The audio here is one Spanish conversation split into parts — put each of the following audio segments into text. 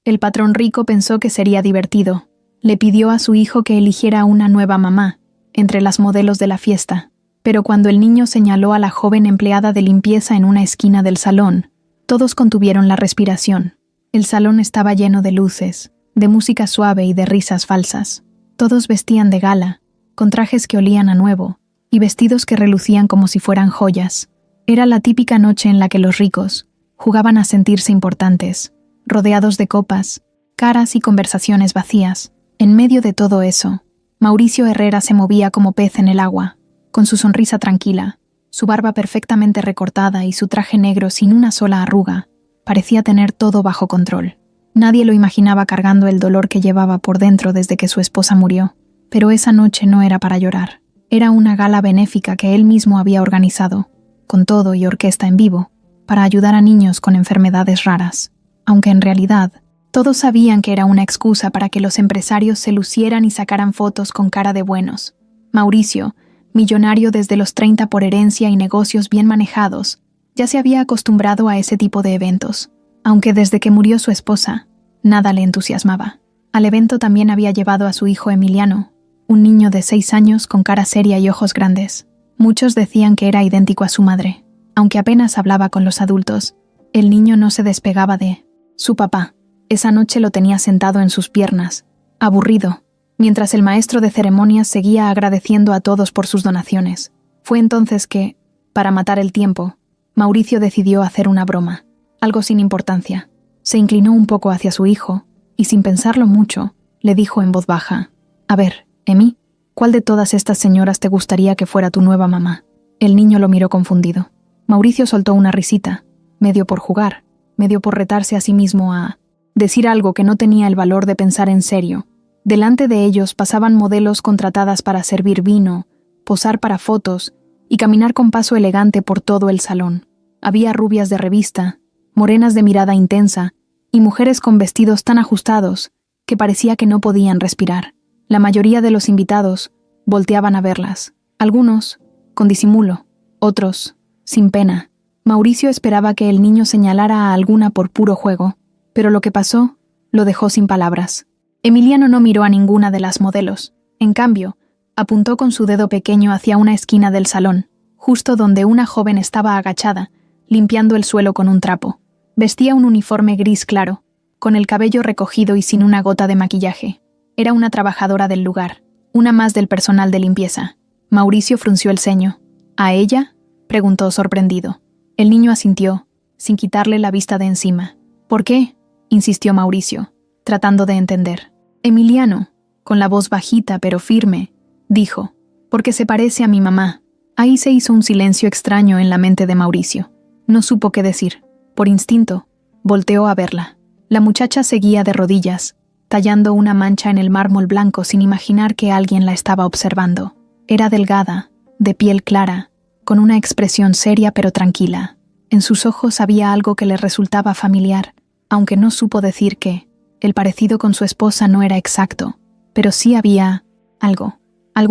El patrón rico pensó que sería divertido. Le pidió a su hijo que eligiera una nueva mamá, entre las modelos de la fiesta. Pero cuando el niño señaló a la joven empleada de limpieza en una esquina del salón, todos contuvieron la respiración. El salón estaba lleno de luces, de música suave y de risas falsas. Todos vestían de gala, con trajes que olían a nuevo, y vestidos que relucían como si fueran joyas. Era la típica noche en la que los ricos jugaban a sentirse importantes, rodeados de copas, caras y conversaciones vacías. En medio de todo eso, Mauricio Herrera se movía como pez en el agua, con su sonrisa tranquila, su barba perfectamente recortada y su traje negro sin una sola arruga. Parecía tener todo bajo control. Nadie lo imaginaba cargando el dolor que llevaba por dentro desde que su esposa murió. Pero esa noche no era para llorar. Era una gala benéfica que él mismo había organizado, con todo y orquesta en vivo, para ayudar a niños con enfermedades raras. Aunque en realidad, todos sabían que era una excusa para que los empresarios se lucieran y sacaran fotos con cara de buenos. Mauricio, millonario desde los 30 por herencia y negocios bien manejados, ya se había acostumbrado a ese tipo de eventos, aunque desde que murió su esposa, nada le entusiasmaba. Al evento también había llevado a su hijo Emiliano, un niño de 6 años con cara seria y ojos grandes. Muchos decían que era idéntico a su madre. Aunque apenas hablaba con los adultos, el niño no se despegaba de su papá. Esa noche lo tenía sentado en sus piernas, aburrido, mientras el maestro de ceremonias seguía agradeciendo a todos por sus donaciones. Fue entonces que, para matar el tiempo, Mauricio decidió hacer una broma, algo sin importancia. Se inclinó un poco hacia su hijo y, sin pensarlo mucho, le dijo en voz baja: «A ver, Emi, ¿cuál de todas estas señoras te gustaría que fuera tu nueva mamá?» El niño lo miró confundido. Mauricio soltó una risita, medio por jugar, medio por retarse a sí mismo a decir algo que no tenía el valor de pensar en serio. Delante de ellos pasaban modelos contratadas para servir vino, posar para fotos y caminar con paso elegante por todo el salón. Había rubias de revista, morenas de mirada intensa y mujeres con vestidos tan ajustados que parecía que no podían respirar. La mayoría de los invitados volteaban a verlas, algunos con disimulo, otros sin pena. Mauricio esperaba que el niño señalara a alguna por puro juego, pero lo que pasó lo dejó sin palabras. Emiliano no miró a ninguna de las modelos. En cambio, apuntó con su dedo pequeño hacia una esquina del salón, justo donde una joven estaba agachada, limpiando el suelo con un trapo. Vestía un uniforme gris claro, con el cabello recogido y sin una gota de maquillaje. Era una trabajadora del lugar, una más del personal de limpieza. Mauricio frunció el ceño. ¿A ella?, preguntó sorprendido. El niño asintió, sin quitarle la vista de encima. ¿Por qué?, insistió Mauricio, tratando de entender. Emiliano, con la voz bajita pero firme, dijo: «Porque se parece a mi mamá». Ahí se hizo un silencio extraño en la mente de Mauricio. No supo qué decir. Por instinto, volteó a verla. La muchacha seguía de rodillas, tallando una mancha en el mármol blanco sin imaginar que alguien la estaba observando. Era delgada, de piel clara, con una expresión seria pero tranquila. En sus ojos había algo que le resultaba familiar, aunque no supo decir qué. El parecido con su esposa no era exacto, pero sí había algo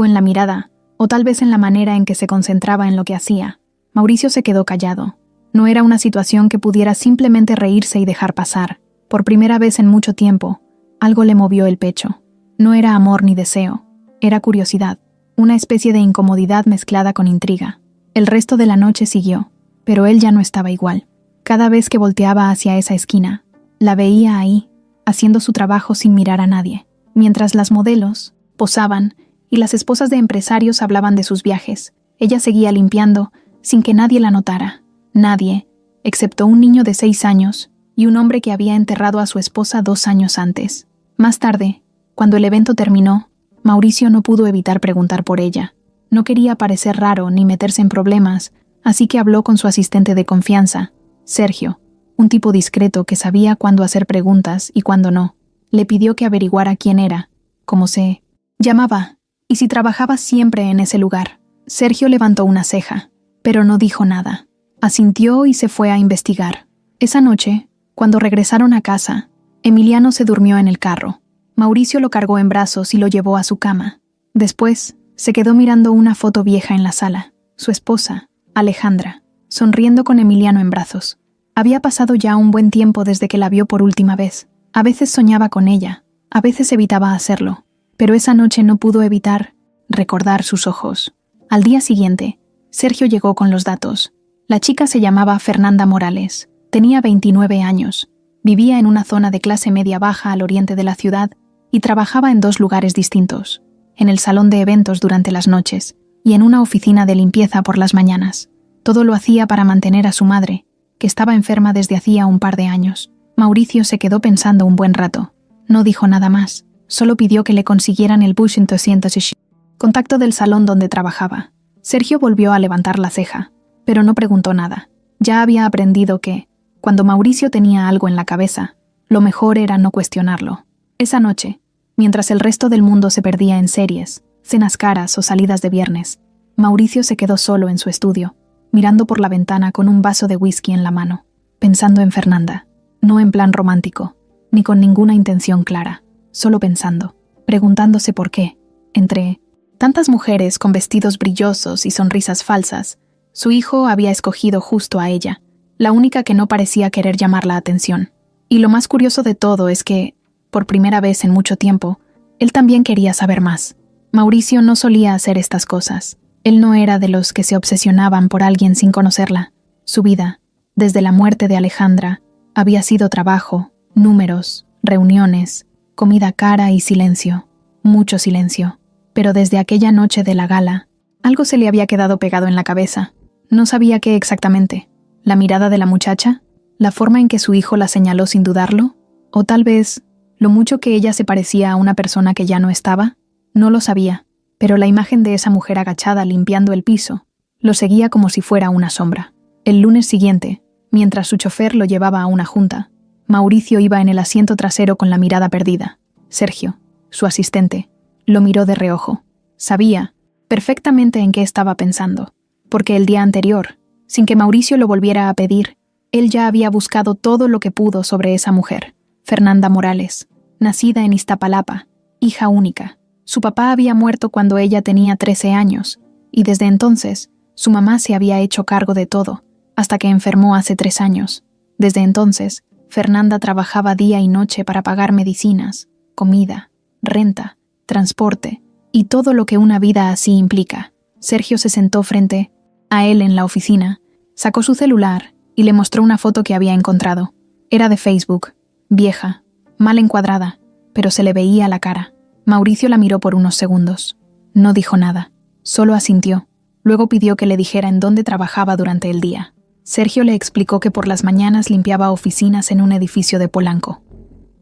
en la mirada, o tal vez en la manera en que se concentraba en lo que hacía. Mauricio se quedó callado. No era una situación que pudiera simplemente reírse y dejar pasar. Por primera vez en mucho tiempo, algo le movió el pecho. No era amor ni deseo, era curiosidad, una especie de incomodidad mezclada con intriga. El resto de la noche siguió, pero él ya no estaba igual. Cada vez que volteaba hacia esa esquina, la veía ahí, haciendo su trabajo sin mirar a nadie, mientras las modelos posaban y las esposas de empresarios hablaban de sus viajes. Ella seguía limpiando sin que nadie la notara. Nadie, excepto un niño de 6 años y un hombre que había enterrado a su esposa 2 años antes. Más tarde, cuando el evento terminó, Mauricio no pudo evitar preguntar por ella. No quería parecer raro ni meterse en problemas, así que habló con su asistente de confianza, Sergio, un tipo discreto que sabía cuándo hacer preguntas y cuándo no. Le pidió que averiguara quién era, cómo se llamaba y si trabajaba siempre en ese lugar. Sergio levantó una ceja, pero no dijo nada. Asintió y se fue a investigar. Esa noche, cuando regresaron a casa, Emiliano se durmió en el carro. Mauricio lo cargó en brazos y lo llevó a su cama. Después, se quedó mirando una foto vieja en la sala. Su esposa, Alejandra, sonriendo con Emiliano en brazos. Había pasado ya un buen tiempo desde que la vio por última vez. A veces soñaba con ella, a veces evitaba hacerlo, pero esa noche no pudo evitar recordar sus ojos. Al día siguiente, Sergio llegó con los datos. La chica se llamaba Fernanda Morales, tenía 29 años, vivía en una zona de clase media-baja al oriente de la ciudad y trabajaba en 2 lugares distintos, en el salón de eventos durante las noches y en una oficina de limpieza por las mañanas. Todo lo hacía para mantener a su madre, que estaba enferma desde hacía un par de años. Mauricio se quedó pensando un buen rato. No dijo nada más, solo pidió que le consiguieran el bus en 200 contacto del salón donde trabajaba. Sergio volvió a levantar la ceja, pero no preguntó nada. Ya había aprendido que, cuando Mauricio tenía algo en la cabeza, lo mejor era no cuestionarlo. Esa noche, mientras el resto del mundo se perdía en series, cenas caras o salidas de viernes, Mauricio se quedó solo en su estudio, mirando por la ventana con un vaso de whisky en la mano, pensando en Fernanda, no en plan romántico, ni con ninguna intención clara, solo pensando, preguntándose por qué, entre tantas mujeres con vestidos brillosos y sonrisas falsas, su hijo había escogido justo a ella, la única que no parecía querer llamar la atención. Y lo más curioso de todo es que, por primera vez en mucho tiempo, él también quería saber más. Mauricio no solía hacer estas cosas. Él no era de los que se obsesionaban por alguien sin conocerla. Su vida, desde la muerte de Alejandra, había sido trabajo, números, reuniones, comida cara y silencio. Mucho silencio. Pero desde aquella noche de la gala, algo se le había quedado pegado en la cabeza. No sabía qué exactamente. ¿La mirada de la muchacha? ¿La forma en que su hijo la señaló sin dudarlo? ¿O tal vez lo mucho que ella se parecía a una persona que ya no estaba? No lo sabía, pero la imagen de esa mujer agachada limpiando el piso lo seguía como si fuera una sombra. El lunes siguiente, mientras su chofer lo llevaba a una junta, Mauricio iba en el asiento trasero con la mirada perdida. Sergio, su asistente, lo miró de reojo. Sabía perfectamente en qué estaba pensando, porque el día anterior, sin que Mauricio lo volviera a pedir, él ya había buscado todo lo que pudo sobre esa mujer, Fernanda Morales, nacida en Iztapalapa, hija única. Su papá había muerto cuando ella tenía 13 años, y desde entonces su mamá se había hecho cargo de todo, hasta que enfermó hace 3 años. Desde entonces, Fernanda trabajaba día y noche para pagar medicinas, comida, renta, transporte y todo lo que una vida así implica. Sergio se sentó frente a él en la oficina, sacó su celular y le mostró una foto que había encontrado. Era de Facebook, vieja, mal encuadrada, pero se le veía la cara. Mauricio la miró por unos segundos. No dijo nada, solo asintió. Luego pidió que le dijera en dónde trabajaba durante el día. Sergio le explicó que por las mañanas limpiaba oficinas en un edificio de Polanco.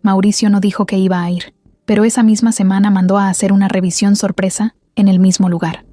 Mauricio no dijo que iba a ir, pero esa misma semana mandó a hacer una revisión sorpresa en el mismo lugar.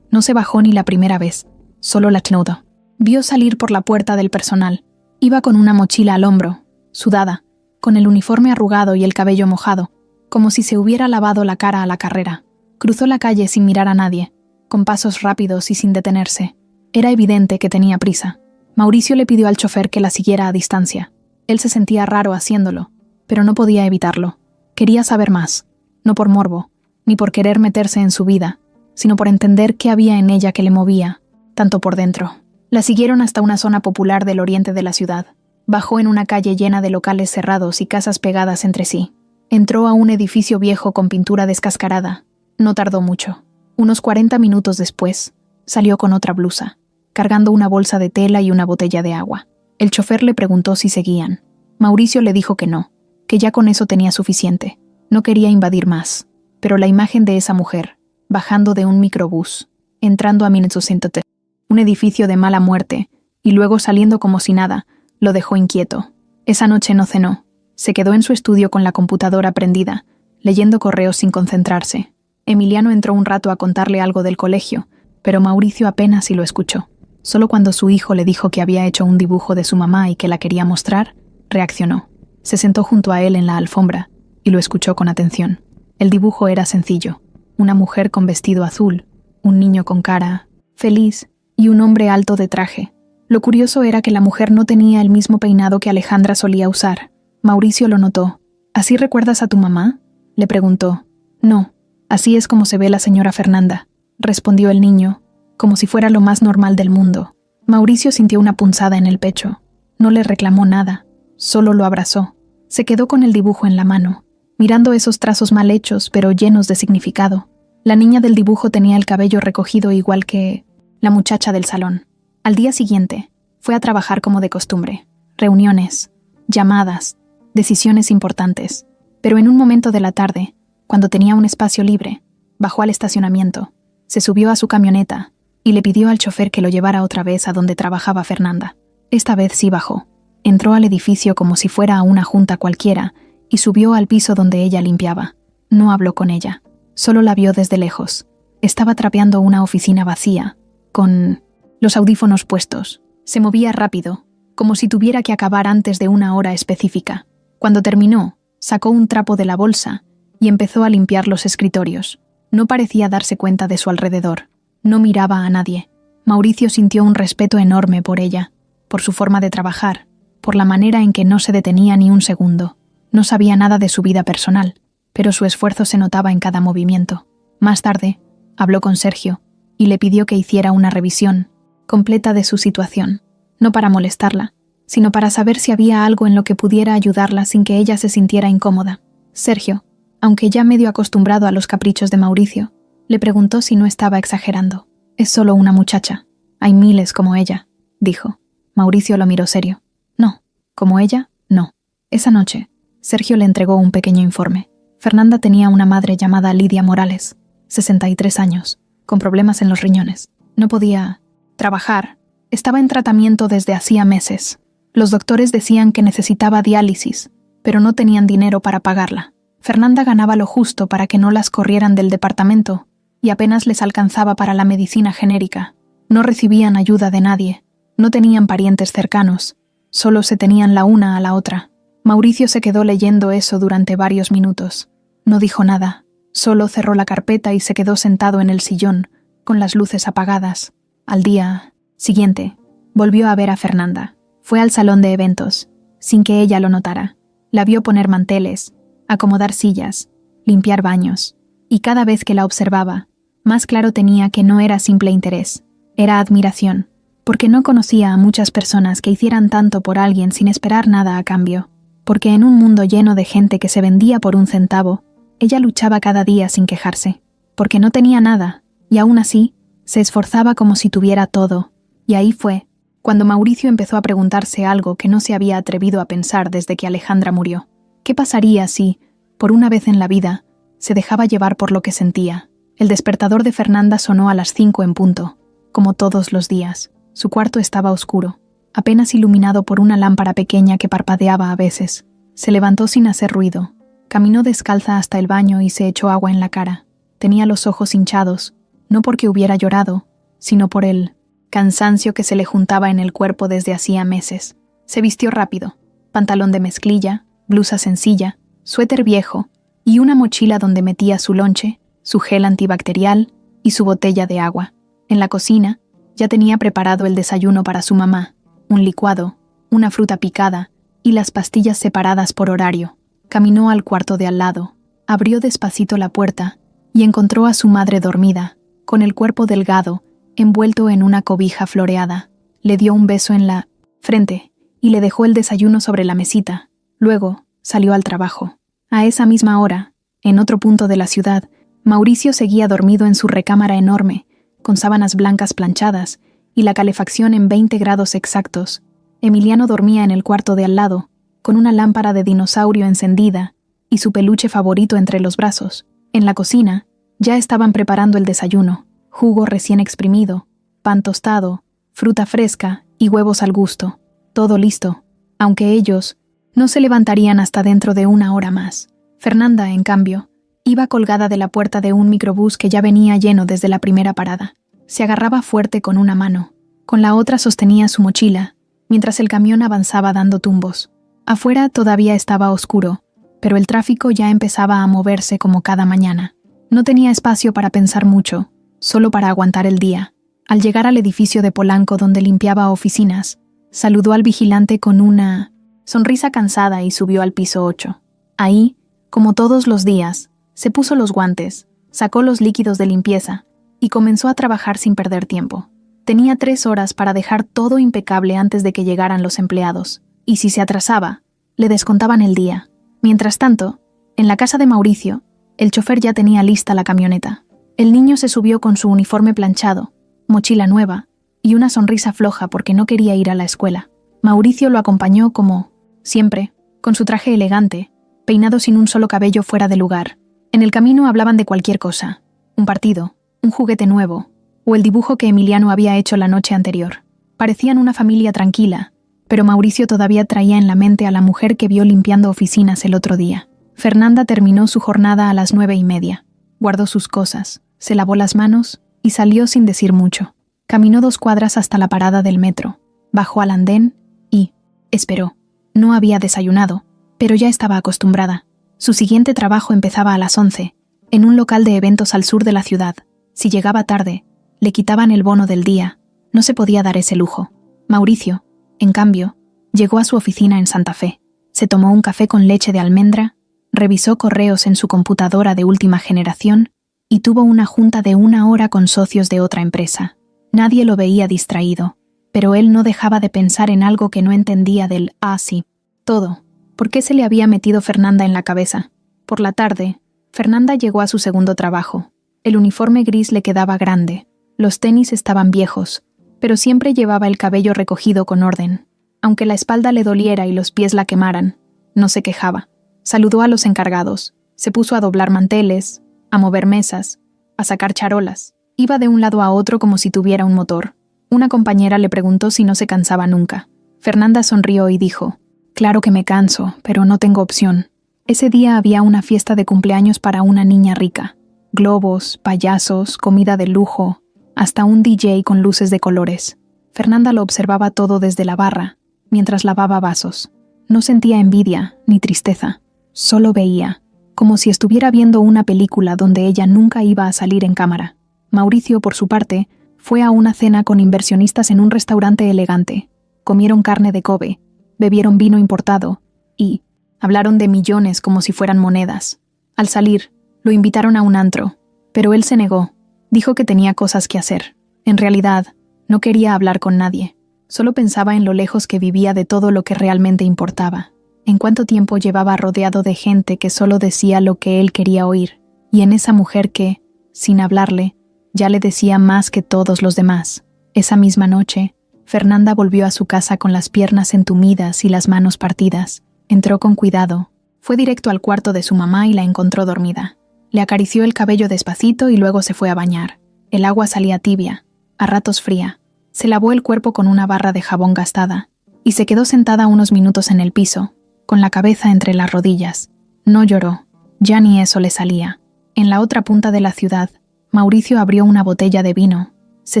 No se bajó ni la primera vez, solo la segunda. Vio salir por la puerta del personal. Iba con una mochila al hombro, sudada, con el uniforme arrugado y el cabello mojado, como si se hubiera lavado la cara a la carrera. Cruzó la calle sin mirar a nadie, con pasos rápidos y sin detenerse. Era evidente que tenía prisa. Mauricio le pidió al chofer que la siguiera a distancia. Él se sentía raro haciéndolo, pero no podía evitarlo. Quería saber más, no por morbo, ni por querer meterse en su vida, sino por entender qué había en ella que le movía, tanto por dentro. La siguieron hasta una zona popular del oriente de la ciudad. Bajó en una calle llena de locales cerrados y casas pegadas entre sí. Entró a un edificio viejo con pintura descascarada. No tardó mucho. Unos 40 minutos después, salió con otra blusa, cargando una bolsa de tela y una botella de agua. El chofer le preguntó si seguían. Mauricio le dijo que no, que ya con eso tenía suficiente. No quería invadir más. Pero la imagen de esa mujer, bajando de un microbús, entrando a 1903, un edificio de mala muerte, y luego saliendo como si nada, lo dejó inquieto. Esa noche no cenó. Se quedó en su estudio con la computadora prendida, leyendo correos sin concentrarse. Emiliano entró un rato a contarle algo del colegio, pero Mauricio apenas si lo escuchó. Solo cuando su hijo le dijo que había hecho un dibujo de su mamá y que la quería mostrar, reaccionó. Se sentó junto a él en la alfombra y lo escuchó con atención. El dibujo era sencillo. Una mujer con vestido azul, un niño con cara feliz y un hombre alto de traje. Lo curioso era que la mujer no tenía el mismo peinado que Alejandra solía usar. Mauricio lo notó. ¿Así recuerdas a tu mamá?, le preguntó. No, así es como se ve la señora Fernanda, respondió el niño, como si fuera lo más normal del mundo. Mauricio sintió una punzada en el pecho. No le reclamó nada, solo lo abrazó. Se quedó con el dibujo en la mano, mirando esos trazos mal hechos pero llenos de significado. La niña del dibujo tenía el cabello recogido igual que la muchacha del salón. Al día siguiente, fue a trabajar como de costumbre. Reuniones, llamadas, decisiones importantes. Pero en un momento de la tarde, cuando tenía un espacio libre, bajó al estacionamiento, se subió a su camioneta y le pidió al chofer que lo llevara otra vez a donde trabajaba Fernanda. Esta vez sí bajó. Entró al edificio como si fuera a una junta cualquiera y subió al piso donde ella limpiaba. No habló con ella, solo la vio desde lejos. Estaba trapeando una oficina vacía, con los audífonos puestos. Se movía rápido, como si tuviera que acabar antes de una hora específica. Cuando terminó, sacó un trapo de la bolsa y empezó a limpiar los escritorios. No parecía darse cuenta de su alrededor. No miraba a nadie. Mauricio sintió un respeto enorme por ella, por su forma de trabajar, por la manera en que no se detenía ni un segundo. No sabía nada de su vida personal, pero su esfuerzo se notaba en cada movimiento. Más tarde, habló con Sergio y le pidió que hiciera una revisión completa de su situación, no para molestarla, sino para saber si había algo en lo que pudiera ayudarla sin que ella se sintiera incómoda. Sergio, aunque ya medio acostumbrado a los caprichos de Mauricio, le preguntó si no estaba exagerando. «Es solo una muchacha. Hay miles como ella», dijo. Mauricio lo miró serio. «No, como ella, no». Esa noche, Sergio le entregó un pequeño informe. Fernanda tenía una madre llamada Lidia Morales, 63 años, con problemas en los riñones. No podía trabajar. Estaba en tratamiento desde hacía meses. Los doctores decían que necesitaba diálisis, pero no tenían dinero para pagarla. Fernanda ganaba lo justo para que no las corrieran del departamento y apenas les alcanzaba para la medicina genérica. No recibían ayuda de nadie, no tenían parientes cercanos, solo se tenían la una a la otra. Mauricio se quedó leyendo eso durante varios minutos. No dijo nada, solo cerró la carpeta y se quedó sentado en el sillón, con las luces apagadas. Al día siguiente, volvió a ver a Fernanda. Fue al salón de eventos, sin que ella lo notara. La vio poner manteles, acomodar sillas, limpiar baños, y cada vez que la observaba, más claro tenía que no era simple interés, era admiración, porque no conocía a muchas personas que hicieran tanto por alguien sin esperar nada a cambio, porque en un mundo lleno de gente que se vendía por un centavo, ella luchaba cada día sin quejarse, porque no tenía nada, y aún así, se esforzaba como si tuviera todo, y ahí fue, cuando Mauricio empezó a preguntarse algo que no se había atrevido a pensar desde que Alejandra murió. ¿Qué pasaría si, por una vez en la vida, se dejaba llevar por lo que sentía? El despertador de Fernanda sonó a las 5 en punto, como todos los días. Su cuarto estaba oscuro, apenas iluminado por una lámpara pequeña que parpadeaba a veces. Se levantó sin hacer ruido, caminó descalza hasta el baño y se echó agua en la cara. Tenía los ojos hinchados, no porque hubiera llorado, sino por el cansancio que se le juntaba en el cuerpo desde hacía meses. Se vistió rápido, pantalón de mezclilla, blusa sencilla, suéter viejo y una mochila donde metía su lonche, su gel antibacterial y su botella de agua. En la cocina ya tenía preparado el desayuno para su mamá, un licuado, una fruta picada y las pastillas separadas por horario. Caminó al cuarto de al lado, abrió despacito la puerta y encontró a su madre dormida, con el cuerpo delgado, envuelto en una cobija floreada. Le dio un beso en la frente y le dejó el desayuno sobre la mesita. Luego salió al trabajo. A esa misma hora, en otro punto de la ciudad, Mauricio seguía dormido en su recámara enorme, con sábanas blancas planchadas y la calefacción en 20 grados exactos. Emiliano dormía en el cuarto de al lado, con una lámpara de dinosaurio encendida y su peluche favorito entre los brazos. En la cocina, ya estaban preparando el desayuno, jugo recién exprimido, pan tostado, fruta fresca y huevos al gusto. Todo listo, aunque ellos no se levantarían hasta dentro de una hora más. Fernanda, en cambio, iba colgada de la puerta de un microbús que ya venía lleno desde la primera parada. Se agarraba fuerte con una mano, con la otra sostenía su mochila, mientras el camión avanzaba dando tumbos. Afuera todavía estaba oscuro, pero el tráfico ya empezaba a moverse como cada mañana. No tenía espacio para pensar mucho, solo para aguantar el día. Al llegar al edificio de Polanco donde limpiaba oficinas, saludó al vigilante con una sonrisa cansada y subió al piso 8. Ahí, como todos los días, se puso los guantes, sacó los líquidos de limpieza y comenzó a trabajar sin perder tiempo. Tenía 3 horas para dejar todo impecable antes de que llegaran los empleados, y si se atrasaba, Le descontaban el día. Mientras tanto, en la casa de Mauricio, el chofer ya tenía lista la camioneta. El niño se subió con su uniforme planchado, mochila nueva y una sonrisa floja porque no quería ir a la escuela. Mauricio lo acompañó como siempre, con su traje elegante, peinado sin un solo cabello fuera de lugar. En el camino hablaban de cualquier cosa: un partido, un juguete nuevo, o el dibujo que Emiliano había hecho la noche anterior. Parecían una familia tranquila, pero Mauricio todavía traía en la mente a la mujer que vio limpiando oficinas el otro día. Fernanda terminó su jornada a las 9:30. Guardó sus cosas, se lavó las manos y salió sin decir mucho. Caminó 2 cuadras hasta la parada del metro, bajó al andén y esperó. No había desayunado, pero ya estaba acostumbrada. Su siguiente trabajo empezaba a las 11, en un local de eventos al sur de la ciudad. Si llegaba tarde, le quitaban el bono del día. No se podía dar ese lujo. Mauricio, en cambio, llegó a su oficina en Santa Fe. Se tomó un café con leche de almendra, revisó correos en su computadora de última generación y tuvo una junta de 1 hora con socios de otra empresa. Nadie lo veía distraído, pero él no dejaba de pensar en algo que no entendía del sí. Todo. ¿Por qué se le había metido Fernanda en la cabeza? Por la tarde, Fernanda llegó a su segundo trabajo. El uniforme gris le quedaba grande, los tenis estaban viejos, pero siempre llevaba el cabello recogido con orden. Aunque la espalda le doliera y los pies la quemaran, no se quejaba. Saludó a los encargados, se puso a doblar manteles, a mover mesas, a sacar charolas. Iba de un lado a otro como si tuviera un motor. Una compañera le preguntó si no se cansaba nunca. Fernanda sonrió y dijo: «Claro que me canso, pero no tengo opción». Ese día había una fiesta de cumpleaños para una niña rica. Globos, payasos, comida de lujo, hasta un DJ con luces de colores. Fernanda lo observaba todo desde la barra, mientras lavaba vasos. No sentía envidia ni tristeza, solo veía, como si estuviera viendo una película donde ella nunca iba a salir en cámara. Mauricio, por su parte, fue a una cena con inversionistas en un restaurante elegante. Comieron carne de Kobe, bebieron vino importado y hablaron de millones como si fueran monedas. Al salir, lo invitaron a un antro, pero él se negó. Dijo que tenía cosas que hacer. En realidad, no quería hablar con nadie. Solo pensaba en lo lejos que vivía de todo lo que realmente importaba. En cuánto tiempo llevaba rodeado de gente que solo decía lo que él quería oír, y en esa mujer que, sin hablarle, ya le decía más que todos los demás. Esa misma noche, Fernanda volvió a su casa con las piernas entumidas y las manos partidas. Entró con cuidado. Fue directo al cuarto de su mamá y la encontró dormida. Le acarició el cabello despacito y luego se fue a bañar. El agua salía tibia, a ratos fría. Se lavó el cuerpo con una barra de jabón gastada y se quedó sentada unos minutos en el piso, con la cabeza entre las rodillas. No lloró, ya ni eso le salía. En la otra punta de la ciudad, Mauricio abrió una botella de vino, se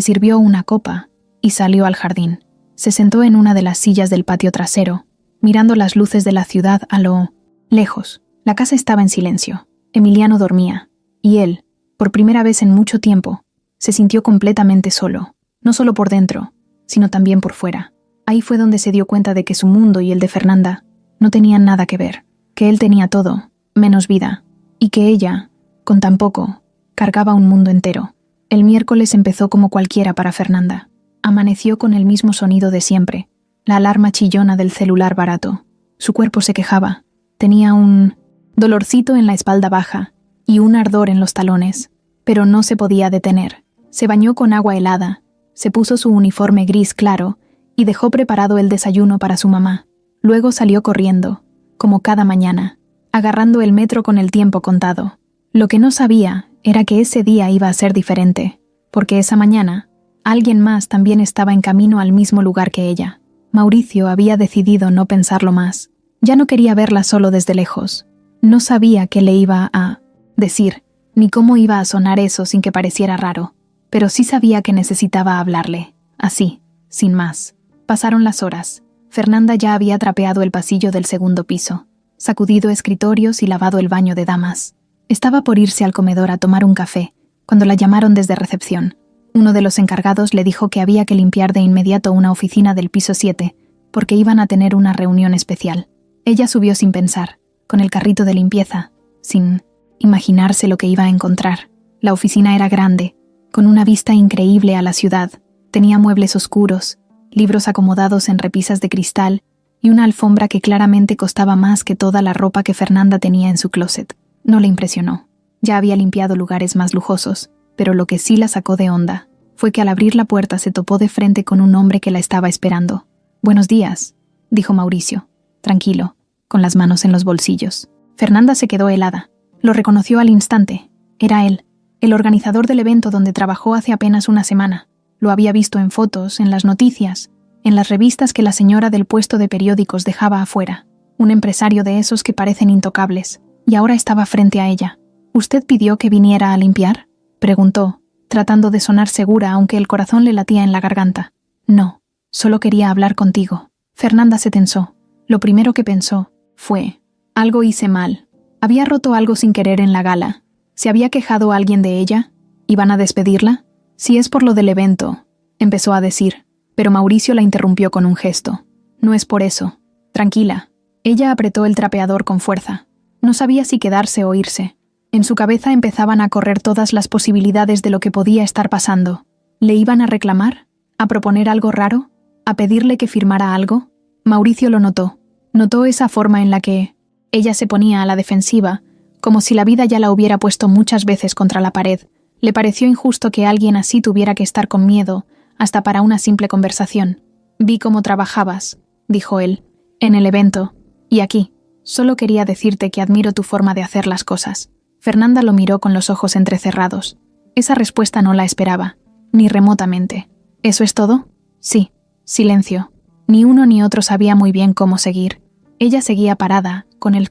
sirvió una copa y salió al jardín. Se sentó en una de las sillas del patio trasero, mirando las luces de la ciudad a lo lejos. La casa estaba en silencio. Emiliano dormía, y él, por primera vez en mucho tiempo, se sintió completamente solo, no solo por dentro, sino también por fuera. Ahí fue donde se dio cuenta de que su mundo y el de Fernanda no tenían nada que ver, que él tenía todo, menos vida, y que ella, con tan poco, cargaba un mundo entero. El miércoles empezó como cualquiera para Fernanda. Amaneció con el mismo sonido de siempre, la alarma chillona del celular barato. Su cuerpo se quejaba. Tenía un dolorcito en la espalda baja y un ardor en los talones, pero no se podía detener. Se bañó con agua helada, se puso su uniforme gris claro y dejó preparado el desayuno para su mamá. Luego salió corriendo, como cada mañana, agarrando el metro con el tiempo contado. Lo que no sabía era que ese día iba a ser diferente, porque esa mañana alguien más también estaba en camino al mismo lugar que ella. Mauricio había decidido no pensarlo más. Ya no quería verla solo desde lejos. No sabía qué le iba a decir, ni cómo iba a sonar eso sin que pareciera raro, pero sí sabía que necesitaba hablarle, así, sin más. Pasaron las horas. Fernanda ya había trapeado el pasillo del segundo piso, sacudido escritorios y lavado el baño de damas. Estaba por irse al comedor a tomar un café, cuando la llamaron desde recepción. Uno de los encargados le dijo que había que limpiar de inmediato una oficina del piso 7, porque iban a tener una reunión especial. Ella subió sin pensar, con el carrito de limpieza, sin imaginarse lo que iba a encontrar. La oficina era grande, con una vista increíble a la ciudad. Tenía muebles oscuros, libros acomodados en repisas de cristal y una alfombra que claramente costaba más que toda la ropa que Fernanda tenía en su closet. No le impresionó. Ya había limpiado lugares más lujosos, pero lo que sí la sacó de onda fue que al abrir la puerta se topó de frente con un hombre que la estaba esperando. «Buenos días», dijo Mauricio, tranquilo, con las manos en los bolsillos. Fernanda se quedó helada. Lo reconoció al instante. Era él, el organizador del evento donde trabajó hace apenas una semana. Lo había visto en fotos, en las noticias, en las revistas que la señora del puesto de periódicos dejaba afuera. Un empresario de esos que parecen intocables. Y ahora estaba frente a ella. «¿Usted pidió que viniera a limpiar?», preguntó, tratando de sonar segura aunque el corazón le latía en la garganta. «No, solo quería hablar contigo». Fernanda se tensó. Lo primero que pensó fue: algo hice mal. ¿Había roto algo sin querer en la gala? ¿Se había quejado alguien de ella? ¿Iban a despedirla? Si es por lo del evento, empezó a decir, pero Mauricio la interrumpió con un gesto. No es por eso. Tranquila. Ella apretó el trapeador con fuerza. No sabía si quedarse o irse. En su cabeza empezaban a correr todas las posibilidades de lo que podía estar pasando. ¿Le iban a reclamar? ¿A proponer algo raro? ¿A pedirle que firmara algo? Mauricio lo notó. Notó esa forma en la que ella se ponía a la defensiva, como si la vida ya la hubiera puesto muchas veces contra la pared. Le pareció injusto que alguien así tuviera que estar con miedo, hasta para una simple conversación. «Vi cómo trabajabas», dijo él, «en el evento. Y aquí. Solo quería decirte que admiro tu forma de hacer las cosas». Fernanda lo miró con los ojos entrecerrados. Esa respuesta no la esperaba, ni remotamente. «¿Eso es todo?» «Sí». Silencio. Ni uno ni otro sabía muy bien cómo seguir. Ella seguía parada, con el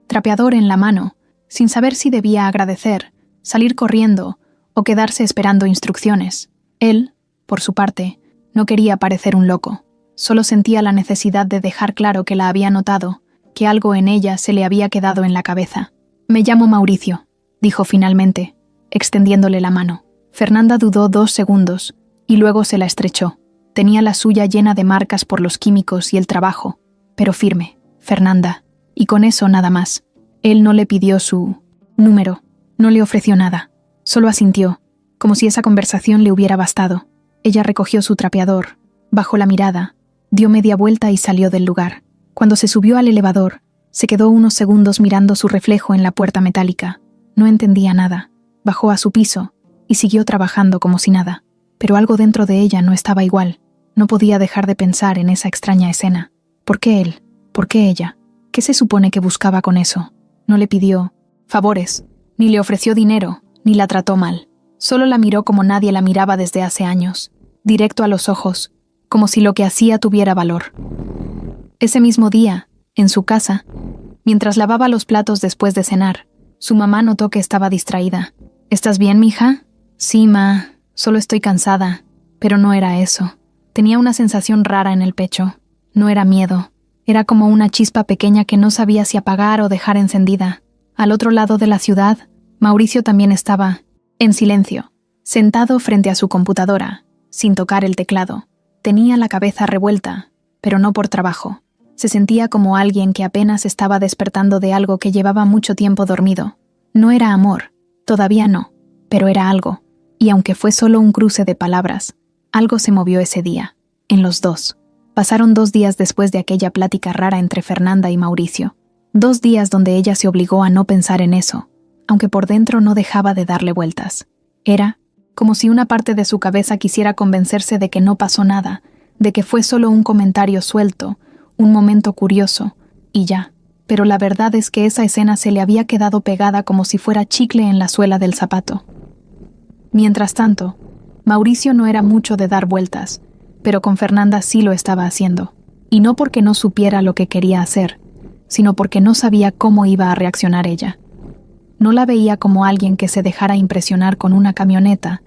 trapeador en la mano, sin saber si debía agradecer, salir corriendo o quedarse esperando instrucciones. Él, por su parte, no quería parecer un loco. Solo sentía la necesidad de dejar claro que la había notado, que algo en ella se le había quedado en la cabeza. «Me llamo Mauricio», dijo finalmente, extendiéndole la mano. Fernanda dudó 2 segundos y luego se la estrechó. Tenía la suya llena de marcas por los químicos y el trabajo, pero firme. «Fernanda», y con eso nada más. Él no le pidió su número, no le ofreció nada. Solo asintió, como si esa conversación le hubiera bastado. Ella recogió su trapeador, bajó la mirada, dio media vuelta y salió del lugar. Cuando se subió al elevador, se quedó unos segundos mirando su reflejo en la puerta metálica. No entendía nada. Bajó a su piso y siguió trabajando como si nada. Pero algo dentro de ella no estaba igual. No podía dejar de pensar en esa extraña escena. ¿Por qué él? ¿Por qué ella? ¿Qué se supone que buscaba con eso? No le pidió favores, ni le ofreció dinero, ni la trató mal. Solo la miró como nadie la miraba desde hace años, directo a los ojos, como si lo que hacía tuviera valor. Ese mismo día, en su casa, mientras lavaba los platos después de cenar, su mamá notó que estaba distraída. «¿Estás bien, mija?» «Sí, ma, solo estoy cansada». Pero no era eso. Tenía una sensación rara en el pecho. No era miedo. Era como una chispa pequeña que no sabía si apagar o dejar encendida. Al otro lado de la ciudad, Mauricio también estaba, en silencio, sentado frente a su computadora, sin tocar el teclado. Tenía la cabeza revuelta, pero no por trabajo. Se sentía como alguien que apenas estaba despertando de algo que llevaba mucho tiempo dormido. No era amor, todavía no, pero era algo. Y aunque fue solo un cruce de palabras, algo se movió ese día, en los dos. Pasaron 2 días después de aquella plática rara entre Fernanda y Mauricio. 2 días donde ella se obligó a no pensar en eso, aunque por dentro no dejaba de darle vueltas. Era como si una parte de su cabeza quisiera convencerse de que no pasó nada, de que fue solo un comentario suelto, un momento curioso, y ya. Pero la verdad es que esa escena se le había quedado pegada como si fuera chicle en la suela del zapato. Mientras tanto, Mauricio no era mucho de dar vueltas, pero con Fernanda sí lo estaba haciendo, y no porque no supiera lo que quería hacer, sino porque no sabía cómo iba a reaccionar ella. No la veía como alguien que se dejara impresionar con una camioneta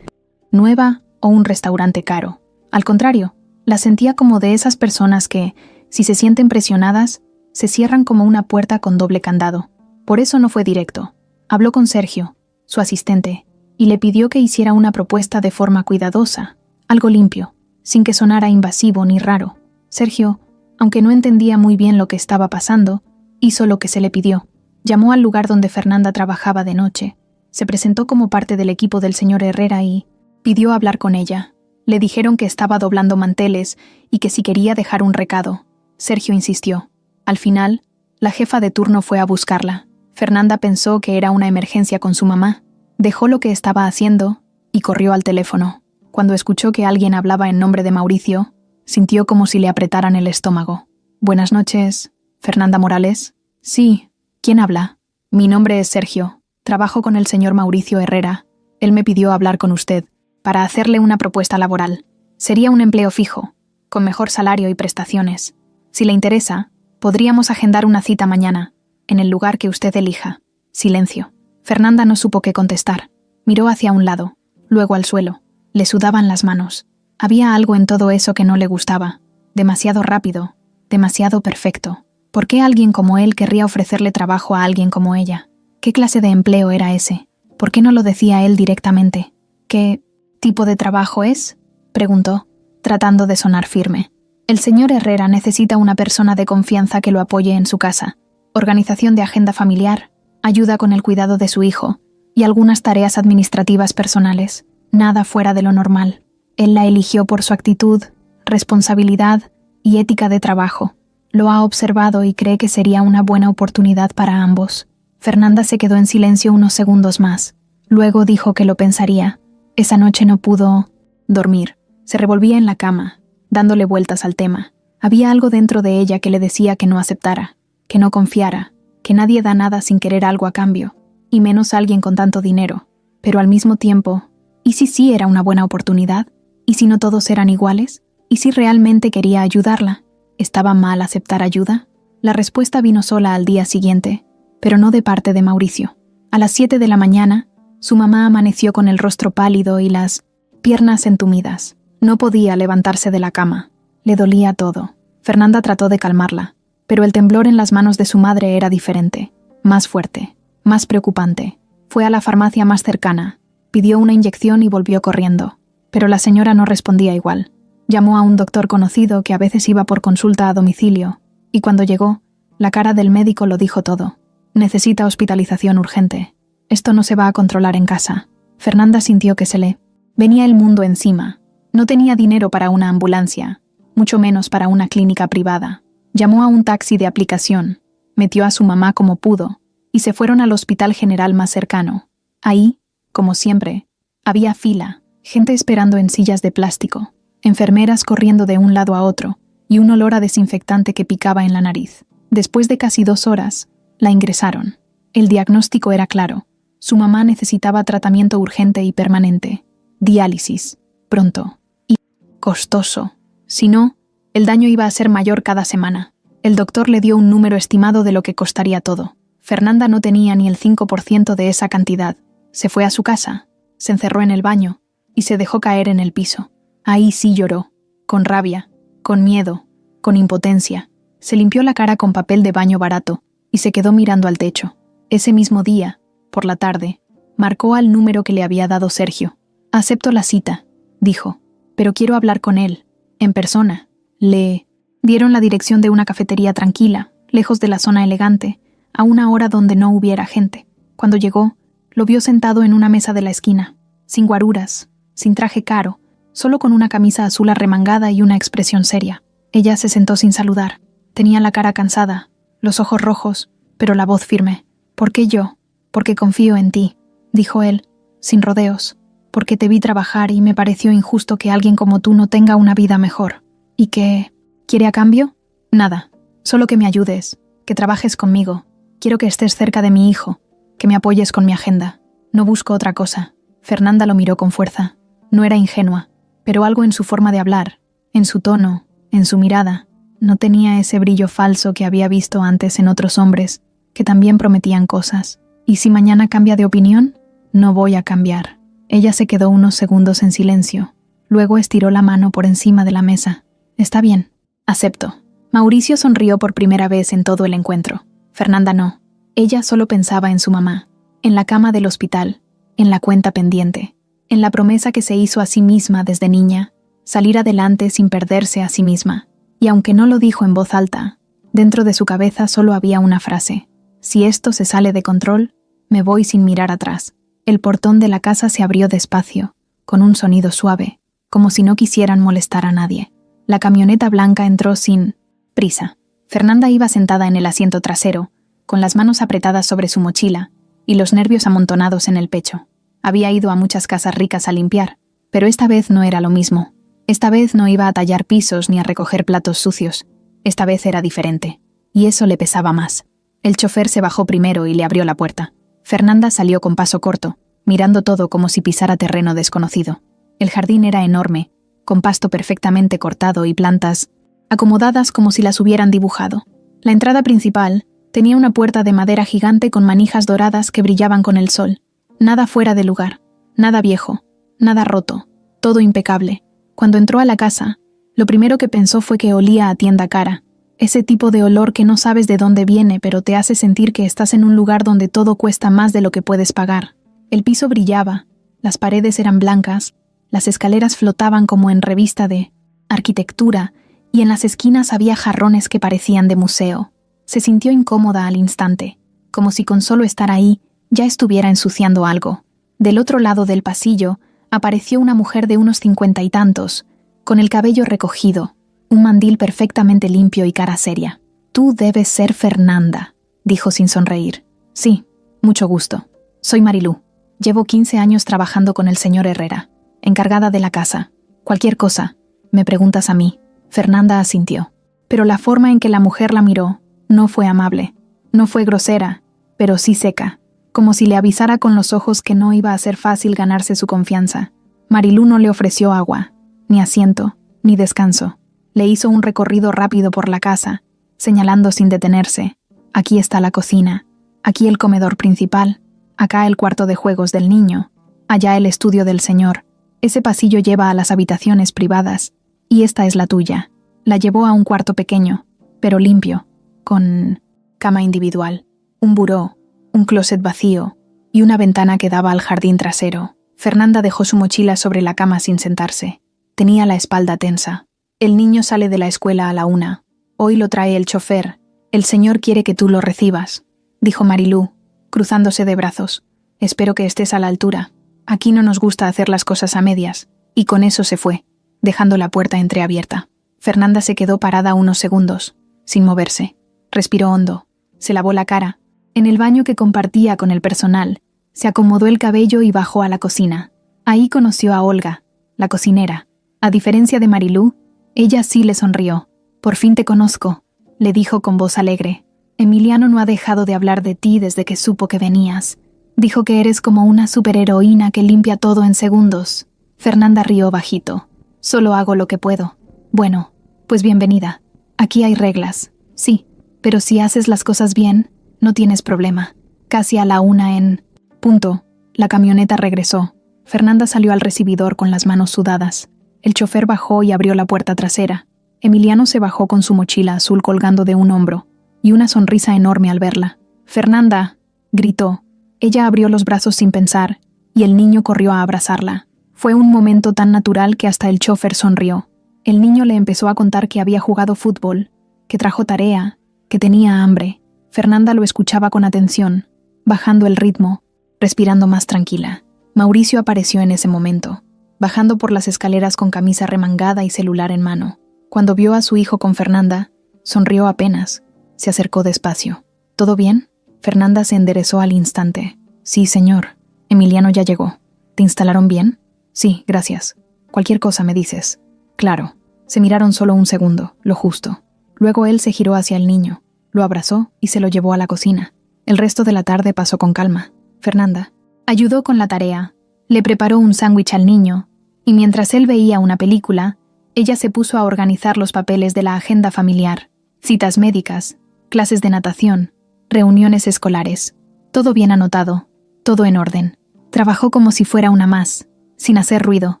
nueva o un restaurante caro. Al contrario, la sentía como de esas personas que, si se sienten presionadas, se cierran como una puerta con doble candado. Por eso no fue directo. Habló con Sergio, su asistente, y le pidió que hiciera una propuesta de forma cuidadosa, algo limpio, sin que sonara invasivo ni raro. Sergio, aunque no entendía muy bien lo que estaba pasando, hizo lo que se le pidió. Llamó al lugar donde Fernanda trabajaba de noche, se presentó como parte del equipo del señor Herrera y pidió hablar con ella. Le dijeron que estaba doblando manteles y que si quería dejar un recado. Sergio insistió. Al final, la jefa de turno fue a buscarla. Fernanda pensó que era una emergencia con su mamá. Dejó lo que estaba haciendo y corrió al teléfono. Cuando escuchó que alguien hablaba en nombre de Mauricio, sintió como si le apretaran el estómago. Buenas noches, Fernanda Morales. Sí, ¿quién habla? Mi nombre es Sergio. Trabajo con el señor Mauricio Herrera. Él me pidió hablar con usted para hacerle una propuesta laboral. Sería un empleo fijo, con mejor salario y prestaciones. Si le interesa, podríamos agendar una cita mañana, en el lugar que usted elija. Silencio. Fernanda no supo qué contestar. Miró hacia un lado, luego al suelo. Le sudaban las manos. Había algo en todo eso que no le gustaba. Demasiado rápido, demasiado perfecto. ¿Por qué alguien como él querría ofrecerle trabajo a alguien como ella? ¿Qué clase de empleo era ese? ¿Por qué no lo decía él directamente? ¿Qué tipo de trabajo es? Preguntó, tratando de sonar firme. El señor Herrera necesita una persona de confianza que lo apoye en su casa. Organización de agenda familiar, ayuda con el cuidado de su hijo y algunas tareas administrativas personales. Nada fuera de lo normal. Él la eligió por su actitud, responsabilidad y ética de trabajo. Lo ha observado y cree que sería una buena oportunidad para ambos. Fernanda se quedó en silencio unos segundos más. Luego dijo que lo pensaría. Esa noche no pudo dormir. Se revolvía en la cama, dándole vueltas al tema. Había algo dentro de ella que le decía que no aceptara, que no confiara, que nadie da nada sin querer algo a cambio, y menos alguien con tanto dinero. Pero al mismo tiempo, ¿y si sí era una buena oportunidad? ¿Y si no todos eran iguales? ¿Y si realmente quería ayudarla? ¿Estaba mal aceptar ayuda? La respuesta vino sola al día siguiente, pero no de parte de Mauricio. A las 7 de la mañana, su mamá amaneció con el rostro pálido y las piernas entumidas. No podía levantarse de la cama. Le dolía todo. Fernanda trató de calmarla, pero el temblor en las manos de su madre era diferente, más fuerte, más preocupante. Fue a la farmacia más cercana, pidió una inyección y volvió corriendo. Pero la señora no respondía igual. Llamó a un doctor conocido que a veces iba por consulta a domicilio, y cuando llegó, la cara del médico lo dijo todo. Necesita hospitalización urgente. Esto no se va a controlar en casa. Fernanda sintió que se le venía el mundo encima. No tenía dinero para una ambulancia, mucho menos para una clínica privada. Llamó a un taxi de aplicación, metió a su mamá como pudo, y se fueron al hospital general más cercano. Ahí, como siempre, había fila, gente esperando en sillas de plástico, enfermeras corriendo de un lado a otro, y un olor a desinfectante que picaba en la nariz. Después de casi 2 horas, la ingresaron. El diagnóstico era claro. Su mamá necesitaba tratamiento urgente y permanente. Diálisis. Pronto. Y costoso. Si no, el daño iba a ser mayor cada semana. El doctor le dio un número estimado de lo que costaría todo. Fernanda no tenía ni el 5% de esa cantidad. Se fue a su casa, se encerró en el baño y se dejó caer en el piso. Ahí sí lloró, con rabia, con miedo, con impotencia. Se limpió la cara con papel de baño barato y se quedó mirando al techo. Ese mismo día, por la tarde, marcó al número que le había dado Sergio. «Acepto la cita», dijo, «pero quiero hablar con él, en persona». Le dieron la dirección de una cafetería tranquila, lejos de la zona elegante, a una hora donde no hubiera gente. Cuando llegó, lo vio sentado en una mesa de la esquina, sin guaruras, sin traje caro, solo con una camisa azul arremangada y una expresión seria. Ella se sentó sin saludar. Tenía la cara cansada, los ojos rojos, pero la voz firme. «¿Por qué yo? Porque confío en ti», dijo él, sin rodeos. «Porque te vi trabajar y me pareció injusto que alguien como tú no tenga una vida mejor. ¿Y qué? ¿Quiere a cambio? Nada. Solo que me ayudes, que trabajes conmigo. Quiero que estés cerca de mi hijo, que me apoyes con mi agenda. No busco otra cosa». Fernanda lo miró con fuerza. No era ingenua, pero algo en su forma de hablar, en su tono, en su mirada, no tenía ese brillo falso que había visto antes en otros hombres, que también prometían cosas. ¿Y si mañana cambia de opinión? No voy a cambiar. Ella se quedó unos segundos en silencio. Luego estiró la mano por encima de la mesa. «Está bien. Acepto». Mauricio sonrió por primera vez en todo el encuentro. Fernanda no. Ella solo pensaba en su mamá, en la cama del hospital, en la cuenta pendiente, en la promesa que se hizo a sí misma desde niña, salir adelante sin perderse a sí misma. Y aunque no lo dijo en voz alta, dentro de su cabeza solo había una frase: «Si esto se sale de control, me voy sin mirar atrás». El portón de la casa se abrió despacio, con un sonido suave, como si no quisieran molestar a nadie. La camioneta blanca entró sin Prisa. Fernanda iba sentada en el asiento trasero, con las manos apretadas sobre su mochila y los nervios amontonados en el pecho. Había ido a muchas casas ricas a limpiar, pero esta vez no era lo mismo. Esta vez no iba a tallar pisos ni a recoger platos sucios. Esta vez era diferente, y eso le pesaba más. El chofer se bajó primero y le abrió la puerta. Fernanda salió con paso corto, mirando todo como si pisara terreno desconocido. El jardín era enorme, con pasto perfectamente cortado y plantas acomodadas como si las hubieran dibujado. La entrada principal tenía una puerta de madera gigante con manijas doradas que brillaban con el sol. Nada fuera de lugar, nada viejo, nada roto, todo impecable. Cuando entró a la casa, lo primero que pensó fue que olía a tienda cara. Ese tipo de olor que no sabes de dónde viene, pero te hace sentir que estás en un lugar donde todo cuesta más de lo que puedes pagar. El piso brillaba, las paredes eran blancas, las escaleras flotaban como en revista de arquitectura, y en las esquinas había jarrones que parecían de museo. Se sintió incómoda al instante, como si con solo estar ahí ya estuviera ensuciando algo. Del otro lado del pasillo apareció una mujer de unos 50 y tantos, con el cabello recogido, un mandil perfectamente limpio y cara seria. «Tú debes ser Fernanda», dijo sin sonreír. «Sí, mucho gusto. Soy Marilú. Llevo 15 años trabajando con el señor Herrera, encargada de la casa. Cualquier cosa, me preguntas a mí». Fernanda asintió. Pero la forma en que la mujer la miró no fue amable. No fue grosera, pero sí seca, como si le avisara con los ojos que no iba a ser fácil ganarse su confianza. Marilú no le ofreció agua, ni asiento, ni descanso. Le hizo un recorrido rápido por la casa, señalando sin detenerse. Aquí está la cocina, aquí el comedor principal, acá el cuarto de juegos del niño, allá el estudio del señor. Ese pasillo lleva a las habitaciones privadas, y esta es la tuya. La llevó a un cuarto pequeño, pero limpio, con cama individual, un buró, un closet vacío y una ventana que daba al jardín trasero. Fernanda dejó su mochila sobre la cama sin sentarse. Tenía la espalda tensa. El niño sale de la escuela a la 1. Hoy lo trae el chofer. El señor quiere que tú lo recibas, dijo Marilú, cruzándose de brazos. Espero que estés a la altura. Aquí no nos gusta hacer las cosas a medias. Y con eso se fue, dejando la puerta entreabierta. Fernanda se quedó parada unos segundos, sin moverse. Respiró hondo. Se lavó la cara. En el baño que compartía con el personal, se acomodó el cabello y bajó a la cocina. Ahí conoció a Olga, la cocinera. A diferencia de Marilú, ella sí le sonrió. «Por fin te conozco», le dijo con voz alegre. «Emiliano no ha dejado de hablar de ti desde que supo que venías. Dijo que eres como una superheroína que limpia todo en segundos». Fernanda rió bajito. «Solo hago lo que puedo». «Bueno, pues bienvenida. Aquí hay reglas, sí, pero si haces las cosas bien, no tienes problema». Casi a la 1 en punto, la camioneta regresó. Fernanda salió al recibidor con las manos sudadas. El chofer bajó y abrió la puerta trasera. Emiliano se bajó con su mochila azul colgando de un hombro, y una sonrisa enorme al verla. «¡Fernanda!», gritó. Ella abrió los brazos sin pensar, y el niño corrió a abrazarla. Fue un momento tan natural que hasta el chofer sonrió. El niño le empezó a contar que había jugado fútbol, que trajo tarea, que tenía hambre. Fernanda lo escuchaba con atención, bajando el ritmo, respirando más tranquila. Mauricio apareció en ese momento, bajando por las escaleras con camisa remangada y celular en mano. Cuando vio a su hijo con Fernanda, sonrió apenas. Se acercó despacio. «¿Todo bien?». Fernanda se enderezó al instante. «Sí, señor. Emiliano ya llegó. ¿Te instalaron bien?». «Sí, gracias. Cualquier cosa me dices». «Claro». Se miraron solo un segundo, lo justo. Luego él se giró hacia el niño, lo abrazó y se lo llevó a la cocina. El resto de la tarde pasó con calma. Fernanda ayudó con la tarea, le preparó un sándwich al niño, y mientras él veía una película, ella se puso a organizar los papeles de la agenda familiar, citas médicas, clases de natación, reuniones escolares. Todo bien anotado, todo en orden. Trabajó como si fuera una más, sin hacer ruido,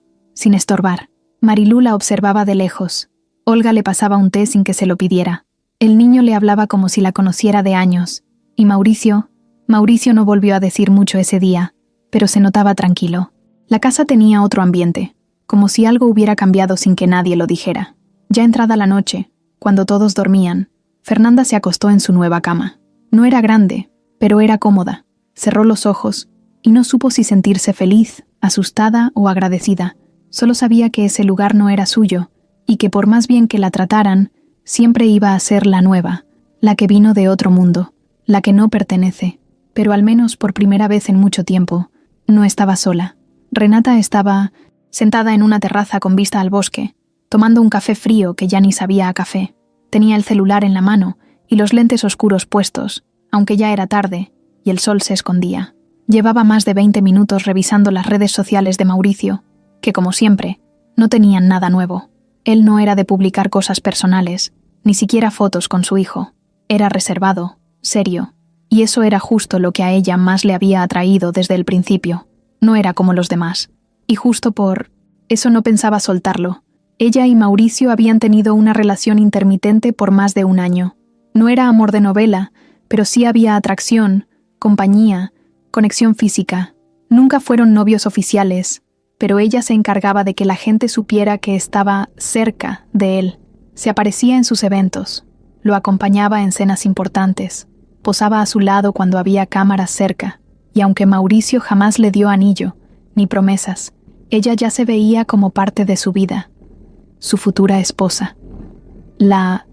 sin estorbar. Marilú la observaba de lejos. Olga le pasaba un té sin que se lo pidiera. El niño le hablaba como si la conociera de años, y Mauricio no volvió a decir mucho ese día, pero se notaba tranquilo. La casa tenía otro ambiente, como si algo hubiera cambiado sin que nadie lo dijera. Ya entrada la noche, cuando todos dormían, Fernanda se acostó en su nueva cama. No era grande, pero era cómoda. Cerró los ojos y no supo si sentirse feliz, asustada o agradecida. Solo sabía que ese lugar no era suyo y que por más bien que la trataran, Siempre iba a ser la nueva, la que vino de otro mundo, la que no pertenece, pero al menos por primera vez en mucho tiempo, no estaba sola. Renata estaba sentada en una terraza con vista al bosque, tomando un café frío que ya ni sabía a café. Tenía el celular en la mano y los lentes oscuros puestos, aunque ya era tarde y el sol se escondía. Llevaba más de 20 minutos revisando las redes sociales de Mauricio, que como siempre, no tenían nada nuevo. Él no era de publicar cosas personales, ni siquiera fotos con su hijo. Era reservado, serio, y eso era justo lo que a ella más le había atraído desde el principio. No era como los demás. Y justo por eso no pensaba soltarlo. Ella y Mauricio habían tenido una relación intermitente por más de un año. No era amor de novela, pero sí había atracción, compañía, conexión física. Nunca fueron novios oficiales, pero ella se encargaba de que la gente supiera que estaba cerca de él. Se aparecía en sus eventos, lo acompañaba en cenas importantes, posaba a su lado cuando había cámaras cerca, y aunque Mauricio jamás le dio anillo, ni promesas, ella ya se veía como parte de su vida, su futura esposa. La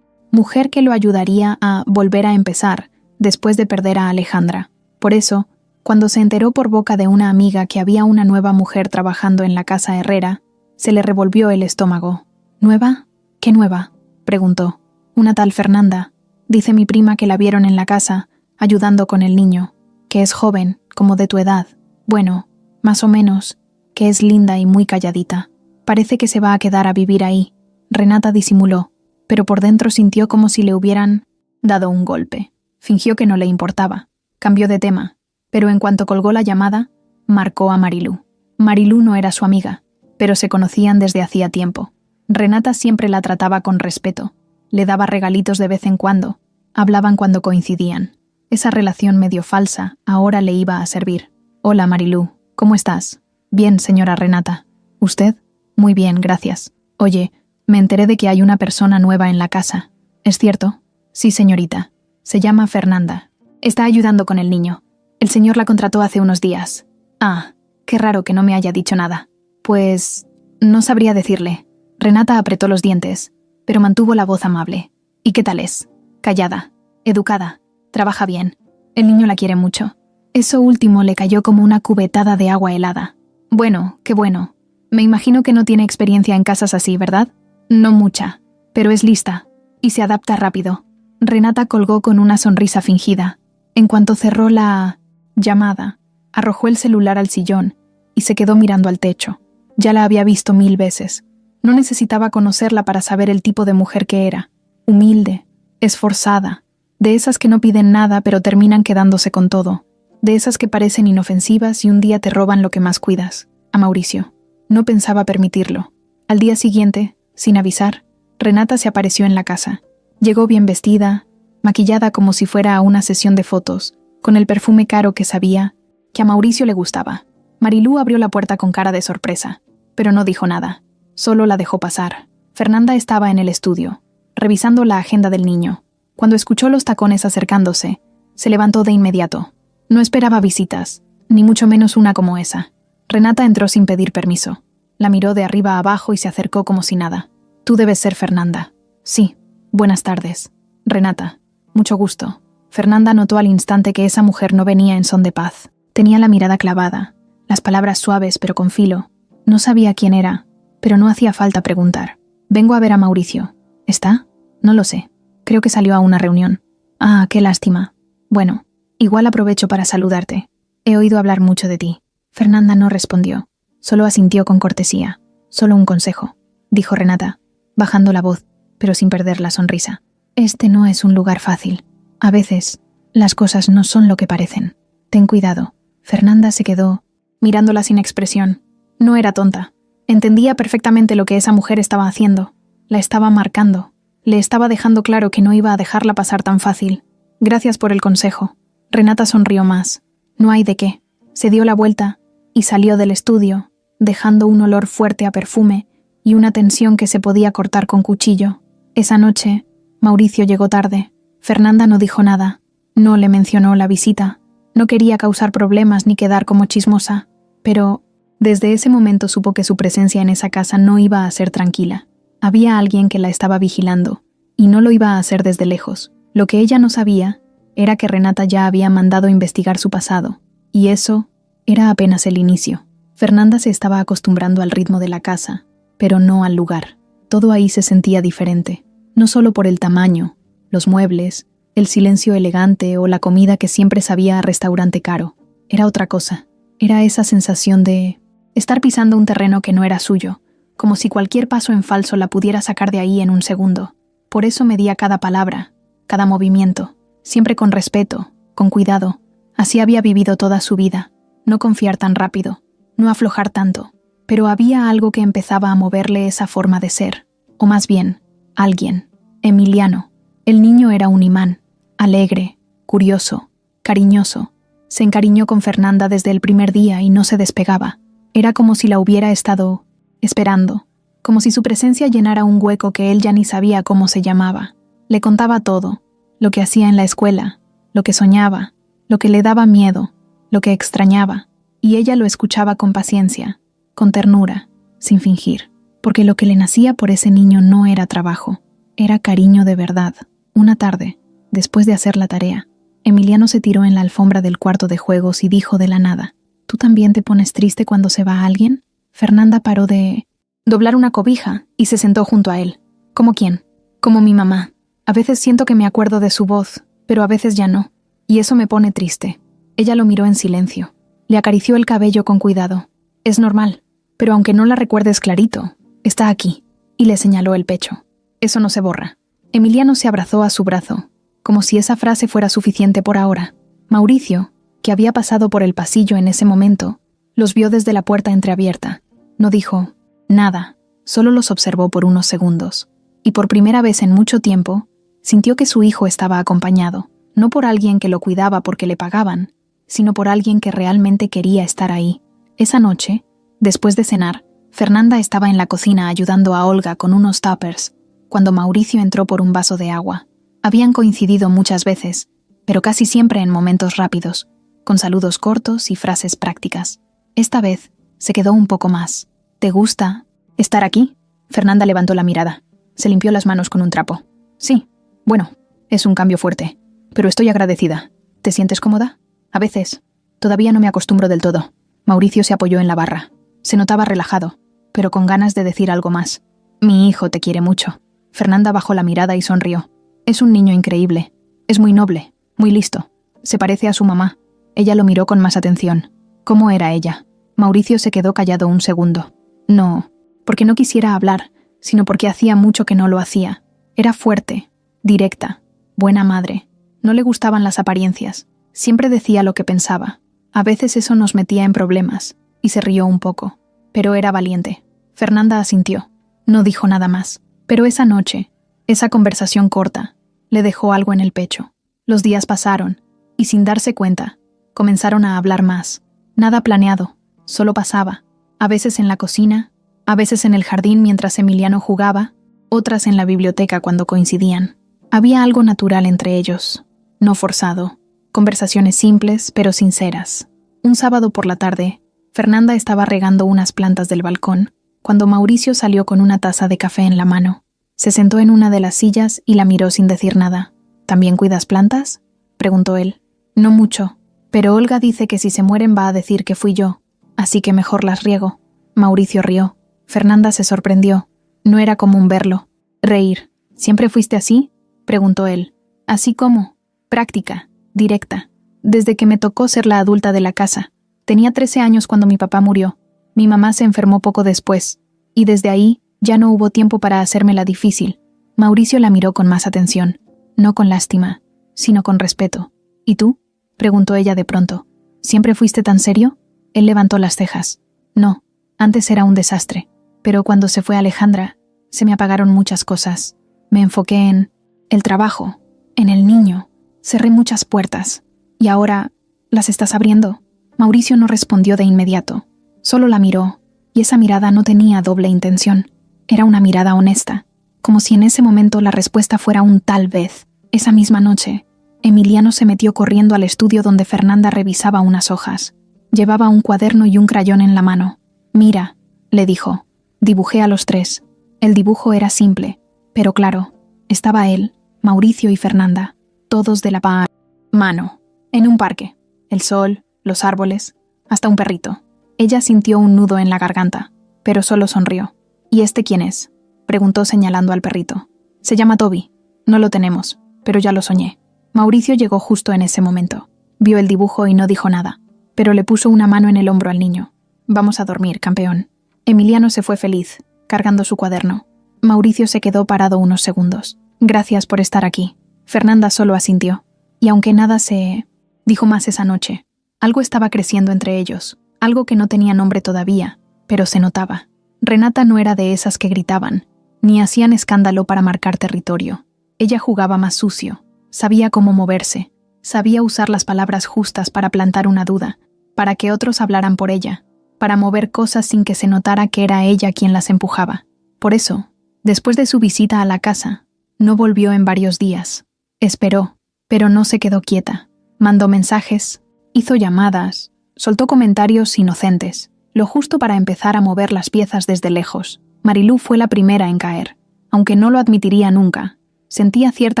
mujer que lo ayudaría a volver a empezar después de perder a Alejandra. Por eso, cuando se enteró por boca de una amiga que había una nueva mujer trabajando en la casa Herrera, se le revolvió el estómago. ¿Nueva? ¿Qué nueva?, preguntó. Una tal Fernanda. Dice mi prima que la vieron en la casa, ayudando con el niño, que es joven, como de tu edad. Bueno, más o menos, que es linda y muy calladita. Parece que se va a quedar a vivir ahí. Renata disimuló, pero por dentro sintió como si le hubieran dado un golpe. Fingió que no le importaba. Cambió de tema, pero en cuanto colgó la llamada, marcó a Marilú. Marilú no era su amiga, pero se conocían desde hacía tiempo. Renata siempre la trataba con respeto. Le daba regalitos de vez en cuando. Hablaban cuando coincidían. Esa relación medio falsa ahora le iba a servir. Hola, Marilú. ¿Cómo estás? Bien, señora Renata. ¿Usted? Muy bien, gracias. Oye, me enteré de que hay una persona nueva en la casa. ¿Es cierto? Sí, señorita. Se llama Fernanda. Está ayudando con el niño. El señor la contrató hace unos días. Ah, qué raro que no me haya dicho nada. Pues no sabría decirle. Renata apretó los dientes, pero mantuvo la voz amable. ¿Y qué tal es? Callada, educada, trabaja bien. El niño la quiere mucho. Eso último le cayó como una cubetada de agua helada. Bueno, qué bueno. Me imagino que no tiene experiencia en casas así, ¿verdad? No mucha, pero es lista, y se adapta rápido. Renata colgó con una sonrisa fingida. En cuanto cerró la llamada, arrojó el celular al sillón y se quedó mirando al techo. Ya la había visto 1000 veces. No necesitaba conocerla para saber el tipo de mujer que era. Humilde, esforzada, de esas que no piden nada pero terminan quedándose con todo. De esas que parecen inofensivas y un día te roban lo que más cuidas. A Mauricio. No pensaba permitirlo. Al día siguiente, sin avisar, Renata se apareció en la casa. Llegó bien vestida, maquillada como si fuera a una sesión de fotos, con el perfume caro que sabía que a Mauricio le gustaba. Marilú abrió la puerta con cara de sorpresa, pero no dijo nada. Solo la dejó pasar. Fernanda estaba en el estudio, revisando la agenda del niño. Cuando escuchó los tacones acercándose, se levantó de inmediato. No esperaba visitas, ni mucho menos una como esa. Renata entró sin pedir permiso. La miró de arriba a abajo y se acercó como si nada. Tú debes ser Fernanda. Sí. Buenas tardes. Renata. Mucho gusto. Fernanda notó al instante que esa mujer no venía en son de paz. Tenía la mirada clavada, las palabras suaves pero con filo. No sabía quién era, pero no hacía falta preguntar. Vengo a ver a Mauricio. ¿Está? No lo sé. Creo que salió a una reunión. Ah, qué lástima. Bueno, igual aprovecho para saludarte. He oído hablar mucho de ti. Fernanda no respondió. Solo asintió con cortesía. Solo un consejo, dijo Renata, bajando la voz, pero sin perder la sonrisa. Este no es un lugar fácil. A veces, las cosas no son lo que parecen. Ten cuidado. Fernanda se quedó, mirándola sin expresión. No era tonta. Entendía perfectamente lo que esa mujer estaba haciendo. La estaba marcando. Le estaba dejando claro que no iba a dejarla pasar tan fácil. Gracias por el consejo. Renata sonrió más. No hay de qué. Se dio la vuelta y salió del estudio, dejando un olor fuerte a perfume y una tensión que se podía cortar con cuchillo. Esa noche, Mauricio llegó tarde. Fernanda no dijo nada. No le mencionó la visita. No quería causar problemas ni quedar como chismosa. Pero desde ese momento supo que su presencia en esa casa no iba a ser tranquila. Había alguien que la estaba vigilando, y no lo iba a hacer desde lejos. Lo que ella no sabía era que Renata ya había mandado investigar su pasado, y eso era apenas el inicio. Fernanda se estaba acostumbrando al ritmo de la casa, pero no al lugar. Todo ahí se sentía diferente, no solo por el tamaño, los muebles, el silencio elegante o la comida que siempre sabía a restaurante caro. Era otra cosa. Era esa sensación de estar pisando un terreno que no era suyo, como si cualquier paso en falso la pudiera sacar de ahí en un segundo. Por eso medía cada palabra, cada movimiento, siempre con respeto, con cuidado. Así había vivido toda su vida. No confiar tan rápido, no aflojar tanto. Pero había algo que empezaba a moverle esa forma de ser. O más bien, alguien. Emiliano. El niño era un imán. Alegre, curioso, cariñoso. Se encariñó con Fernanda desde el primer día y no se despegaba. Era como si la hubiera estado esperando, como si su presencia llenara un hueco que él ya ni sabía cómo se llamaba. Le contaba todo, lo que hacía en la escuela, lo que soñaba, lo que le daba miedo, lo que extrañaba, y ella lo escuchaba con paciencia, con ternura, sin fingir, porque lo que le nacía por ese niño no era trabajo, era cariño de verdad. Una tarde, después de hacer la tarea, Emiliano se tiró en la alfombra del cuarto de juegos y dijo de la nada: ¿Tú también te pones triste cuando se va alguien? Fernanda paró de doblar una cobija y se sentó junto a él. ¿Cómo quién? Como mi mamá. A veces siento que me acuerdo de su voz, pero a veces ya no, y eso me pone triste. Ella lo miró en silencio. Le acarició el cabello con cuidado. Es normal, pero aunque no la recuerdes clarito, está aquí, y le señaló el pecho. Eso no se borra. Emiliano se abrazó a su brazo, como si esa frase fuera suficiente por ahora. Mauricio, que había pasado por el pasillo en ese momento, los vio desde la puerta entreabierta. No dijo nada, solo los observó por unos segundos. Y por primera vez en mucho tiempo, sintió que su hijo estaba acompañado, no por alguien que lo cuidaba porque le pagaban, sino por alguien que realmente quería estar ahí. Esa noche, después de cenar, Fernanda estaba en la cocina ayudando a Olga con unos tuppers, cuando Mauricio entró por un vaso de agua. Habían coincidido muchas veces, pero casi siempre en momentos rápidos, con saludos cortos y frases prácticas. Esta vez, se quedó un poco más. ¿Te gusta estar aquí? Fernanda levantó la mirada. Se limpió las manos con un trapo. Sí, bueno, es un cambio fuerte, pero estoy agradecida. ¿Te sientes cómoda? A veces. Todavía no me acostumbro del todo. Mauricio se apoyó en la barra. Se notaba relajado, pero con ganas de decir algo más. Mi hijo te quiere mucho. Fernanda bajó la mirada y sonrió. Es un niño increíble. Es muy noble, muy listo. Se parece a su mamá. Ella lo miró con más atención. ¿Cómo era ella? Mauricio se quedó callado un segundo. No, porque no quisiera hablar, sino porque hacía mucho que no lo hacía. Era fuerte, directa, buena madre. No le gustaban las apariencias. Siempre decía lo que pensaba. A veces eso nos metía en problemas, y se rió un poco. Pero era valiente. Fernanda asintió. No dijo nada más. Pero esa noche, esa conversación corta, le dejó algo en el pecho. Los días pasaron, y sin darse cuenta, comenzaron a hablar más. Nada planeado, solo pasaba. A veces en la cocina, a veces en el jardín mientras Emiliano jugaba, otras en la biblioteca cuando coincidían. Había algo natural entre ellos, no forzado. Conversaciones simples, pero sinceras. Un sábado por la tarde, Fernanda estaba regando unas plantas del balcón, cuando Mauricio salió con una taza de café en la mano. Se sentó en una de las sillas y la miró sin decir nada. ¿También cuidas plantas?, preguntó él. No mucho, pero Olga dice que si se mueren va a decir que fui yo, así que mejor las riego. Mauricio rió. Fernanda se sorprendió. No era común verlo. Reír. ¿Siempre fuiste así?, preguntó él. Así como, práctica, directa. Desde que me tocó ser la adulta de la casa. Tenía 13 años cuando mi papá murió. Mi mamá se enfermó poco después, y desde ahí ya no hubo tiempo para hacérmela difícil. Mauricio la miró con más atención, no con lástima, sino con respeto. ¿Y tú?, preguntó ella de pronto. ¿Siempre fuiste tan serio? Él levantó las cejas. No, antes era un desastre, pero cuando se fue Alejandra, se me apagaron muchas cosas. Me enfoqué en el trabajo, en el niño. Cerré muchas puertas. ¿Y ahora las estás abriendo? Mauricio no respondió de inmediato. Solo la miró, y esa mirada no tenía doble intención. Era una mirada honesta, como si en ese momento la respuesta fuera un tal vez. Esa misma noche, Emiliano se metió corriendo al estudio donde Fernanda revisaba unas hojas. Llevaba un cuaderno y un crayón en la mano. Mira, le dijo. Dibujé a los tres. El dibujo era simple, pero claro. Estaba él, Mauricio y Fernanda, todos de la mano, en un parque. El sol, los árboles, hasta un perrito. Ella sintió un nudo en la garganta, pero solo sonrió. ¿Y este quién es?, preguntó señalando al perrito. Se llama Toby. No lo tenemos, pero ya lo soñé. Mauricio llegó justo en ese momento. Vio el dibujo y no dijo nada, pero le puso una mano en el hombro al niño. Vamos a dormir, campeón. Emiliano se fue feliz, cargando su cuaderno. Mauricio se quedó parado unos segundos. Gracias por estar aquí. Fernanda solo asintió. Y aunque nada se dijo más esa noche, algo estaba creciendo entre ellos, algo que no tenía nombre todavía, pero se notaba. Renata no era de esas que gritaban, ni hacían escándalo para marcar territorio. Ella jugaba más sucio, sabía cómo moverse, sabía usar las palabras justas para plantar una duda, para que otros hablaran por ella, para mover cosas sin que se notara que era ella quien las empujaba. Por eso, después de su visita a la casa, no volvió en varios días. Esperó, pero no se quedó quieta. Mandó mensajes, hizo llamadas, soltó comentarios inocentes, lo justo para empezar a mover las piezas desde lejos. Marilú fue la primera en caer, aunque no lo admitiría nunca. Sentía cierta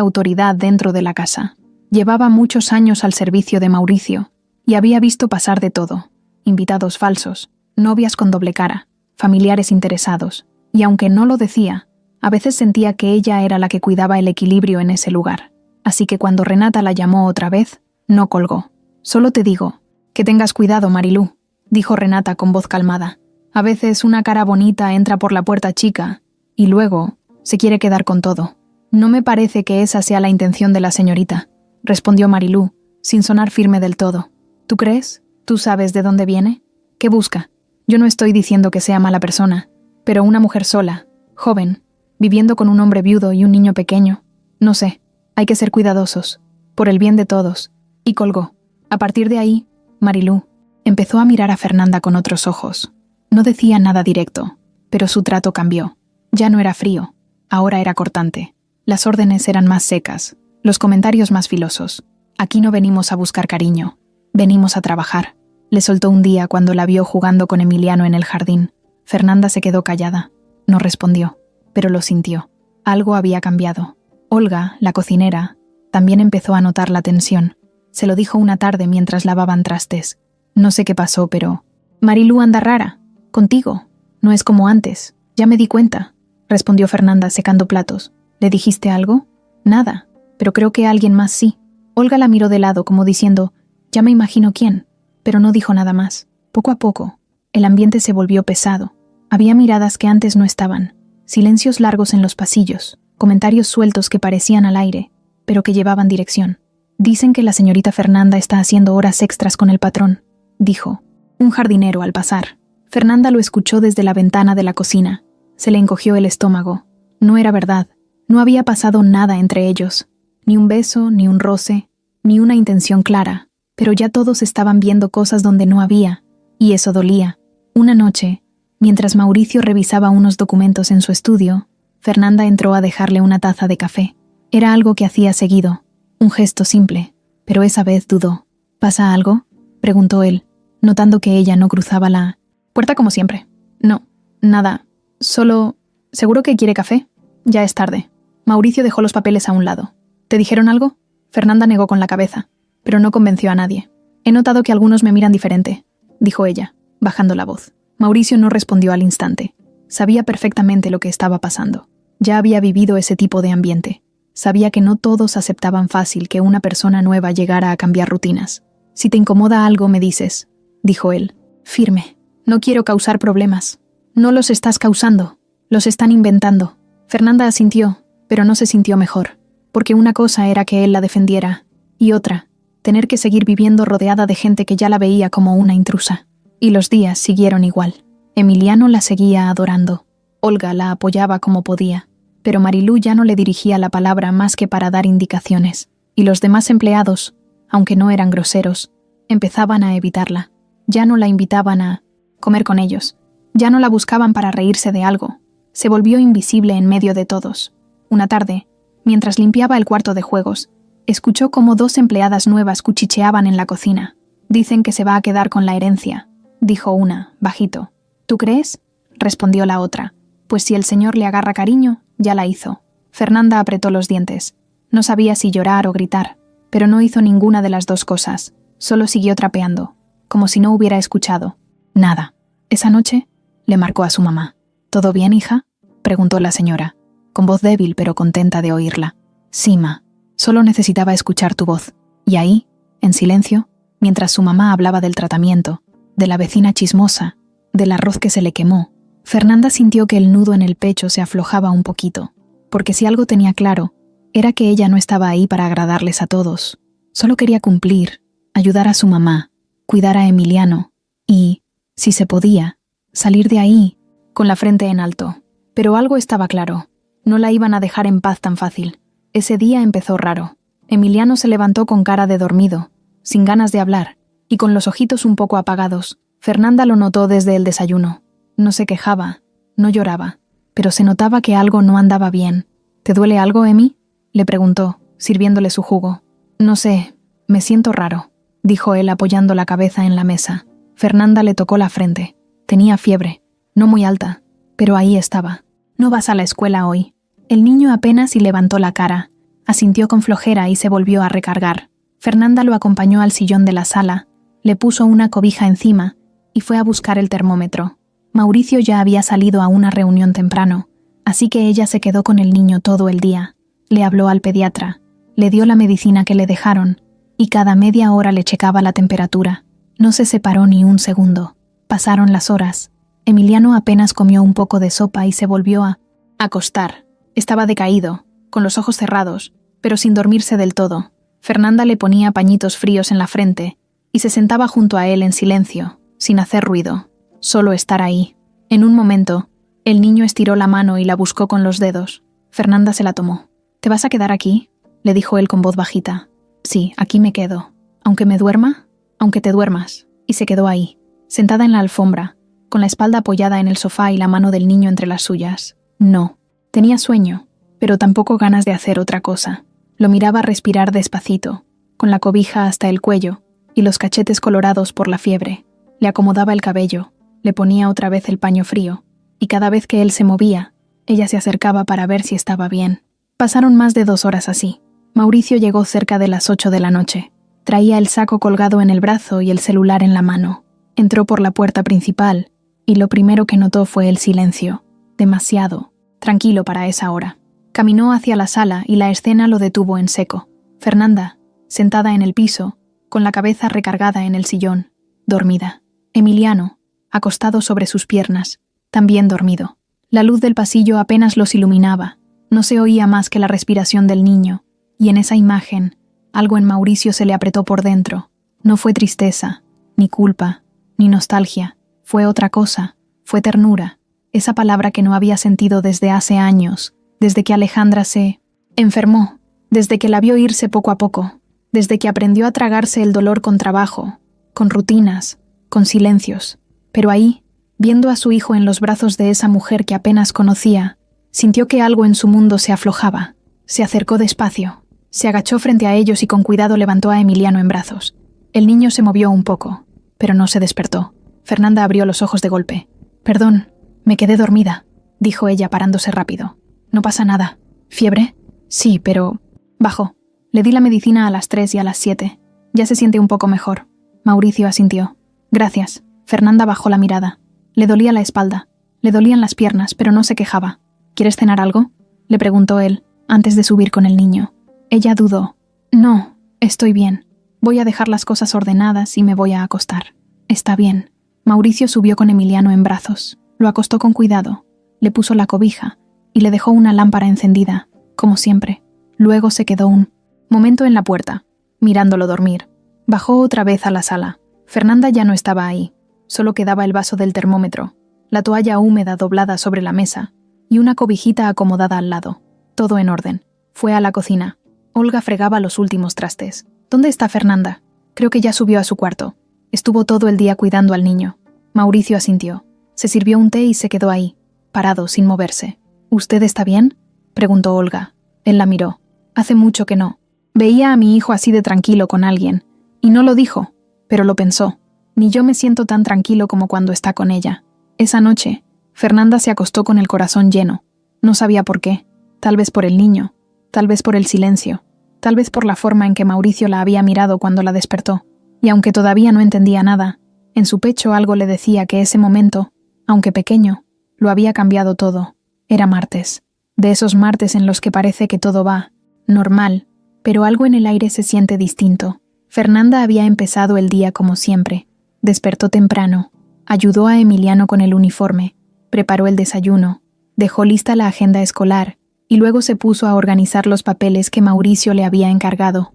autoridad dentro de la casa. Llevaba muchos años al servicio de Mauricio y había visto pasar de todo: invitados falsos, novias con doble cara, familiares interesados, y aunque no lo decía, a veces sentía que ella era la que cuidaba el equilibrio en ese lugar. Así que cuando Renata la llamó otra vez, no colgó. Solo te digo, que tengas cuidado, Marilú, dijo Renata con voz calmada. A veces una cara bonita entra por la puerta chica y luego se quiere quedar con todo. No me parece que esa sea la intención de la señorita, respondió Marilú, sin sonar firme del todo. ¿Tú crees? ¿Tú sabes de dónde viene? ¿Qué busca? Yo no estoy diciendo que sea mala persona, pero una mujer sola, joven, viviendo con un hombre viudo y un niño pequeño. No sé, hay que ser cuidadosos, por el bien de todos. Y colgó. A partir de ahí, Marilú empezó a mirar a Fernanda con otros ojos. No decía nada directo, pero su trato cambió. Ya no era frío, ahora era cortante. Las órdenes eran más secas, los comentarios más filosos. Aquí no venimos a buscar cariño, venimos a trabajar. Le soltó un día cuando la vio jugando con Emiliano en el jardín. Fernanda se quedó callada. No respondió, pero lo sintió. Algo había cambiado. Olga, la cocinera, también empezó a notar la tensión. Se lo dijo una tarde mientras lavaban trastes. No sé qué pasó, pero... Marilú anda rara. Contigo. No es como antes. Ya me di cuenta, respondió Fernanda secando platos. ¿Le dijiste algo? Nada, pero creo que alguien más sí. Olga la miró de lado como diciendo, ya me imagino quién, pero no dijo nada más. Poco a poco, el ambiente se volvió pesado. Había miradas que antes no estaban, silencios largos en los pasillos, comentarios sueltos que parecían al aire, pero que llevaban dirección. Dicen que la señorita Fernanda está haciendo horas extras con el patrón, dijo un jardinero al pasar. Fernanda lo escuchó desde la ventana de la cocina. Se le encogió el estómago. No era verdad. No había pasado nada entre ellos. Ni un beso, ni un roce, ni una intención clara. Pero ya todos estaban viendo cosas donde no había, y eso dolía. Una noche, mientras Mauricio revisaba unos documentos en su estudio, Fernanda entró a dejarle una taza de café. Era algo que hacía seguido, un gesto simple, pero esa vez dudó. ¿Pasa algo?, preguntó él, notando que ella no cruzaba la puerta como siempre. No, nada, solo... ¿Seguro que quiere café? Ya es tarde. Mauricio dejó los papeles a un lado. ¿Te dijeron algo? Fernanda negó con la cabeza, pero no convenció a nadie. He notado que algunos me miran diferente, dijo ella, bajando la voz. Mauricio no respondió al instante. Sabía perfectamente lo que estaba pasando. Ya había vivido ese tipo de ambiente. Sabía que no todos aceptaban fácil que una persona nueva llegara a cambiar rutinas. Si te incomoda algo, me dices, dijo él, firme. No quiero causar problemas. No los estás causando. Los están inventando. Fernanda asintió, pero no se sintió mejor, porque una cosa era que él la defendiera, y otra, tener que seguir viviendo rodeada de gente que ya la veía como una intrusa. Y los días siguieron igual. Emiliano la seguía adorando. Olga la apoyaba como podía, pero Marilú ya no le dirigía la palabra más que para dar indicaciones, y los demás empleados, aunque no eran groseros, empezaban a evitarla. Ya no la invitaban a comer con ellos. Ya no la buscaban para reírse de algo. Se volvió invisible en medio de todos. Una tarde, mientras limpiaba el cuarto de juegos, escuchó cómo 2 empleadas nuevas cuchicheaban en la cocina. Dicen que se va a quedar con la herencia, dijo una, bajito. ¿Tú crees?, respondió la otra. Pues si el señor le agarra cariño, ya la hizo. Fernanda apretó los dientes. No sabía si llorar o gritar, pero no hizo ninguna de las dos cosas. Solo siguió trapeando, como si no hubiera escuchado. Nada. Esa noche, le marcó a su mamá. ¿Todo bien, hija?, preguntó la señora, con voz débil pero contenta de oírla. Sí, ma. Solo necesitaba escuchar tu voz. Y ahí, en silencio, mientras su mamá hablaba del tratamiento, de la vecina chismosa, del arroz que se le quemó, Fernanda sintió que el nudo en el pecho se aflojaba un poquito, porque si algo tenía claro, era que ella no estaba ahí para agradarles a todos. Solo quería cumplir, ayudar a su mamá, cuidar a Emiliano y, si se podía, salir de ahí con la frente en alto. Pero algo estaba claro. No la iban a dejar en paz tan fácil. Ese día empezó raro. Emiliano se levantó con cara de dormido, sin ganas de hablar, y con los ojitos un poco apagados. Fernanda lo notó desde el desayuno. No se quejaba, no lloraba, pero se notaba que algo no andaba bien. ¿Te duele algo, Emi?, le preguntó, sirviéndole su jugo. No sé, me siento raro, dijo él apoyando la cabeza en la mesa. Fernanda le tocó la frente. Tenía fiebre, no muy alta, pero ahí estaba. ¿No vas a la escuela hoy? El niño apenas si levantó la cara, asintió con flojera y se volvió a recargar. Fernanda lo acompañó al sillón de la sala, le puso una cobija encima y fue a buscar el termómetro. Mauricio ya había salido a una reunión temprano, así que ella se quedó con el niño todo el día. Le habló al pediatra, le dio la medicina que le dejaron y cada media hora le checaba la temperatura. No se separó ni un segundo. Pasaron las horas. Emiliano apenas comió un poco de sopa y se volvió a acostar. Estaba decaído, con los ojos cerrados, pero sin dormirse del todo. Fernanda le ponía pañitos fríos en la frente y se sentaba junto a él en silencio, sin hacer ruido, solo estar ahí. En un momento, el niño estiró la mano y la buscó con los dedos. Fernanda se la tomó. ¿Te vas a quedar aquí?, le dijo él con voz bajita. Sí, aquí me quedo. ¿Aunque me duerma? Aunque te duermas. Y se quedó ahí, sentada en la alfombra, con la espalda apoyada en el sofá y la mano del niño entre las suyas. No. Tenía sueño, pero tampoco ganas de hacer otra cosa. Lo miraba respirar despacito, con la cobija hasta el cuello y los cachetes colorados por la fiebre. Le acomodaba el cabello, le ponía otra vez el paño frío, y cada vez que él se movía, ella se acercaba para ver si estaba bien. Pasaron más de 2 horas así. Mauricio llegó cerca de las 8 de la noche. Traía el saco colgado en el brazo y el celular en la mano. Entró por la puerta principal, y lo primero que notó fue el silencio. Demasiado tranquilo para esa hora. Caminó hacia la sala y la escena lo detuvo en seco. Fernanda, sentada en el piso, con la cabeza recargada en el sillón, dormida. Emiliano, acostado sobre sus piernas, también dormido. La luz del pasillo apenas los iluminaba. No se oía más que la respiración del niño, y en esa imagen, algo en Mauricio se le apretó por dentro. No fue tristeza, ni culpa, ni nostalgia. Fue otra cosa, fue ternura. Esa palabra que no había sentido desde hace años, desde que Alejandra se enfermó, desde que la vio irse poco a poco, desde que aprendió a tragarse el dolor con trabajo, con rutinas, con silencios. Pero ahí, viendo a su hijo en los brazos de esa mujer que apenas conocía, sintió que algo en su mundo se aflojaba. Se acercó despacio, se agachó frente a ellos y con cuidado levantó a Emiliano en brazos. El niño se movió un poco, pero no se despertó. Fernanda abrió los ojos de golpe. «Perdón, me quedé dormida», dijo ella parándose rápido. «No pasa nada. ¿Fiebre?» «Sí, pero...» Bajó. Le di la medicina a las 3 y a las 7. Ya se siente un poco mejor. Mauricio asintió. «Gracias». Fernanda bajó la mirada. Le dolía la espalda. Le dolían las piernas, pero no se quejaba. «¿Quieres cenar algo?», le preguntó él, antes de subir con el niño. Ella dudó. «No, estoy bien. Voy a dejar las cosas ordenadas y me voy a acostar». «Está bien». Mauricio subió con Emiliano en brazos. Lo acostó con cuidado, le puso la cobija y le dejó una lámpara encendida, como siempre. Luego se quedó un momento en la puerta, mirándolo dormir. Bajó otra vez a la sala. Fernanda ya no estaba ahí. Solo quedaba el vaso del termómetro, la toalla húmeda doblada sobre la mesa y una cobijita acomodada al lado. Todo en orden. Fue a la cocina. Olga fregaba los últimos trastes. «¿Dónde está Fernanda?» «Creo que ya subió a su cuarto. Estuvo todo el día cuidando al niño». Mauricio asintió. Se sirvió un té y se quedó ahí, parado, sin moverse. «¿Usted está bien?», preguntó Olga. Él la miró. «Hace mucho que no. Veía a mi hijo así de tranquilo con alguien, y no lo dijo, pero lo pensó. Ni yo me siento tan tranquilo como cuando está con ella». Esa noche, Fernanda se acostó con el corazón lleno. No sabía por qué. Tal vez por el niño, tal vez por el silencio, tal vez por la forma en que Mauricio la había mirado cuando la despertó. Y aunque todavía no entendía nada, en su pecho algo le decía que ese momento, aunque pequeño, lo había cambiado todo. Era martes. De esos martes en los que parece que todo va normal, pero algo en el aire se siente distinto. Fernanda había empezado el día como siempre. Despertó temprano, ayudó a Emiliano con el uniforme, preparó el desayuno, dejó lista la agenda escolar y luego se puso a organizar los papeles que Mauricio le había encargado.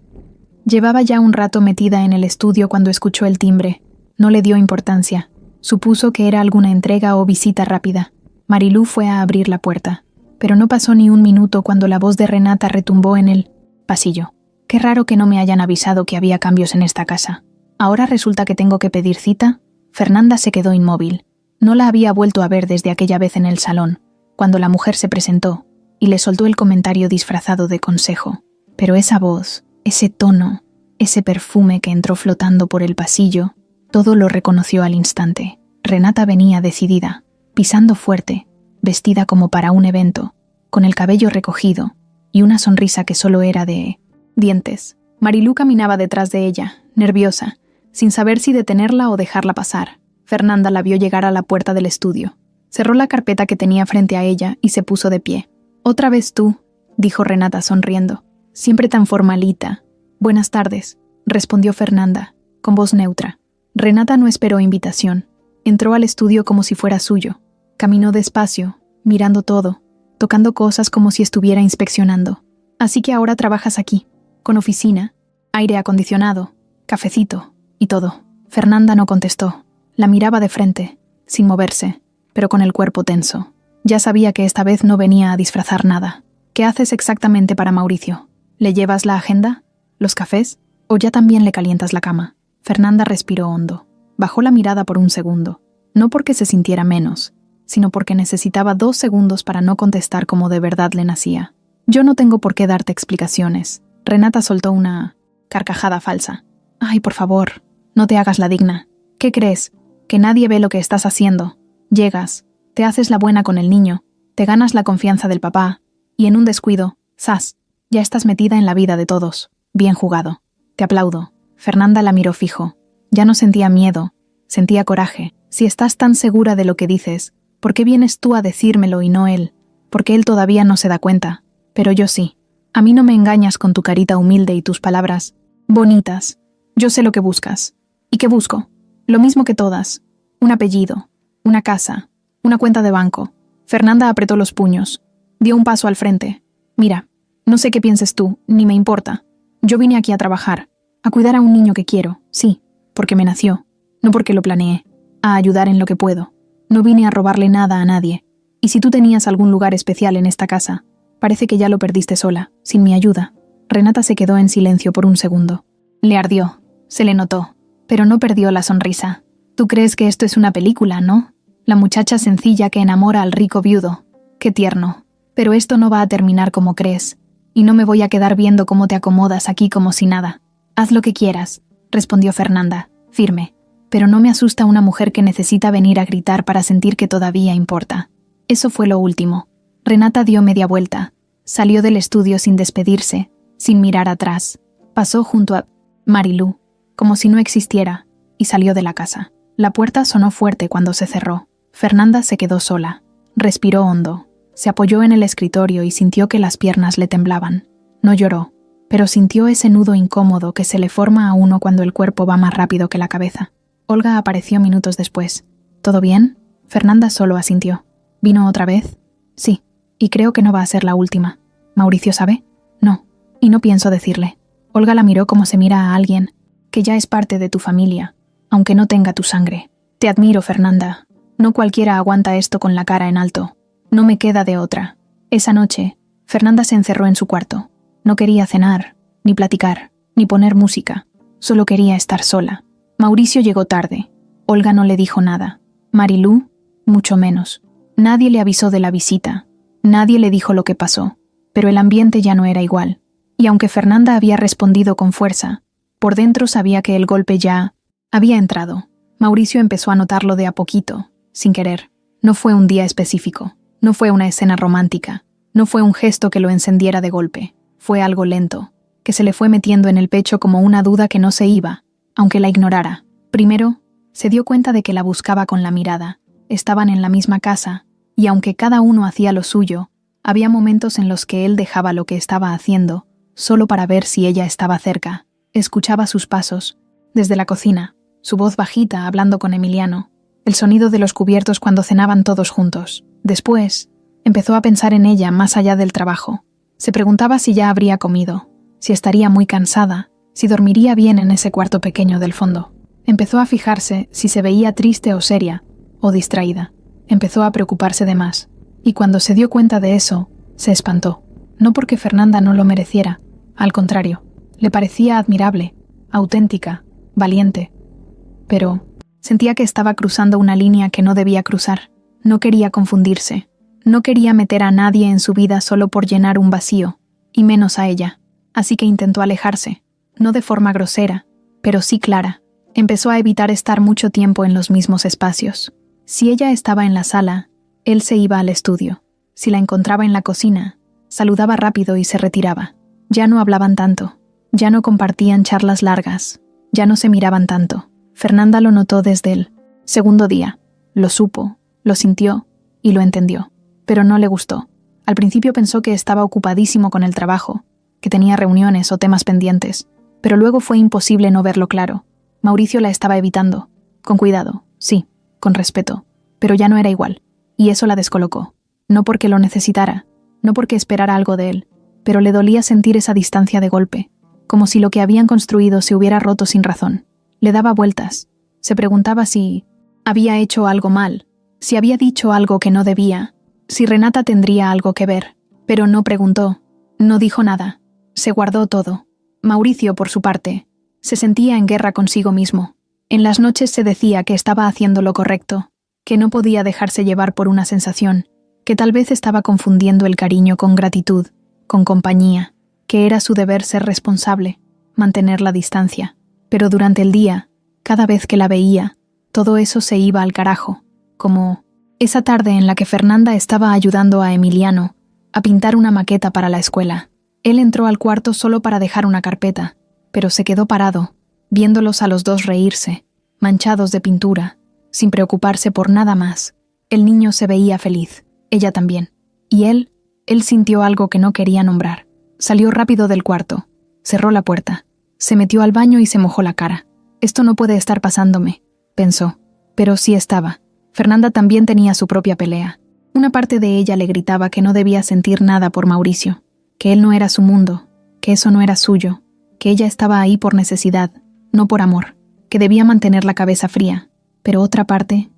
Llevaba ya un rato metida en el estudio cuando escuchó el timbre. No le dio importancia. Supuso que era alguna entrega o visita rápida. Marilú fue a abrir la puerta, pero no pasó ni un minuto cuando la voz de Renata retumbó en el pasillo. Qué raro que no me hayan avisado que había cambios en esta casa. ¿Ahora resulta que tengo que pedir cita? Fernanda se quedó inmóvil. No la había vuelto a ver desde aquella vez en el salón, cuando la mujer se presentó y le soltó el comentario disfrazado de consejo. Pero esa voz, ese tono, ese perfume que entró flotando por el pasillo, todo lo reconoció al instante. Renata venía decidida, pisando fuerte, vestida como para un evento, con el cabello recogido y una sonrisa que solo era de dientes. Marilú caminaba detrás de ella, nerviosa, sin saber si detenerla o dejarla pasar. Fernanda la vio llegar a la puerta del estudio. Cerró la carpeta que tenía frente a ella y se puso de pie. «Otra vez tú», dijo Renata sonriendo. «Siempre tan formalita». «Buenas tardes», respondió Fernanda, con voz neutra. Renata no esperó invitación. Entró al estudio como si fuera suyo. Caminó despacio, mirando todo, tocando cosas como si estuviera inspeccionando. «Así que ahora trabajas aquí, con oficina, aire acondicionado, cafecito y todo». Fernanda no contestó. La miraba de frente, sin moverse, pero con el cuerpo tenso. Ya sabía que esta vez no venía a disfrazar nada. «¿Qué haces exactamente para Mauricio? ¿Le llevas la agenda? ¿Los cafés? ¿O ya también le calientas la cama?» Fernanda respiró hondo. Bajó la mirada por un segundo. No porque se sintiera menos, sino porque necesitaba 2 segundos para no contestar como de verdad le nacía. «Yo no tengo por qué darte explicaciones». Renata soltó una carcajada falsa. «Ay, por favor, no te hagas la digna. ¿Qué crees? Que nadie ve lo que estás haciendo. Llegas, te haces la buena con el niño, te ganas la confianza del papá, y en un descuido, ¡zas!, ya estás metida en la vida de todos. Bien jugado. Te aplaudo». Fernanda la miró fijo. Ya no sentía miedo, sentía coraje. «Si estás tan segura de lo que dices, ¿por qué vienes tú a decírmelo y no él? Porque él todavía no se da cuenta. Pero yo sí. A mí no me engañas con tu carita humilde y tus palabras bonitas. Yo sé lo que buscas. ¿Y qué busco? Lo mismo que todas. Un apellido, una casa, una cuenta de banco». Fernanda apretó los puños. Dio un paso al frente. «Mira, no sé qué pienses tú, ni me importa. Yo vine aquí a trabajar, a cuidar a un niño que quiero, sí, porque me nació, no porque lo planeé, a ayudar en lo que puedo. No vine a robarle nada a nadie. Y si tú tenías algún lugar especial en esta casa, parece que ya lo perdiste sola, sin mi ayuda». Renata se quedó en silencio por un segundo. Le ardió, se le notó, pero no perdió la sonrisa. «Tú crees que esto es una película, ¿no? La muchacha sencilla que enamora al rico viudo. Qué tierno. Pero esto no va a terminar como crees, y no me voy a quedar viendo cómo te acomodas aquí como si nada. Haz lo que quieras», respondió Fernanda, firme. «Pero no me asusta una mujer que necesita venir a gritar para sentir que todavía importa». Eso fue lo último. Renata dio media vuelta. Salió del estudio sin despedirse, sin mirar atrás. Pasó junto a Marilú, como si no existiera, y salió de la casa. La puerta sonó fuerte cuando se cerró. Fernanda se quedó sola. Respiró hondo. Se apoyó en el escritorio y sintió que las piernas le temblaban. No lloró, pero sintió ese nudo incómodo que se le forma a uno cuando el cuerpo va más rápido que la cabeza. Olga apareció minutos después. «¿Todo bien?» Fernanda solo asintió. «¿Vino otra vez?» «Sí, y creo que no va a ser la última». «¿Mauricio sabe?» «No, y no pienso decirle». Olga la miró como se mira a alguien que ya es parte de tu familia, aunque no tenga tu sangre. «Te admiro, Fernanda. No cualquiera aguanta esto con la cara en alto. No me queda de otra». Esa noche, Fernanda se encerró en su cuarto. No quería cenar, ni platicar, ni poner música. Solo quería estar sola. Mauricio llegó tarde. Olga no le dijo nada. Marilú, mucho menos. Nadie le avisó de la visita. Nadie le dijo lo que pasó. Pero el ambiente ya no era igual. Y aunque Fernanda había respondido con fuerza, por dentro sabía que el golpe ya había entrado. Mauricio empezó a notarlo de a poquito, sin querer. No fue un día específico. No fue una escena romántica. No fue un gesto que lo encendiera de golpe, fue algo lento, que se le fue metiendo en el pecho como una duda que no se iba, aunque la ignorara. Primero, se dio cuenta de que la buscaba con la mirada. Estaban en la misma casa, y aunque cada uno hacía lo suyo, había momentos en los que él dejaba lo que estaba haciendo, solo para ver si ella estaba cerca. Escuchaba sus pasos, desde la cocina, su voz bajita hablando con Emiliano, el sonido de los cubiertos cuando cenaban todos juntos. Después, empezó a pensar en ella más allá del trabajo. Se preguntaba si ya habría comido, si estaría muy cansada, si dormiría bien en ese cuarto pequeño del fondo. Empezó a fijarse si se veía triste o seria, o distraída. Empezó a preocuparse de más, y cuando se dio cuenta de eso, se espantó. No porque Fernanda no lo mereciera, al contrario, le parecía admirable, auténtica, valiente. Pero sentía que estaba cruzando una línea que no debía cruzar. No quería confundirse. No quería meter a nadie en su vida solo por llenar un vacío, y menos a ella. Así que intentó alejarse, no de forma grosera, pero sí clara. Empezó a evitar estar mucho tiempo en los mismos espacios. Si ella estaba en la sala, él se iba al estudio. Si la encontraba en la cocina, saludaba rápido y se retiraba. Ya no hablaban tanto, ya no compartían charlas largas, ya no se miraban tanto. Fernanda lo notó desde el segundo día. Lo supo, lo sintió y lo entendió. Pero no le gustó. Al principio pensó que estaba ocupadísimo con el trabajo, que tenía reuniones o temas pendientes, pero luego fue imposible no verlo claro. Mauricio la estaba evitando. Con cuidado, sí, con respeto, pero ya no era igual, y eso la descolocó. No porque lo necesitara, no porque esperara algo de él, pero le dolía sentir esa distancia de golpe, como si lo que habían construido se hubiera roto sin razón. Le daba vueltas. Se preguntaba si había hecho algo mal, si había dicho algo que no debía, si Renata tendría algo que ver, pero no preguntó, no dijo nada, se guardó todo. Mauricio, por su parte, se sentía en guerra consigo mismo. En las noches se decía que estaba haciendo lo correcto, que no podía dejarse llevar por una sensación, que tal vez estaba confundiendo el cariño con gratitud, con compañía, que era su deber ser responsable, mantener la distancia. Pero durante el día, cada vez que la veía, todo eso se iba al carajo, como esa tarde en la que Fernanda estaba ayudando a Emiliano a pintar una maqueta para la escuela. Él entró al cuarto solo para dejar una carpeta, pero se quedó parado, viéndolos a los dos reírse, manchados de pintura, sin preocuparse por nada más. El niño se veía feliz, ella también. Y él sintió algo que no quería nombrar. Salió rápido del cuarto, cerró la puerta, se metió al baño y se mojó la cara. Esto no puede estar pasándome, pensó, pero sí estaba. Fernanda también tenía su propia pelea. Una parte de ella le gritaba que no debía sentir nada por Mauricio, que él no era su mundo, que eso no era suyo, que ella estaba ahí por necesidad, no por amor, que debía mantener la cabeza fría, pero otra parte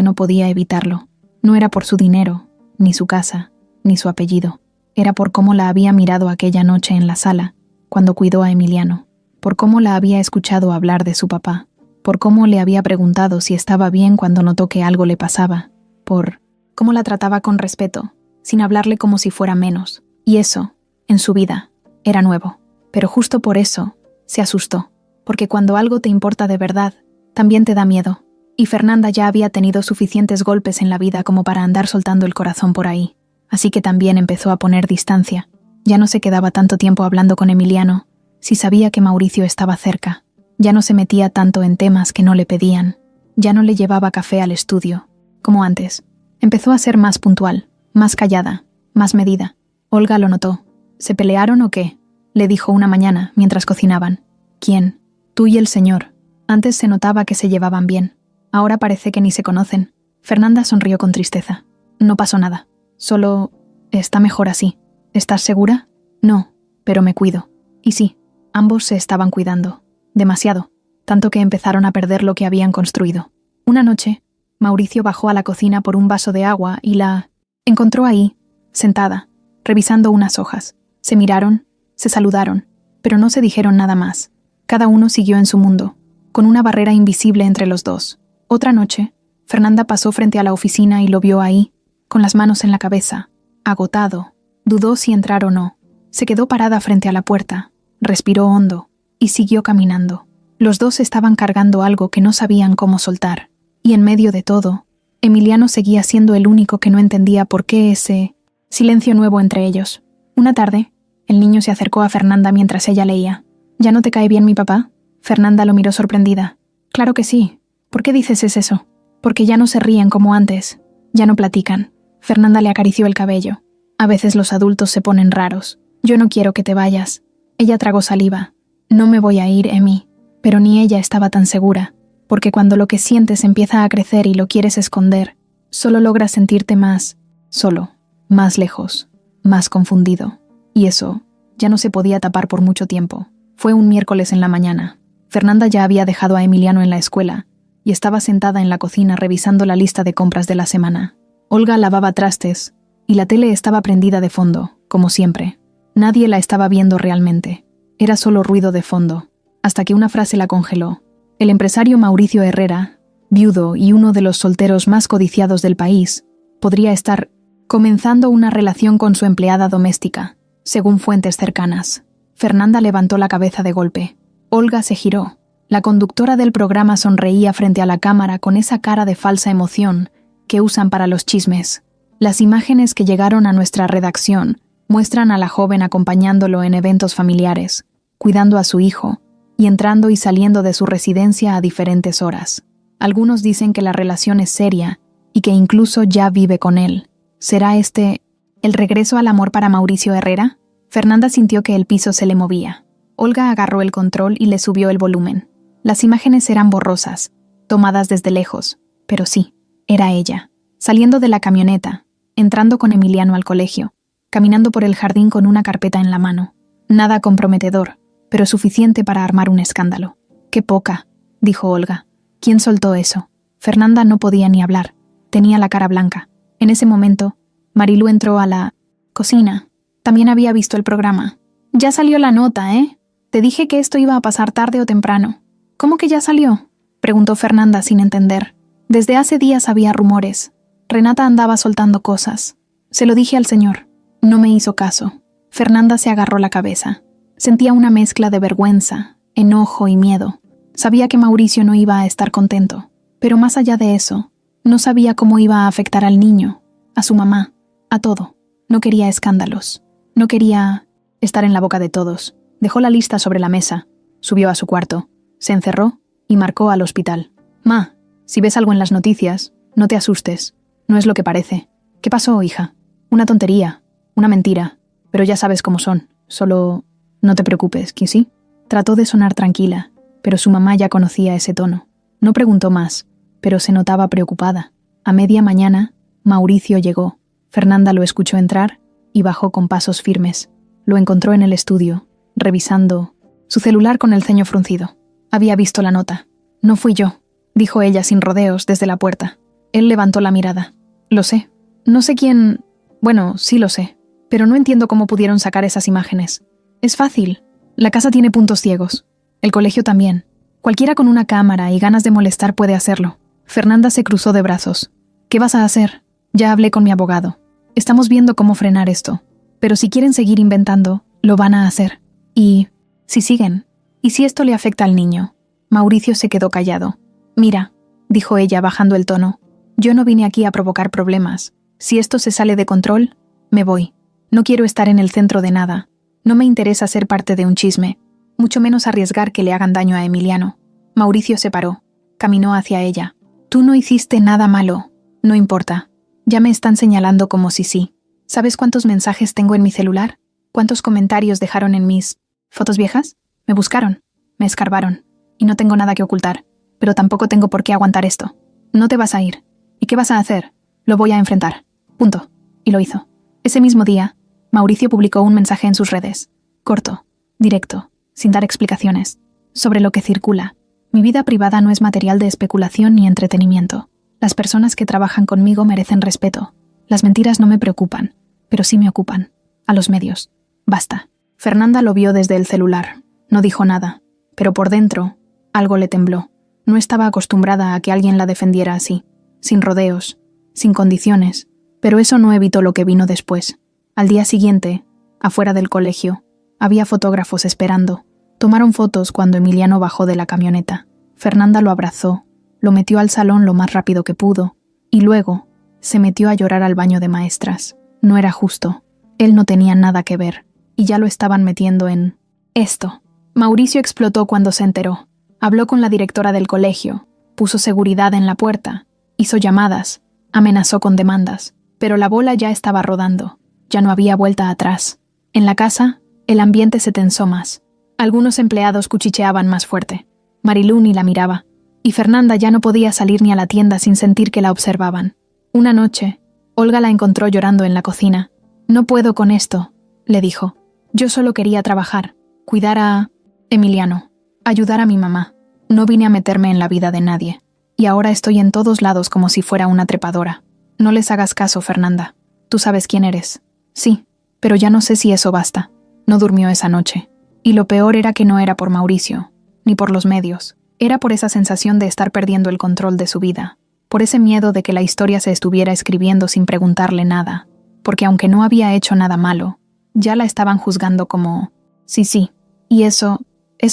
no podía evitarlo. No era por su dinero, ni su casa, ni su apellido. Era por cómo la había mirado aquella noche en la sala, cuando cuidó a Emiliano, por cómo la había escuchado hablar de su papá, por cómo le había preguntado si estaba bien cuando notó que algo le pasaba, por cómo la trataba con respeto, sin hablarle como si fuera menos. Y eso, en su vida, era nuevo. Pero justo por eso, se asustó, porque cuando algo te importa de verdad, también te da miedo. Y Fernanda ya había tenido suficientes golpes en la vida como para andar soltando el corazón por ahí. Así que también empezó a poner distancia. Ya no se quedaba tanto tiempo hablando con Emiliano, si sabía que Mauricio estaba cerca. Ya no se metía tanto en temas que no le pedían. Ya no le llevaba café al estudio, como antes. Empezó a ser más puntual, más callada, más medida. Olga lo notó. ¿Se pelearon o qué?, le dijo una mañana mientras cocinaban. ¿Quién? Tú y el señor. Antes se notaba que se llevaban bien. Ahora parece que ni se conocen. Fernanda sonrió con tristeza. No pasó nada. Solo está mejor así. ¿Estás segura? No, pero me cuido. Y sí, ambos se estaban cuidando. Demasiado. Tanto que empezaron a perder lo que habían construido. Una noche, Mauricio bajó a la cocina por un vaso de agua y la encontró ahí, sentada, revisando unas hojas. Se miraron, se saludaron, pero no se dijeron nada más. Cada uno siguió en su mundo, con una barrera invisible entre los dos. Otra noche, Fernanda pasó frente a la oficina y lo vio ahí, con las manos en la cabeza, agotado. Dudó si entrar o no. Se quedó parada frente a la puerta, respiró hondo y siguió caminando. Los dos estaban cargando algo que no sabían cómo soltar. Y en medio de todo, Emiliano seguía siendo el único que no entendía por qué ese Silencio nuevo entre ellos. Una tarde, el niño se acercó a Fernanda mientras ella leía. ¿Ya no te cae bien mi papá? Fernanda lo miró sorprendida. Claro que sí. ¿Por qué dices eso? Porque ya no se ríen como antes. Ya no platican. Fernanda le acarició el cabello. A veces los adultos se ponen raros. Yo no quiero que te vayas. Ella tragó saliva. No me voy a ir, Emi. Pero ni ella estaba tan segura. Porque cuando lo que sientes empieza a crecer y lo quieres esconder, solo logras sentirte más solo, más lejos, más confundido. Y eso ya no se podía tapar por mucho tiempo. Fue un miércoles en la mañana. Fernanda ya había dejado a Emiliano en la escuela y estaba sentada en la cocina revisando la lista de compras de la semana. Olga lavaba trastes y la tele estaba prendida de fondo, como siempre. Nadie la estaba viendo realmente. Era solo ruido de fondo, hasta que una frase la congeló. El empresario Mauricio Herrera, viudo y uno de los solteros más codiciados del país, podría estar comenzando una relación con su empleada doméstica, según fuentes cercanas. Fernanda levantó la cabeza de golpe. Olga se giró. La conductora del programa sonreía frente a la cámara con esa cara de falsa emoción que usan para los chismes. Las imágenes que llegaron a nuestra redacción muestran a la joven acompañándolo en eventos familiares, cuidando a su hijo y entrando y saliendo de su residencia a diferentes horas. Algunos dicen que la relación es seria y que incluso ya vive con él. ¿Será este el regreso al amor para Mauricio Herrera? Fernanda sintió que el piso se le movía. Olga agarró el control y le subió el volumen. Las imágenes eran borrosas, tomadas desde lejos, pero sí, era ella, saliendo de la camioneta, entrando con Emiliano al colegio, caminando por el jardín con una carpeta en la mano. Nada comprometedor, pero suficiente para armar un escándalo. «Qué poca», dijo Olga. «¿Quién soltó eso?» Fernanda no podía ni hablar. Tenía la cara blanca. En ese momento, Marilú entró a la cocina. También había visto el programa. «Ya salió la nota, ¿eh? Te dije que esto iba a pasar tarde o temprano». «¿Cómo que ya salió?», preguntó Fernanda sin entender. Desde hace días había rumores. Renata andaba soltando cosas. Se lo dije al señor. No me hizo caso. Fernanda se agarró la cabeza. Sentía una mezcla de vergüenza, enojo y miedo. Sabía que Mauricio no iba a estar contento. Pero más allá de eso, no sabía cómo iba a afectar al niño, a su mamá, a todo. No quería escándalos. No quería estar en la boca de todos. Dejó la lista sobre la mesa. Subió a su cuarto. Se encerró y marcó al hospital. «Ma, si ves algo en las noticias, no te asustes. No es lo que parece. ¿Qué pasó, hija? Una tontería, una mentira. Pero ya sabes cómo son. Solo no te preocupes, ¿que sí?» Trató de sonar tranquila, pero su mamá ya conocía ese tono. No preguntó más, pero se notaba preocupada. A media mañana, Mauricio llegó. Fernanda lo escuchó entrar y bajó con pasos firmes. Lo encontró en el estudio, revisando su celular con el ceño fruncido. Había visto la nota. «No fui yo», dijo ella sin rodeos desde la puerta. Él levantó la mirada. «Lo sé. No sé quién... Bueno, sí lo sé. Pero no entiendo cómo pudieron sacar esas imágenes. Es fácil. La casa tiene puntos ciegos. El colegio también. Cualquiera con una cámara y ganas de molestar puede hacerlo». Fernanda se cruzó de brazos. «¿Qué vas a hacer? Ya hablé con mi abogado. Estamos viendo cómo frenar esto. Pero si quieren seguir inventando, lo van a hacer. Y si siguen, ¿y si esto le afecta al niño?» Mauricio se quedó callado. «Mira», dijo ella bajando el tono, «yo no vine aquí a provocar problemas. Si esto se sale de control, me voy. No quiero estar en el centro de nada. No me interesa ser parte de un chisme, mucho menos arriesgar que le hagan daño a Emiliano». Mauricio se paró. Caminó hacia ella. «Tú no hiciste nada malo. No importa. Ya me están señalando como si sí. ¿Sabes cuántos mensajes tengo en mi celular? ¿Cuántos comentarios dejaron en mis fotos viejas? Me buscaron. Me escarbaron. Y no tengo nada que ocultar. Pero tampoco tengo por qué aguantar esto. No te vas a ir. ¿Y qué vas a hacer? Lo voy a enfrentar. Punto». Y lo hizo. Ese mismo día, Mauricio publicó un mensaje en sus redes. Corto, directo, sin dar explicaciones. Sobre lo que circula. «Mi vida privada no es material de especulación ni entretenimiento. Las personas que trabajan conmigo merecen respeto. Las mentiras no me preocupan, pero sí me ocupan. A los medios. Basta». Fernanda lo vio desde el celular. No dijo nada, pero por dentro, algo le tembló. No estaba acostumbrada a que alguien la defendiera así, sin rodeos, sin condiciones, pero eso no evitó lo que vino después. Al día siguiente, afuera del colegio, había fotógrafos esperando. Tomaron fotos cuando Emiliano bajó de la camioneta. Fernanda lo abrazó, lo metió al salón lo más rápido que pudo, y luego se metió a llorar al baño de maestras. No era justo. Él no tenía nada que ver, y ya lo estaban metiendo en esto. Mauricio explotó cuando se enteró. Habló con la directora del colegio, puso seguridad en la puerta, hizo llamadas, amenazó con demandas, pero la bola ya estaba rodando. Ya no había vuelta atrás. En la casa, el ambiente se tensó más. Algunos empleados cuchicheaban más fuerte. Marilú ni la miraba, y Fernanda ya no podía salir ni a la tienda sin sentir que la observaban. Una noche, Olga la encontró llorando en la cocina. «No puedo con esto», le dijo. «Yo solo quería trabajar, cuidar a Emiliano, ayudar a mi mamá. No vine a meterme en la vida de nadie. Y ahora estoy en todos lados como si fuera una trepadora. No les hagas caso, Fernanda. Tú sabes quién eres». «Sí, pero ya no sé si eso basta». No durmió esa noche. Y lo peor era que no era por Mauricio, ni por los medios. Era por esa sensación de estar perdiendo el control de su vida, por ese miedo de que la historia se estuviera escribiendo sin preguntarle nada, porque aunque no había hecho nada malo, ya la estaban juzgando como sí, y eso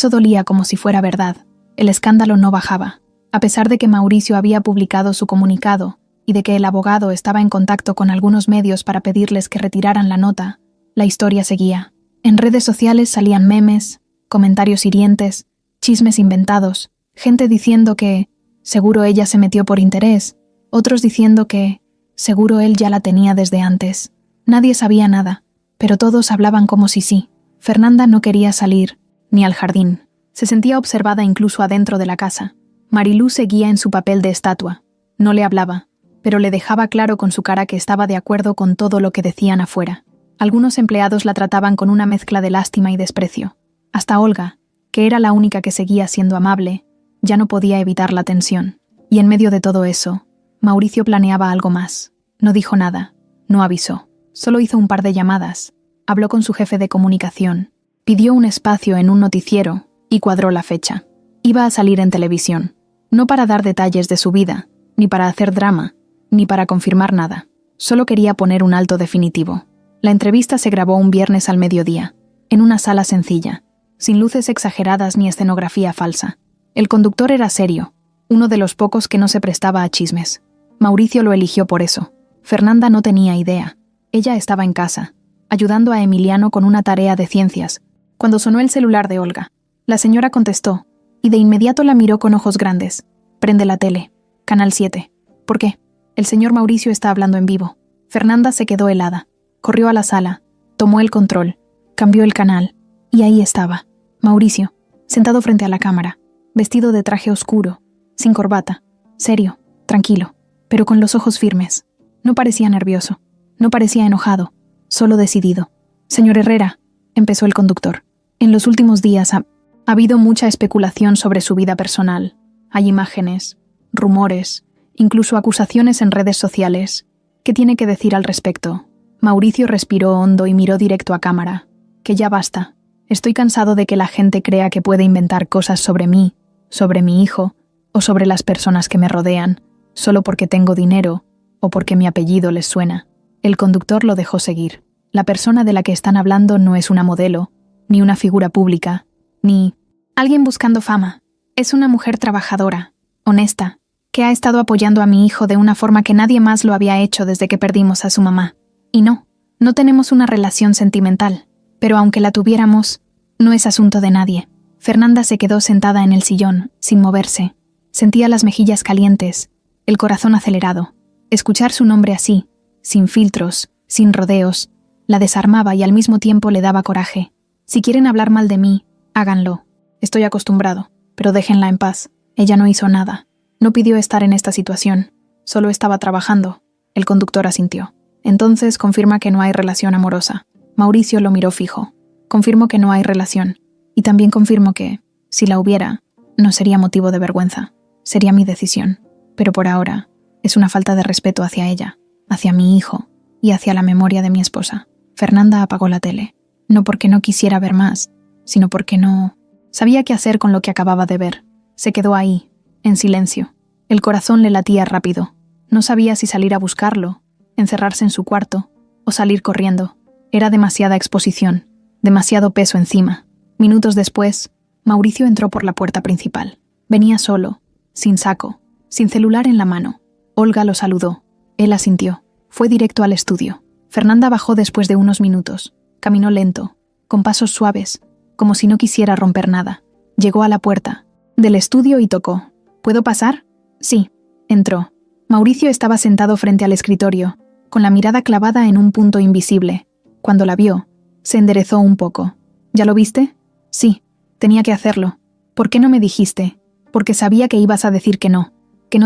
dolía como si fuera verdad. El escándalo no bajaba, a pesar de que Mauricio había publicado su comunicado y de que el abogado estaba en contacto con algunos medios para pedirles que retiraran la nota. La historia seguía. En redes sociales salían memes, comentarios hirientes, chismes inventados, gente diciendo que seguro ella se metió por interés, otros diciendo que seguro él ya la tenía desde antes. Nadie sabía nada, pero todos hablaban como si sí. Fernanda no quería salir, ni al jardín. Se sentía observada incluso adentro de la casa. Marilú seguía en su papel de estatua. No le hablaba, pero le dejaba claro con su cara que estaba de acuerdo con todo lo que decían afuera. Algunos empleados la trataban con una mezcla de lástima y desprecio. Hasta Olga, que era la única que seguía siendo amable, ya no podía evitar la tensión. Y en medio de todo eso, Mauricio planeaba algo más. No dijo nada, no avisó. Solo hizo un par de llamadas. Habló con su jefe de comunicación. Pidió un espacio en un noticiero y cuadró la fecha. Iba a salir en televisión. No para dar detalles de su vida, ni para hacer drama, ni para confirmar nada. Solo quería poner un alto definitivo. La entrevista se grabó un viernes al mediodía, en una sala sencilla, sin luces exageradas ni escenografía falsa. El conductor era serio, uno de los pocos que no se prestaba a chismes. Mauricio lo eligió por eso. Fernanda no tenía idea. Ella estaba en casa, ayudando a Emiliano con una tarea de ciencias, cuando sonó el celular de Olga. La señora contestó, y de inmediato la miró con ojos grandes. «Prende la tele. Canal 7. «¿Por qué? El señor Mauricio está hablando en vivo». Fernanda se quedó helada. Corrió a la sala, tomó el control, cambió el canal, y ahí estaba, Mauricio, sentado frente a la cámara, vestido de traje oscuro, sin corbata, serio, tranquilo, pero con los ojos firmes. No parecía nervioso, no parecía enojado, solo decidido. «Señor Herrera», empezó el conductor, «en los últimos días ha habido mucha especulación sobre su vida personal. Hay imágenes, rumores, incluso acusaciones en redes sociales. ¿Qué tiene que decir al respecto?» Mauricio respiró hondo y miró directo a cámara. «Que ya basta. Estoy cansado de que la gente crea que puede inventar cosas sobre mí, sobre mi hijo, o sobre las personas que me rodean, solo porque tengo dinero o porque mi apellido les suena». El conductor lo dejó seguir. La persona de la que están hablando no es una modelo, ni una figura pública, ni alguien buscando fama. Es una mujer trabajadora, honesta, que ha estado apoyando a mi hijo de una forma que nadie más lo había hecho desde que perdimos a su mamá. Y no tenemos una relación sentimental, pero aunque la tuviéramos, no es asunto de nadie. Fernanda se quedó sentada en el sillón, sin moverse. Sentía las mejillas calientes, el corazón acelerado. Escuchar su nombre así, sin filtros, sin rodeos, la desarmaba y al mismo tiempo le daba coraje. «Si quieren hablar mal de mí, háganlo. Estoy acostumbrado, pero déjenla en paz. Ella no hizo nada. No pidió estar en esta situación. Solo estaba trabajando». El conductor asintió. «Entonces confirma que no hay relación amorosa». Mauricio lo miró fijo. «Confirmo que no hay relación. Y también confirmo que, si la hubiera, no sería motivo de vergüenza. Sería mi decisión. Pero por ahora, es una falta de respeto hacia ella, hacia mi hijo y hacia la memoria de mi esposa». Fernanda apagó la tele. No porque no quisiera ver más, sino porque no sabía qué hacer con lo que acababa de ver. Se quedó ahí, en silencio. El corazón le latía rápido. No sabía si salir a buscarlo, encerrarse en su cuarto o salir corriendo. Era demasiada exposición, demasiado peso encima. Minutos después, Mauricio entró por la puerta principal. Venía solo, sin saco, sin celular en la mano. Olga lo saludó. Él asintió. Fue directo al estudio. Fernanda bajó después de unos minutos. Caminó lento, con pasos suaves, como si no quisiera romper nada. Llegó a la puerta del estudio y tocó. ¿Puedo pasar? Sí. Entró. Mauricio estaba sentado frente al escritorio, con la mirada clavada en un punto invisible. Cuando la vio, se enderezó un poco. ¿Ya lo viste? Sí. Tenía que hacerlo. ¿Por qué no me dijiste? Porque sabía que ibas a decir que no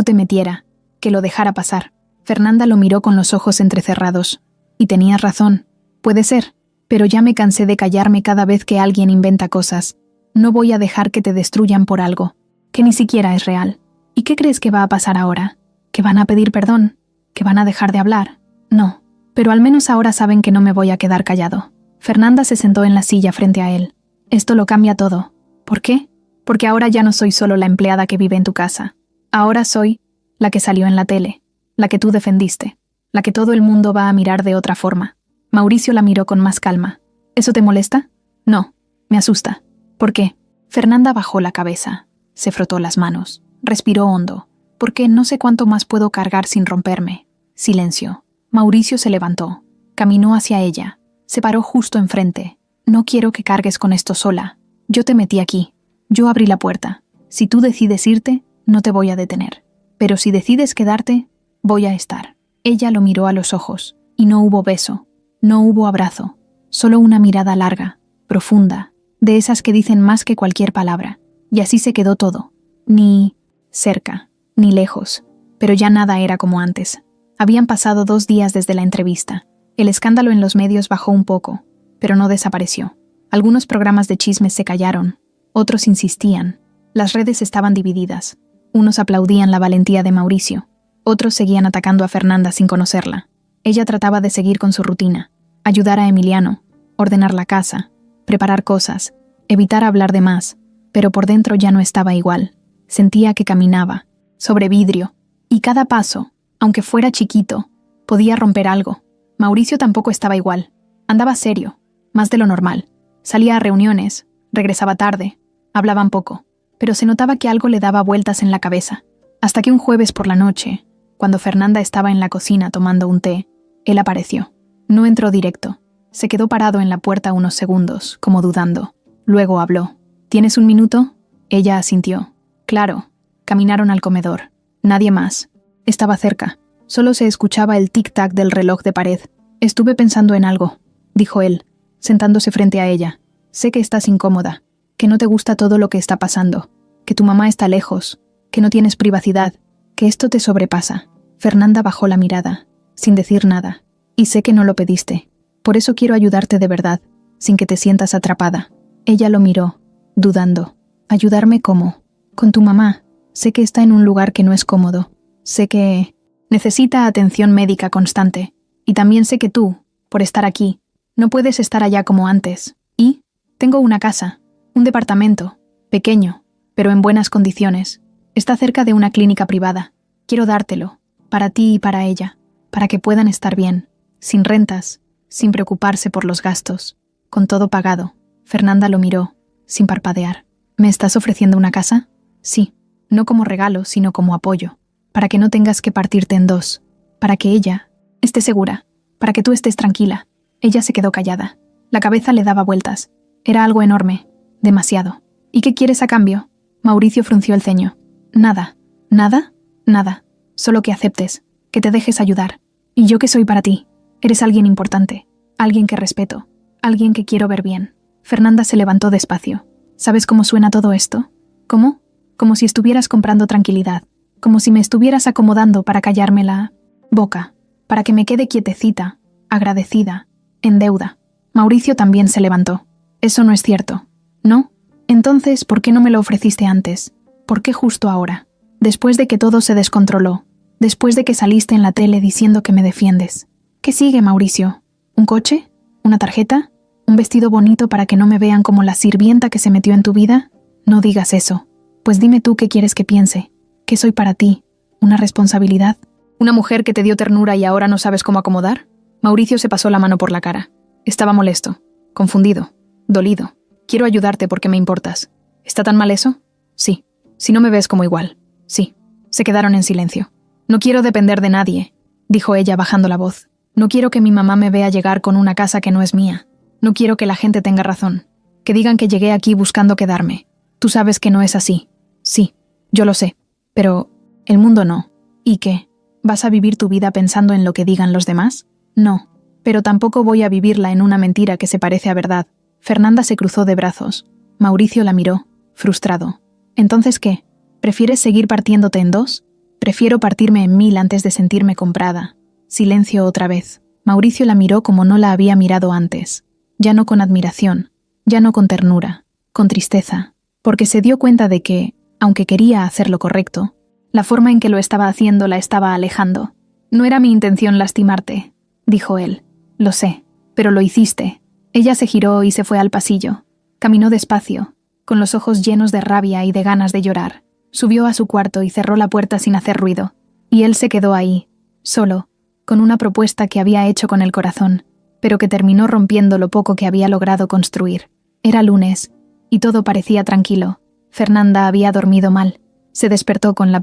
te metiera, que lo dejara pasar. Fernanda lo miró con los ojos entrecerrados. Y tenías razón. Puede ser. Pero ya me cansé de callarme cada vez que alguien inventa cosas. No voy a dejar que te destruyan por algo que ni siquiera es real. ¿Y qué crees que va a pasar ahora? ¿Que van a pedir perdón? ¿Que van a dejar de hablar? No. Pero al menos ahora saben que no me voy a quedar callado. Fernanda se sentó en la silla frente a él. Esto lo cambia todo. ¿Por qué? Porque ahora ya no soy solo la empleada que vive en tu casa. Ahora soy la que salió en la tele, la que tú defendiste, la que todo el mundo va a mirar de otra forma. Mauricio la miró con más calma. ¿Eso te molesta? No, me asusta. ¿Por qué? Fernanda bajó la cabeza, se frotó las manos, respiró hondo. ¿Por qué? No sé cuánto más puedo cargar sin romperme. Silencio. Mauricio se levantó, caminó hacia ella, se paró justo enfrente. No quiero que cargues con esto sola. Yo te metí aquí. Yo abrí la puerta. Si tú decides irte, no te voy a detener. Pero si decides quedarte, voy a estar. Ella lo miró a los ojos, y no hubo beso, no hubo abrazo, solo una mirada larga, profunda, de esas que dicen más que cualquier palabra. Y así se quedó todo. Ni cerca, ni lejos, pero ya nada era como antes. Habían pasado 2 días desde la entrevista. El escándalo en los medios bajó un poco, pero no desapareció. Algunos programas de chismes se callaron, otros insistían. Las redes estaban divididas. Unos aplaudían la valentía de Mauricio, otros seguían atacando a Fernanda sin conocerla. Ella trataba de seguir con su rutina, ayudar a Emiliano, ordenar la casa, preparar cosas, evitar hablar de más, pero por dentro ya no estaba igual. Sentía que caminaba, sobre vidrio, y cada paso, aunque fuera chiquito, podía romper algo. Mauricio tampoco estaba igual. Andaba serio, más de lo normal. Salía a reuniones, regresaba tarde, hablaban poco, pero se notaba que algo le daba vueltas en la cabeza. Hasta que un jueves por la noche, cuando Fernanda estaba en la cocina tomando un té, él apareció. No entró directo. Se quedó parado en la puerta unos segundos, como dudando. Luego habló. ¿Tienes un minuto? Ella asintió. Claro. Caminaron al comedor. Nadie más. Estaba cerca. Solo se escuchaba el tic-tac del reloj de pared. Estuve pensando en algo, dijo él, sentándose frente a ella. Sé que estás incómoda, que no te gusta todo lo que está pasando, que tu mamá está lejos, que no tienes privacidad, que esto te sobrepasa. Fernanda bajó la mirada, sin decir nada. Y sé que no lo pediste. Por eso quiero ayudarte de verdad, sin que te sientas atrapada. Ella lo miró, dudando. ¿Ayudarme cómo? Con tu mamá. Sé que está en un lugar que no es cómodo. Sé que necesita atención médica constante. Y también sé que tú, por estar aquí, no puedes estar allá como antes. Y tengo una casa, un departamento, pequeño, pero en buenas condiciones. Está cerca de una clínica privada. Quiero dártelo, para ti y para ella, para que puedan estar bien, sin rentas, sin preocuparse por los gastos, con todo pagado. Fernanda lo miró, sin parpadear. ¿Me estás ofreciendo una casa? Sí, no como regalo, sino como apoyo, para que no tengas que partirte en dos, para que ella esté segura, para que tú estés tranquila. Ella se quedó callada. La cabeza le daba vueltas. Era algo enorme, demasiado. ¿Y qué quieres a cambio? Mauricio frunció el ceño. Nada. ¿Nada? Nada. Solo que aceptes, que te dejes ayudar. ¿Y yo qué soy para ti? Eres alguien importante, alguien que respeto, alguien que quiero ver bien. Fernanda se levantó despacio. ¿Sabes cómo suena todo esto? ¿Cómo? Como si estuvieras comprando tranquilidad, como si me estuvieras acomodando para callarme la boca, para que me quede quietecita, agradecida, en deuda. Mauricio también se levantó. Eso no es cierto. ¿No? Entonces, ¿por qué no me lo ofreciste antes? ¿Por qué justo ahora? Después de que todo se descontroló, después de que saliste en la tele diciendo que me defiendes. ¿Qué sigue, Mauricio? ¿Un coche? ¿Una tarjeta? ¿Un vestido bonito para que no me vean como la sirvienta que se metió en tu vida? No digas eso. Pues dime tú qué quieres que piense. ¿Qué soy para ti? ¿Una responsabilidad? ¿Una mujer que te dio ternura y ahora no sabes cómo acomodar? Mauricio se pasó la mano por la cara. Estaba molesto, confundido, dolido. Quiero ayudarte porque me importas. ¿Está tan mal eso? Sí. Si no me ves como igual. Sí. Se quedaron en silencio. No quiero depender de nadie, dijo ella bajando la voz. No quiero que mi mamá me vea llegar con una casa que no es mía. No quiero que la gente tenga razón. Que digan que llegué aquí buscando quedarme. Tú sabes que no es así. Sí, yo lo sé. Pero el mundo no. ¿Y qué? ¿Vas a vivir tu vida pensando en lo que digan los demás? No. Pero tampoco voy a vivirla en una mentira que se parece a verdad. Fernanda se cruzó de brazos. Mauricio la miró, frustrado. ¿Entonces qué? ¿Prefieres seguir partiéndote en dos? Prefiero partirme en 1000 antes de sentirme comprada. Silencio otra vez. Mauricio la miró como no la había mirado antes. Ya no con admiración, ya no con ternura, con tristeza, porque se dio cuenta de que, aunque quería hacer lo correcto, la forma en que lo estaba haciendo la estaba alejando. No era mi intención lastimarte, dijo él. Lo sé, pero lo hiciste. Ella se giró y se fue al pasillo. Caminó despacio, con los ojos llenos de rabia y de ganas de llorar. Subió a su cuarto y cerró la puerta sin hacer ruido. Y él se quedó ahí, solo, con una propuesta que había hecho con el corazón, pero que terminó rompiendo lo poco que había logrado construir. Era lunes, y todo parecía tranquilo. Fernanda había dormido mal. Se despertó con la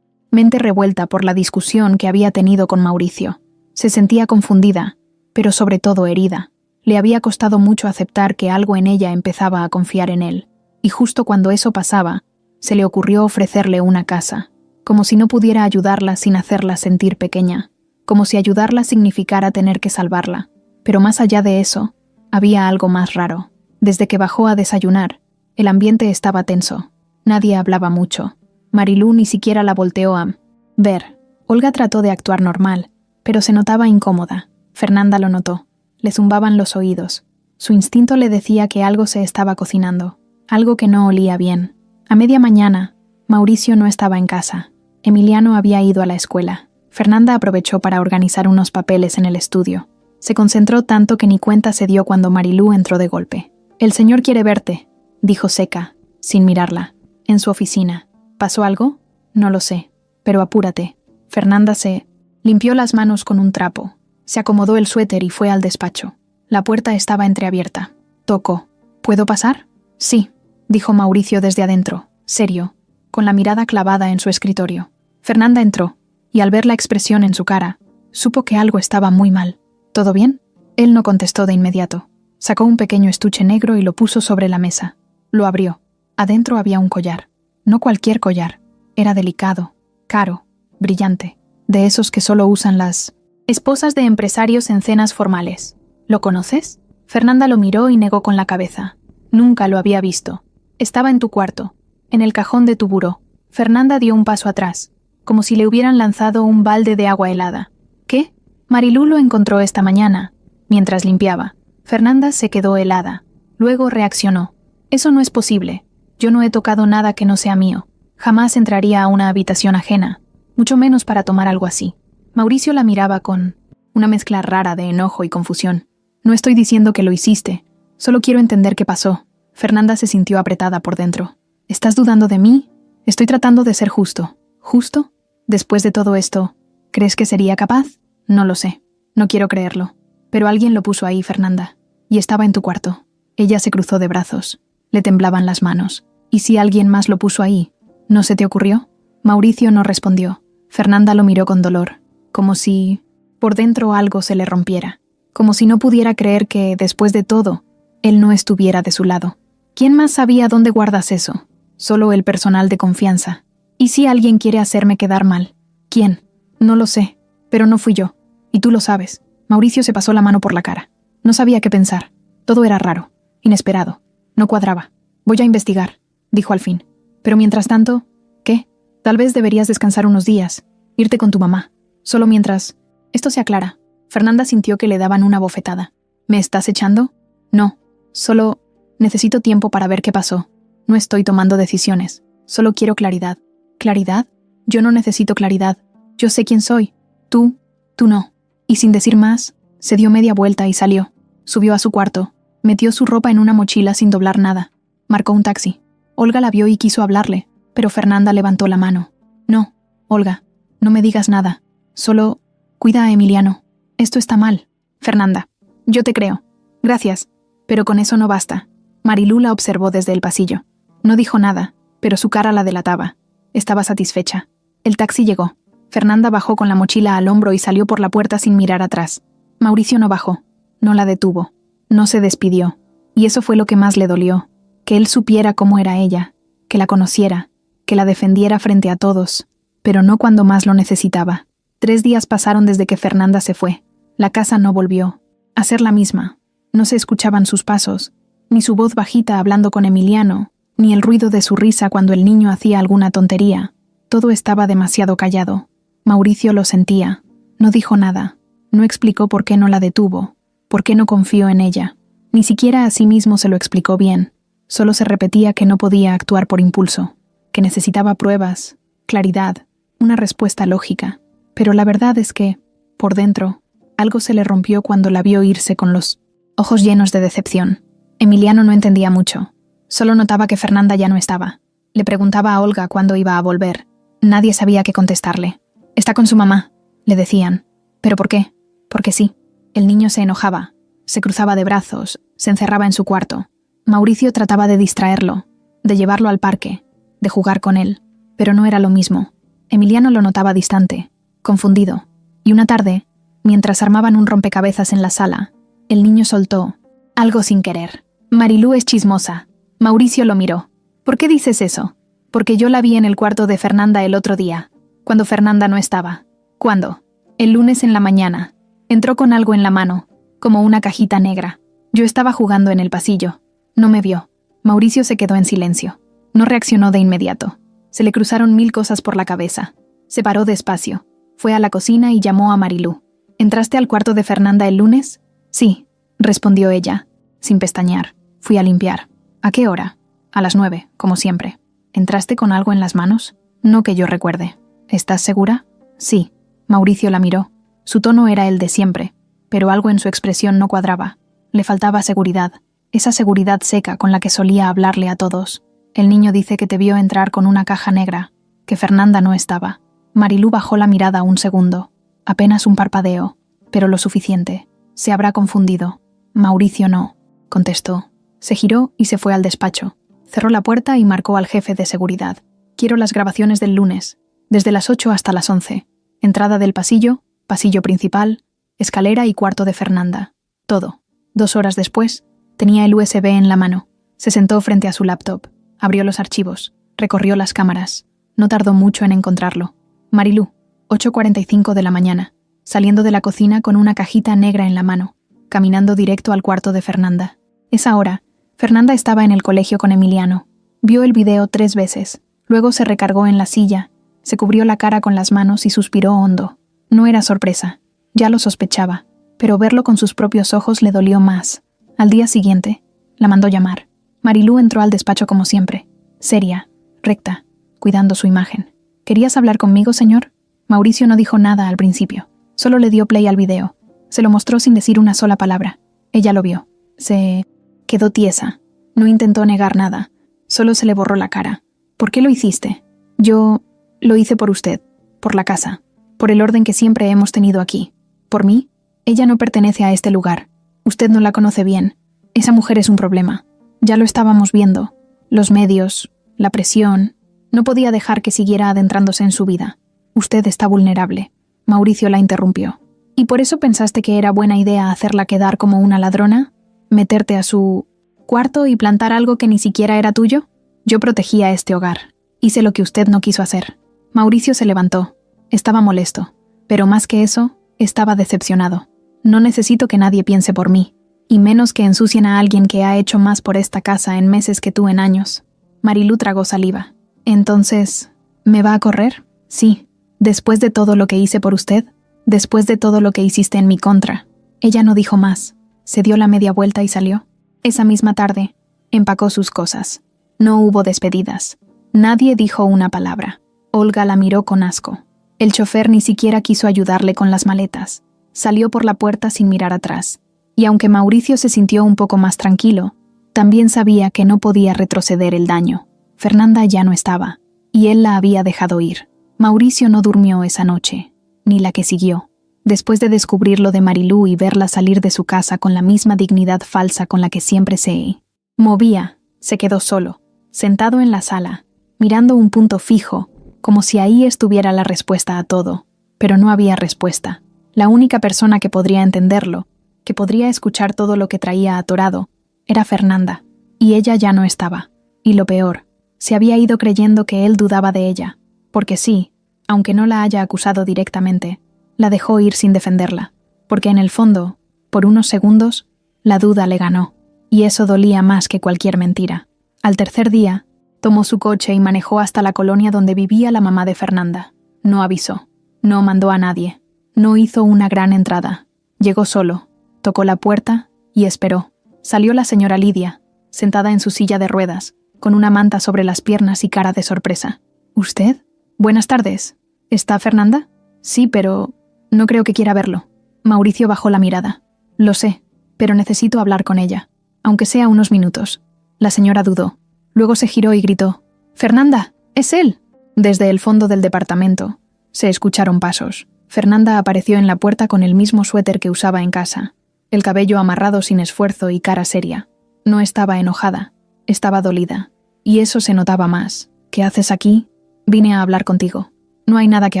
mente revuelta por la discusión que había tenido con Mauricio. Se sentía confundida, pero sobre todo herida. Le había costado mucho aceptar que algo en ella empezaba a confiar en él, y justo cuando eso pasaba, se le ocurrió ofrecerle una casa, como si no pudiera ayudarla sin hacerla sentir pequeña, como si ayudarla significara tener que salvarla. Pero más allá de eso, había algo más raro. Desde que bajó a desayunar, el ambiente estaba tenso. Nadie hablaba mucho. Marilú ni siquiera la volteó a ver. Olga trató de actuar normal, pero se notaba incómoda. Fernanda lo notó. Le zumbaban los oídos. Su instinto le decía que algo se estaba cocinando, algo que no olía bien. A media mañana, Mauricio no estaba en casa. Emiliano había ido a la escuela. Fernanda aprovechó para organizar unos papeles en el estudio. Se concentró tanto que ni cuenta se dio cuando Marilú entró de golpe. «El señor quiere verte», dijo seca, sin mirarla. «En su oficina. ¿Pasó algo? No lo sé. Pero apúrate». Fernanda se limpió las manos con un trapo. Se acomodó el suéter y fue al despacho. La puerta estaba entreabierta. Tocó. «¿Puedo pasar?» «Sí», dijo Mauricio desde adentro, serio, con la mirada clavada en su escritorio. Fernanda entró, y al ver la expresión en su cara, supo que algo estaba muy mal. ¿Todo bien? Él no contestó de inmediato. Sacó un pequeño estuche negro y lo puso sobre la mesa. Lo abrió. Adentro había un collar. No cualquier collar. Era delicado, caro, brillante, de esos que solo usan las esposas de empresarios en cenas formales. ¿Lo conoces? Fernanda lo miró y negó con la cabeza. Nunca lo había visto. Estaba en tu cuarto, en el cajón de tu buró. Fernanda dio un paso atrás, como si le hubieran lanzado un balde de agua helada. ¿Qué? Marilú lo encontró esta mañana, mientras limpiaba. Fernanda se quedó helada. Luego reaccionó. Eso no es posible. Yo no he tocado nada que no sea mío. Jamás entraría a una habitación ajena, mucho menos para tomar algo así. Mauricio la miraba con una mezcla rara de enojo y confusión. No estoy diciendo que lo hiciste. Solo quiero entender qué pasó. Fernanda se sintió apretada por dentro. ¿Estás dudando de mí? Estoy tratando de ser justo. ¿Justo? Después de todo esto, ¿crees que sería capaz? No lo sé. No quiero creerlo. Pero alguien lo puso ahí, Fernanda. Y estaba en tu cuarto. Ella se cruzó de brazos. Le temblaban las manos. ¿Y si alguien más lo puso ahí? ¿No se te ocurrió? Mauricio no respondió. Fernanda lo miró con dolor, como si por dentro algo se le rompiera. Como si no pudiera creer que, después de todo, él no estuviera de su lado. ¿Quién más sabía dónde guardas eso? Solo el personal de confianza. ¿Y si alguien quiere hacerme quedar mal? ¿Quién? No lo sé, pero no fui yo. Y tú lo sabes. Mauricio se pasó la mano por la cara. No sabía qué pensar. Todo era raro, inesperado. No cuadraba. Voy a investigar, dijo al fin. Pero mientras tanto, ¿qué? Tal vez deberías descansar unos días, irte con tu mamá. Solo mientras esto se aclara. Fernanda sintió que le daban una bofetada. ¿Me estás echando? No. Solo necesito tiempo para ver qué pasó. No estoy tomando decisiones. Solo quiero claridad. ¿Claridad? Yo no necesito claridad. Yo sé quién soy. Tú no. Y sin decir más, se dio media vuelta y salió. Subió a su cuarto. Metió su ropa en una mochila sin doblar nada. Marcó un taxi. Olga la vio y quiso hablarle, pero Fernanda levantó la mano. No, Olga, no me digas nada. Solo cuida a Emiliano. Esto está mal. Fernanda, yo te creo. Gracias. Pero con eso no basta. Marilú la observó desde el pasillo. No dijo nada, pero su cara la delataba. Estaba satisfecha. El taxi llegó. Fernanda bajó con la mochila al hombro y salió por la puerta sin mirar atrás. Mauricio no bajó, no la detuvo, no se despidió, y eso fue lo que más le dolió, que él supiera cómo era ella, que la conociera, que la defendiera frente a todos, pero no cuando más lo necesitaba. 3 días pasaron desde que Fernanda se fue. La casa no volvió a ser la misma. No se escuchaban sus pasos, ni su voz bajita hablando con Emiliano, ni el ruido de su risa cuando el niño hacía alguna tontería. Todo estaba demasiado callado. Mauricio lo sentía. No dijo nada. No explicó por qué no la detuvo, por qué no confió en ella. Ni siquiera a sí mismo se lo explicó bien. Solo se repetía que no podía actuar por impulso, que necesitaba pruebas, claridad, una respuesta lógica. Pero la verdad es que, por dentro, algo se le rompió cuando la vio irse con los ojos llenos de decepción. Emiliano no entendía mucho. Solo notaba que Fernanda ya no estaba. Le preguntaba a Olga cuándo iba a volver. Nadie sabía qué contestarle. «Está con su mamá», le decían. ¿Pero por qué? Porque sí. El niño se enojaba, se cruzaba de brazos, se encerraba en su cuarto. Mauricio trataba de distraerlo, de llevarlo al parque, de jugar con él, pero no era lo mismo. Emiliano lo notaba distante, confundido, y una tarde, mientras armaban un rompecabezas en la sala, el niño soltó algo sin querer. «Marilú es chismosa». Mauricio lo miró. «¿Por qué dices eso?» «Porque yo la vi en el cuarto de Fernanda el otro día, cuando Fernanda no estaba». «¿Cuándo?» «El lunes en la mañana. Entró con algo en la mano, como una cajita negra. Yo estaba jugando en el pasillo. No me vio». Mauricio se quedó en silencio. No reaccionó de inmediato. Se le cruzaron 1000 cosas por la cabeza. Se paró despacio. Fue a la cocina y llamó a Marilú. «¿Entraste al cuarto de Fernanda el lunes?» «Sí», respondió ella, sin pestañear. «Fui a limpiar». «¿A qué hora?» «A las 9, como siempre». «¿Entraste con algo en las manos?» «No que yo recuerde». «¿Estás segura?» «Sí». Mauricio la miró. Su tono era el de siempre, pero algo en su expresión no cuadraba. Le faltaba seguridad, esa seguridad seca con la que solía hablarle a todos. «El niño dice que te vio entrar con una caja negra, que Fernanda no estaba». Marilú bajó la mirada un segundo, apenas un parpadeo, pero lo suficiente. «Se habrá confundido». «Mauricio no», contestó. Se giró y se fue al despacho. Cerró la puerta y marcó al jefe de seguridad. «Quiero las grabaciones del lunes, desde las 8 hasta las 11. Entrada del pasillo, pasillo principal, escalera y cuarto de Fernanda. Todo». 2 horas después, tenía el USB en la mano. Se sentó frente a su laptop, abrió los archivos, recorrió las cámaras. No tardó mucho en encontrarlo. Marilú, 8:45 de la mañana, saliendo de la cocina con una cajita negra en la mano, caminando directo al cuarto de Fernanda. Esa hora, Fernanda estaba en el colegio con Emiliano. Vio el video 3 veces, luego se recargó en la silla, se cubrió la cara con las manos y suspiró hondo. No era sorpresa, ya lo sospechaba, pero verlo con sus propios ojos le dolió más. Al día siguiente, la mandó llamar. Marilú entró al despacho como siempre, seria, recta, cuidando su imagen. «¿Querías hablar conmigo, señor?» Mauricio no dijo nada al principio, solo le dio play al video. Se lo mostró sin decir una sola palabra. Ella lo vio. Se quedó tiesa. No intentó negar nada, solo se le borró la cara. «¿Por qué lo hiciste?» «Yo lo hice por usted, por la casa, por el orden que siempre hemos tenido aquí. ¿Por mí? Ella no pertenece a este lugar. Usted no la conoce bien. Esa mujer es un problema. Ya lo estábamos viendo. Los medios, la presión. No podía dejar que siguiera adentrándose en su vida. Usted está vulnerable». Mauricio la interrumpió. «¿Y por eso pensaste que era buena idea hacerla quedar como una ladrona? ¿Meterte a su cuarto y plantar algo que ni siquiera era tuyo? Yo protegía este hogar. Hice lo que usted no quiso hacer». Mauricio se levantó. Estaba molesto, pero más que eso, estaba decepcionado. «No necesito que nadie piense por mí, y menos que ensucien a alguien que ha hecho más por esta casa en meses que tú en años». Marilú tragó saliva. «Entonces, ¿me va a correr?» «Sí. Después de todo lo que hice por usted, después de todo lo que hiciste en mi contra». Ella no dijo más. Se dio la media vuelta y salió. Esa misma tarde, empacó sus cosas. No hubo despedidas. Nadie dijo una palabra. Olga la miró con asco. El chofer ni siquiera quiso ayudarle con las maletas. Salió por la puerta sin mirar atrás. Y aunque Mauricio se sintió un poco más tranquilo, también sabía que no podía retroceder el daño. Fernanda ya no estaba, y él la había dejado ir. Mauricio no durmió esa noche, ni la que siguió. Después de descubrir lo de Marilú y verla salir de su casa con la misma dignidad falsa con la que siempre se movía, se quedó solo, sentado en la sala, mirando un punto fijo, como si ahí estuviera la respuesta a todo. Pero no había respuesta. La única persona que podría entenderlo, que podría escuchar todo lo que traía atorado, era Fernanda, y ella ya no estaba. Y lo peor, se había ido creyendo que él dudaba de ella, porque sí, aunque no la haya acusado directamente, la dejó ir sin defenderla, porque en el fondo, por unos segundos, la duda le ganó, y eso dolía más que cualquier mentira. Al tercer día, tomó su coche y manejó hasta la colonia donde vivía la mamá de Fernanda. No avisó, no mandó a nadie, no hizo una gran entrada. Llegó solo, tocó la puerta y esperó. Salió la señora Lidia, sentada en su silla de ruedas, con una manta sobre las piernas y cara de sorpresa. ¿Usted? Buenas tardes. ¿Está Fernanda? Sí, pero no creo que quiera verlo. Mauricio bajó la mirada. Lo sé, pero necesito hablar con ella, aunque sea unos minutos. La señora dudó. Luego se giró y gritó. «¡Fernanda! ¡Es él!». Desde el fondo del departamento se escucharon pasos. Fernanda apareció en la puerta con el mismo suéter que usaba en casa, el cabello amarrado sin esfuerzo y cara seria. No estaba enojada, estaba dolida. Y eso se notaba más. «¿Qué haces aquí?» «Vine a hablar contigo». «No hay nada que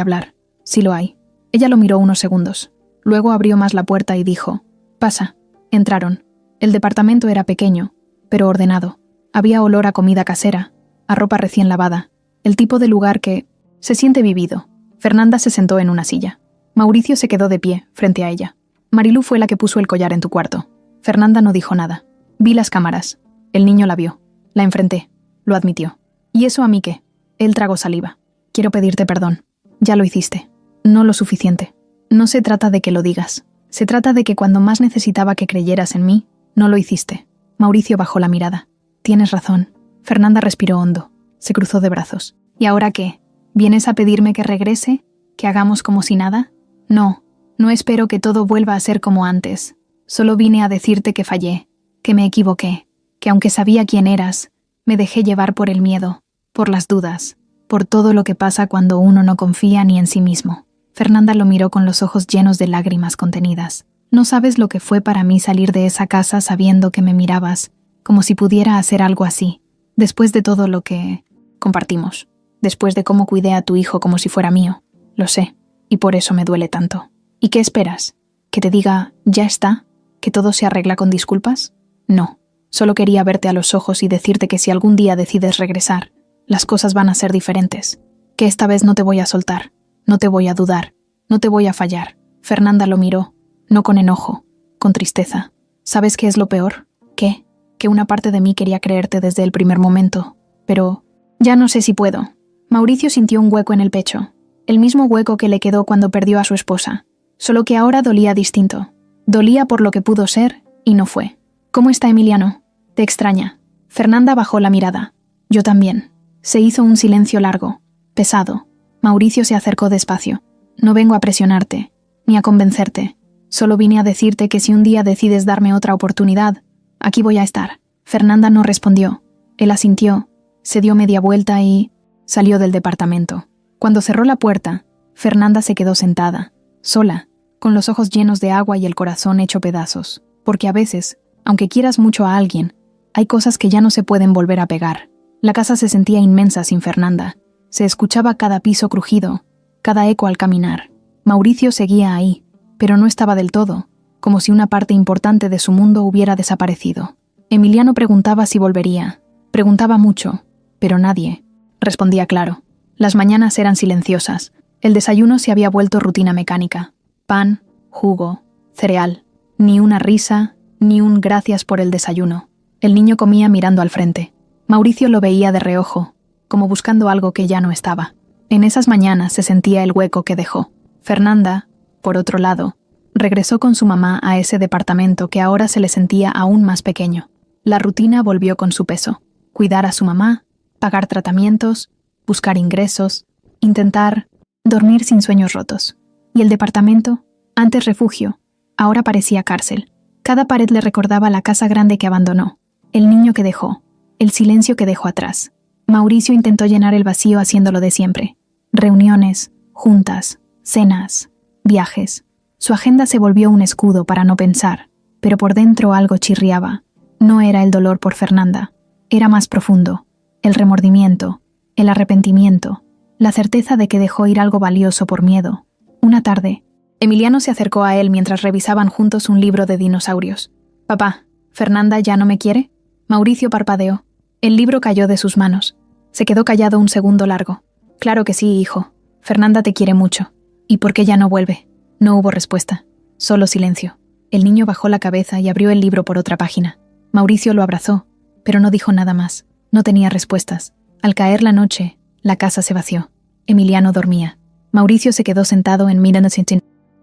hablar». «Sí lo hay». Ella lo miró unos segundos. Luego abrió más la puerta y dijo. «Pasa». Entraron. El departamento era pequeño, pero ordenado. Había olor a comida casera, a ropa recién lavada, el tipo de lugar que se siente vivido. Fernanda se sentó en una silla. Mauricio se quedó de pie, frente a ella. «Marilú fue la que puso el collar en tu cuarto». Fernanda no dijo nada. «Vi las cámaras. El niño la vio. La enfrenté. Lo admitió». «¿Y eso a mí qué?». Él tragó saliva. «Quiero pedirte perdón. Ya lo hiciste. No lo suficiente. No se trata de que lo digas. Se trata de que cuando más necesitaba que creyeras en mí, no lo hiciste». Mauricio bajó la mirada. «Tienes razón». Fernanda respiró hondo. Se cruzó de brazos. «¿Y ahora qué? ¿Vienes a pedirme que regrese? ¿Que hagamos como si nada?». «No, no espero que todo vuelva a ser como antes. Solo vine a decirte que fallé, que me equivoqué, que aunque sabía quién eras, me dejé llevar por el miedo, por las dudas, por todo lo que pasa cuando uno no confía ni en sí mismo». Fernanda lo miró con los ojos llenos de lágrimas contenidas. «No sabes lo que fue para mí salir de esa casa sabiendo que me mirabas, como si pudiera hacer algo así, después de todo lo que compartimos, después de cómo cuidé a tu hijo como si fuera mío. Lo sé, y por eso me duele tanto. ¿Y qué esperas? ¿Que te diga, ya está? ¿Que todo se arregla con disculpas? No, solo quería verte a los ojos y decirte que si algún día decides regresar, las cosas van a ser diferentes, que esta vez no te voy a soltar, no te voy a dudar, no te voy a fallar». Fernanda lo miró, no con enojo, con tristeza. «¿Sabes qué es lo peor? ¿Qué? Que una parte de mí quería creerte desde el primer momento, pero ya no sé si puedo». Mauricio sintió un hueco en el pecho, el mismo hueco que le quedó cuando perdió a su esposa, solo que ahora dolía distinto. Dolía por lo que pudo ser y no fue. «¿Cómo está Emiliano? ¿Te extraña?». Fernanda bajó la mirada. «Yo también». Se hizo un silencio largo, pesado. Mauricio se acercó despacio. «No vengo a presionarte, ni a convencerte. Solo vine a decirte que si un día decides darme otra oportunidad, aquí voy a estar». Fernanda no respondió. Él asintió, se dio media vuelta y salió del departamento. Cuando cerró la puerta, Fernanda se quedó sentada, sola, con los ojos llenos de agua y el corazón hecho pedazos. Porque a veces, aunque quieras mucho a alguien, hay cosas que ya no se pueden volver a pegar. La casa se sentía inmensa sin Fernanda. Se escuchaba cada piso crujido, cada eco al caminar. Mauricio seguía ahí, pero no estaba del todo, como si una parte importante de su mundo hubiera desaparecido. Emiliano preguntaba si volvería. Preguntaba mucho, pero nadie respondía claro. Las mañanas eran silenciosas. El desayuno se había vuelto rutina mecánica. Pan, jugo, cereal. Ni una risa, ni un gracias por el desayuno. El niño comía mirando al frente. Mauricio lo veía de reojo, como buscando algo que ya no estaba. En esas mañanas se sentía el hueco que dejó. Fernanda, por otro lado, regresó con su mamá a ese departamento que ahora se le sentía aún más pequeño. La rutina volvió con su peso. Cuidar a su mamá, pagar tratamientos, buscar ingresos, intentar dormir sin sueños rotos. Y el departamento, antes refugio, ahora parecía cárcel. Cada pared le recordaba la casa grande que abandonó, el niño que dejó, el silencio que dejó atrás. Mauricio intentó llenar el vacío haciéndolo de siempre. Reuniones, juntas, cenas, viajes. Su agenda se volvió un escudo para no pensar, pero por dentro algo chirriaba. No era el dolor por Fernanda, era más profundo, el remordimiento, el arrepentimiento, la certeza de que dejó ir algo valioso por miedo. Una tarde, Emiliano se acercó a él mientras revisaban juntos un libro de dinosaurios. «Papá, ¿Fernanda ya no me quiere?» Mauricio parpadeó. El libro cayó de sus manos. Se quedó callado un segundo largo. «Claro que sí, hijo. Fernanda te quiere mucho. ¿Y por qué ya no vuelve?» No hubo respuesta. Solo silencio. El niño bajó la cabeza y abrió el libro por otra página. Mauricio lo abrazó, pero no dijo nada más. No tenía respuestas. Al caer la noche, la casa se vació. Emiliano dormía. Mauricio se quedó sentado en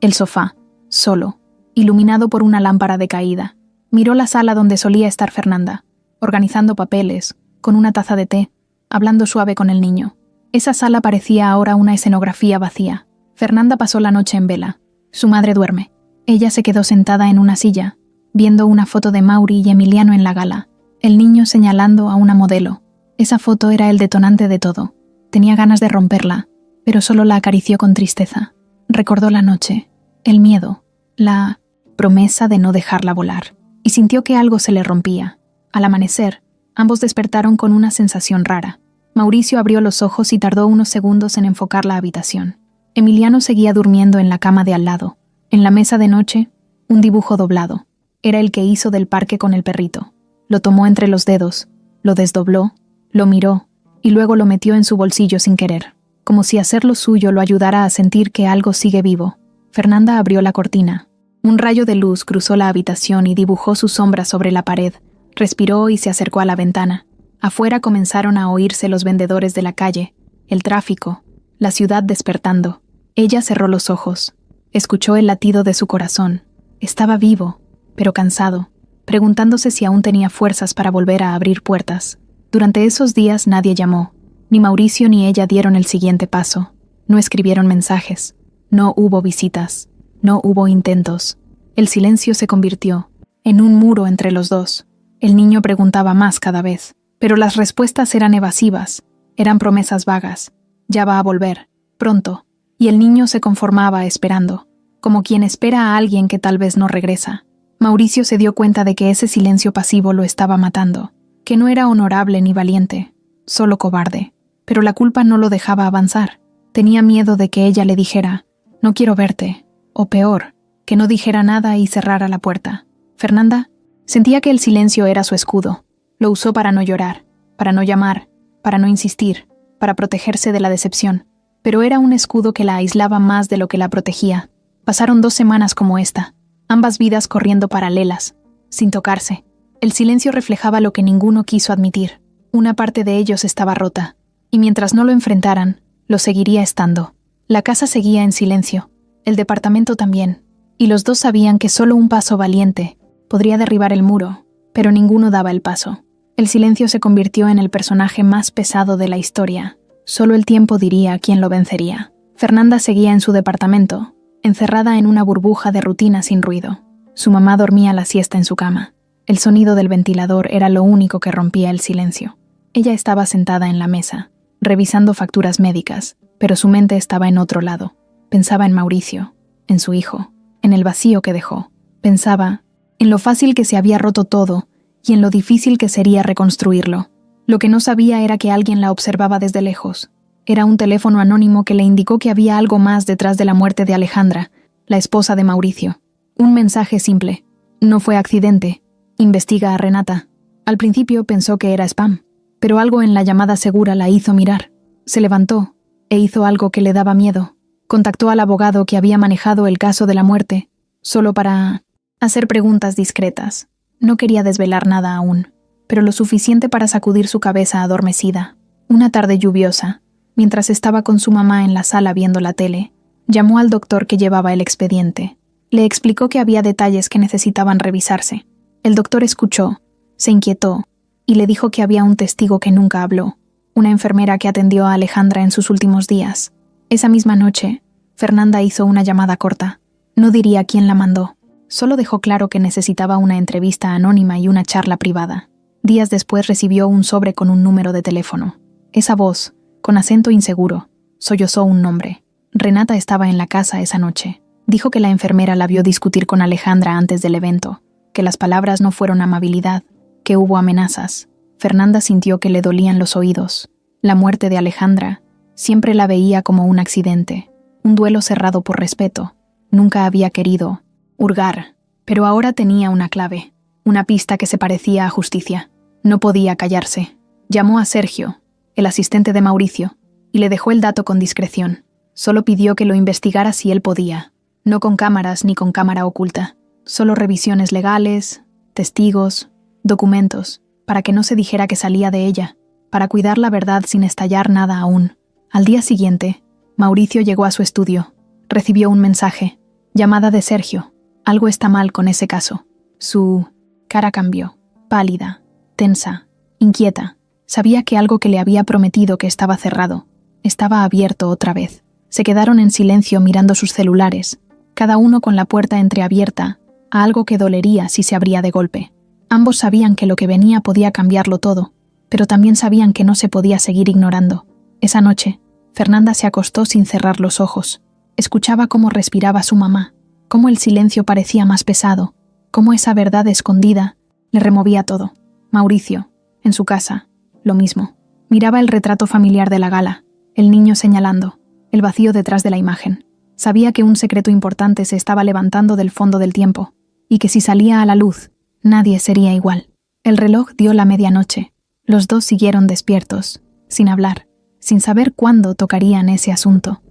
el sofá, solo, iluminado por una lámpara decaída. Miró la sala donde solía estar Fernanda, organizando papeles, con una taza de té, hablando suave con el niño. Esa sala parecía ahora una escenografía vacía. Fernanda pasó la noche en vela. Su madre duerme. Ella se quedó sentada en una silla, viendo una foto de Mauri y Emiliano en la gala, el niño señalando a una modelo. Esa foto era el detonante de todo. Tenía ganas de romperla, pero solo la acarició con tristeza. Recordó la noche, el miedo, la promesa de no dejarla volar, y sintió que algo se le rompía. Al amanecer, ambos despertaron con una sensación rara. Mauricio abrió los ojos y tardó unos segundos en enfocar la habitación. Emiliano seguía durmiendo en la cama de al lado. En la mesa de noche, un dibujo doblado. Era el que hizo del parque con el perrito. Lo tomó entre los dedos, lo desdobló, lo miró, y luego lo metió en su bolsillo sin querer, como si hacerlo suyo lo ayudara a sentir que algo sigue vivo. Fernanda abrió la cortina. Un rayo de luz cruzó la habitación y dibujó su sombra sobre la pared. Respiró y se acercó a la ventana. Afuera comenzaron a oírse los vendedores de la calle, el tráfico, la ciudad despertando. Ella cerró los ojos. Escuchó el latido de su corazón. Estaba vivo, pero cansado, preguntándose si aún tenía fuerzas para volver a abrir puertas. Durante esos días nadie llamó. Ni Mauricio ni ella dieron el siguiente paso. No escribieron mensajes. No hubo visitas. No hubo intentos. El silencio se convirtió en un muro entre los dos. El niño preguntaba más cada vez, pero las respuestas eran evasivas. Eran promesas vagas. Ya va a volver. Pronto. Y el niño se conformaba esperando, como quien espera a alguien que tal vez no regresa. Mauricio se dio cuenta de que ese silencio pasivo lo estaba matando, que no era honorable ni valiente, solo cobarde. Pero la culpa no lo dejaba avanzar. Tenía miedo de que ella le dijera, «No quiero verte», o peor, que no dijera nada y cerrara la puerta. Fernanda sentía que el silencio era su escudo. Lo usó para no llorar, para no llamar, para no insistir, para protegerse de la decepción. Pero era un escudo que la aislaba más de lo que la protegía. Pasaron 2 semanas como esta, ambas vidas corriendo paralelas, sin tocarse. El silencio reflejaba lo que ninguno quiso admitir. Una parte de ellos estaba rota, y mientras no lo enfrentaran, lo seguiría estando. La casa seguía en silencio, el departamento también, y los dos sabían que solo un paso valiente podría derribar el muro, pero ninguno daba el paso. El silencio se convirtió en el personaje más pesado de la historia. Solo el tiempo diría quién lo vencería. Fernanda seguía en su departamento, encerrada en una burbuja de rutina sin ruido. Su mamá dormía la siesta en su cama. El sonido del ventilador era lo único que rompía el silencio. Ella estaba sentada en la mesa, revisando facturas médicas, pero su mente estaba en otro lado. Pensaba en Mauricio, en su hijo, en el vacío que dejó. Pensaba en lo fácil que se había roto todo y en lo difícil que sería reconstruirlo. Lo que no sabía era que alguien la observaba desde lejos. Era un teléfono anónimo que le indicó que había algo más detrás de la muerte de Alejandra, la esposa de Mauricio. Un mensaje simple. No fue accidente. Investiga a Renata. Al principio pensó que era spam, pero algo en la llamada segura la hizo mirar. Se levantó e hizo algo que le daba miedo. Contactó al abogado que había manejado el caso de la muerte, solo para hacer preguntas discretas. No quería desvelar nada aún, pero lo suficiente para sacudir su cabeza adormecida. Una tarde lluviosa, mientras estaba con su mamá en la sala viendo la tele, llamó al doctor que llevaba el expediente. Le explicó que había detalles que necesitaban revisarse. El doctor escuchó, se inquietó, y le dijo que había un testigo que nunca habló, una enfermera que atendió a Alejandra en sus últimos días. Esa misma noche, Fernanda hizo una llamada corta. No diría quién la mandó. Solo dejó claro que necesitaba una entrevista anónima y una charla privada. Días después recibió un sobre con un número de teléfono. Esa voz, con acento inseguro, sollozó un nombre. Renata estaba en la casa esa noche. Dijo que la enfermera la vio discutir con Alejandra antes del evento, que las palabras no fueron amabilidad, que hubo amenazas. Fernanda sintió que le dolían los oídos. La muerte de Alejandra siempre la veía como un accidente, un duelo cerrado por respeto. Nunca había querido hurgar, pero ahora tenía una clave, una pista que se parecía a justicia. No podía callarse. Llamó a Sergio, el asistente de Mauricio, y le dejó el dato con discreción. Solo pidió que lo investigara si él podía, no con cámaras ni con cámara oculta. Solo revisiones legales, testigos, documentos, para que no se dijera que salía de ella, para cuidar la verdad sin estallar nada aún. Al día siguiente, Mauricio llegó a su estudio. Recibió un mensaje. Llamada de Sergio. Algo está mal con ese caso. Su cara cambió, pálida, tensa, inquieta. Sabía que algo que le había prometido que estaba cerrado, estaba abierto otra vez. Se quedaron en silencio mirando sus celulares, cada uno con la puerta entreabierta, a algo que dolería si se abría de golpe. Ambos sabían que lo que venía podía cambiarlo todo, pero también sabían que no se podía seguir ignorando. Esa noche, Fernanda se acostó sin cerrar los ojos. Escuchaba cómo respiraba su mamá, cómo el silencio parecía más pesado, cómo esa verdad escondida le removía todo. Mauricio, en su casa, lo mismo. Miraba el retrato familiar de la gala, el niño señalando, el vacío detrás de la imagen. Sabía que un secreto importante se estaba levantando del fondo del tiempo, y que si salía a la luz, nadie sería igual. El reloj dio la medianoche. Los dos siguieron despiertos, sin hablar, sin saber cuándo tocarían ese asunto,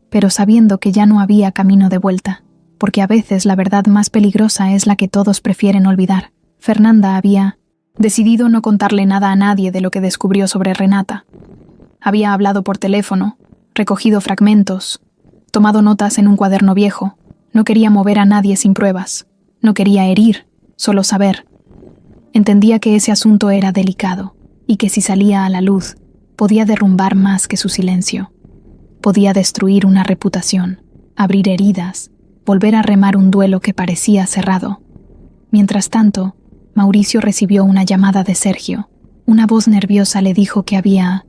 pero sabiendo que ya no había camino de vuelta, porque a veces la verdad más peligrosa es la que todos prefieren olvidar. Fernanda había decidido no contarle nada a nadie de lo que descubrió sobre Renata. Había hablado por teléfono, recogido fragmentos, tomado notas en un cuaderno viejo. No quería mover a nadie sin pruebas. No quería herir, solo saber. Entendía que ese asunto era delicado y que si salía a la luz, podía derrumbar más que su silencio. Podía destruir una reputación, abrir heridas, volver a remar un duelo que parecía cerrado. Mientras tanto, Mauricio recibió una llamada de Sergio. Una voz nerviosa le dijo que había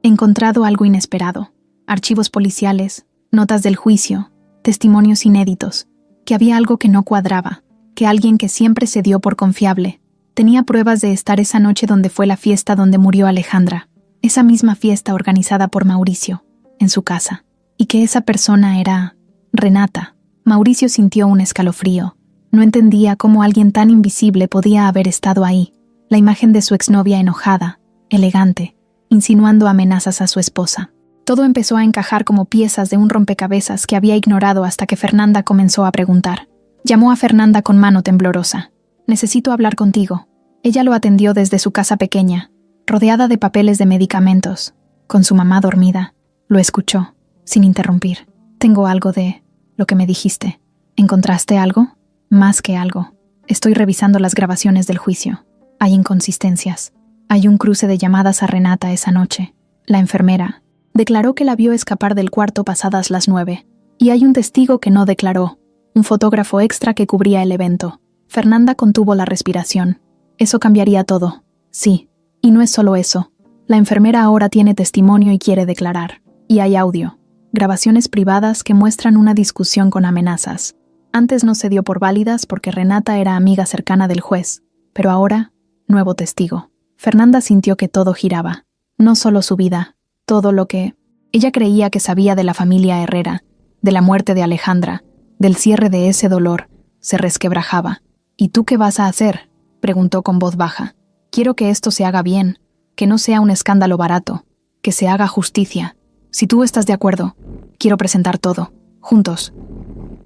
encontrado algo inesperado. Archivos policiales, notas del juicio, testimonios inéditos, que había algo que no cuadraba, que alguien que siempre se dio por confiable tenía pruebas de estar esa noche donde fue la fiesta donde murió Alejandra, esa misma fiesta organizada por Mauricio, en su casa, y que esa persona era Renata. Mauricio sintió un escalofrío. No entendía cómo alguien tan invisible podía haber estado ahí. La imagen de su exnovia enojada, elegante, insinuando amenazas a su esposa. Todo empezó a encajar como piezas de un rompecabezas que había ignorado hasta que Fernanda comenzó a preguntar. Llamó a Fernanda con mano temblorosa. «Necesito hablar contigo». Ella lo atendió desde su casa pequeña, rodeada de papeles de medicamentos, con su mamá dormida. Lo escuchó, sin interrumpir. «Tengo algo de lo que me dijiste. ¿Encontraste algo?» «Más que algo. Estoy revisando las grabaciones del juicio. Hay inconsistencias. Hay un cruce de llamadas a Renata esa noche. La enfermera declaró que la vio escapar del cuarto pasadas las 9. Y hay un testigo que no declaró, un fotógrafo extra que cubría el evento». Fernanda contuvo la respiración. Eso cambiaría todo. Sí, y no es solo eso. La enfermera ahora tiene testimonio y quiere declarar. Y hay audio. Grabaciones privadas que muestran una discusión con amenazas. Antes no se dio por válidas porque Renata era amiga cercana del juez, pero ahora, nuevo testigo. Fernanda sintió que todo giraba. No solo su vida, todo lo que ella creía que sabía de la familia Herrera, de la muerte de Alejandra, del cierre de ese dolor, se resquebrajaba. «¿Y tú qué vas a hacer?», preguntó con voz baja. «Quiero que esto se haga bien, que no sea un escándalo barato, que se haga justicia. Si tú estás de acuerdo, quiero presentar todo, juntos.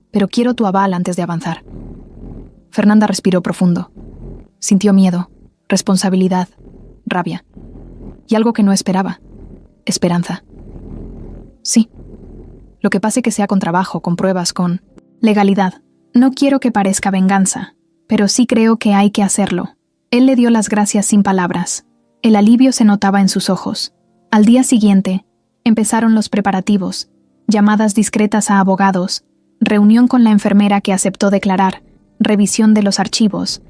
Pero quiero tu aval antes de avanzar». Fernanda respiró profundo. Sintió miedo, responsabilidad, rabia. Y algo que no esperaba. Esperanza. «Sí. Lo que pase que sea con trabajo, con pruebas, con legalidad. No quiero que parezca venganza, pero sí creo que hay que hacerlo». Él le dio las gracias sin palabras. El alivio se notaba en sus ojos. Al día siguiente, empezaron los preparativos, llamadas discretas a abogados, reunión con la enfermera que aceptó declarar, revisión de los archivos.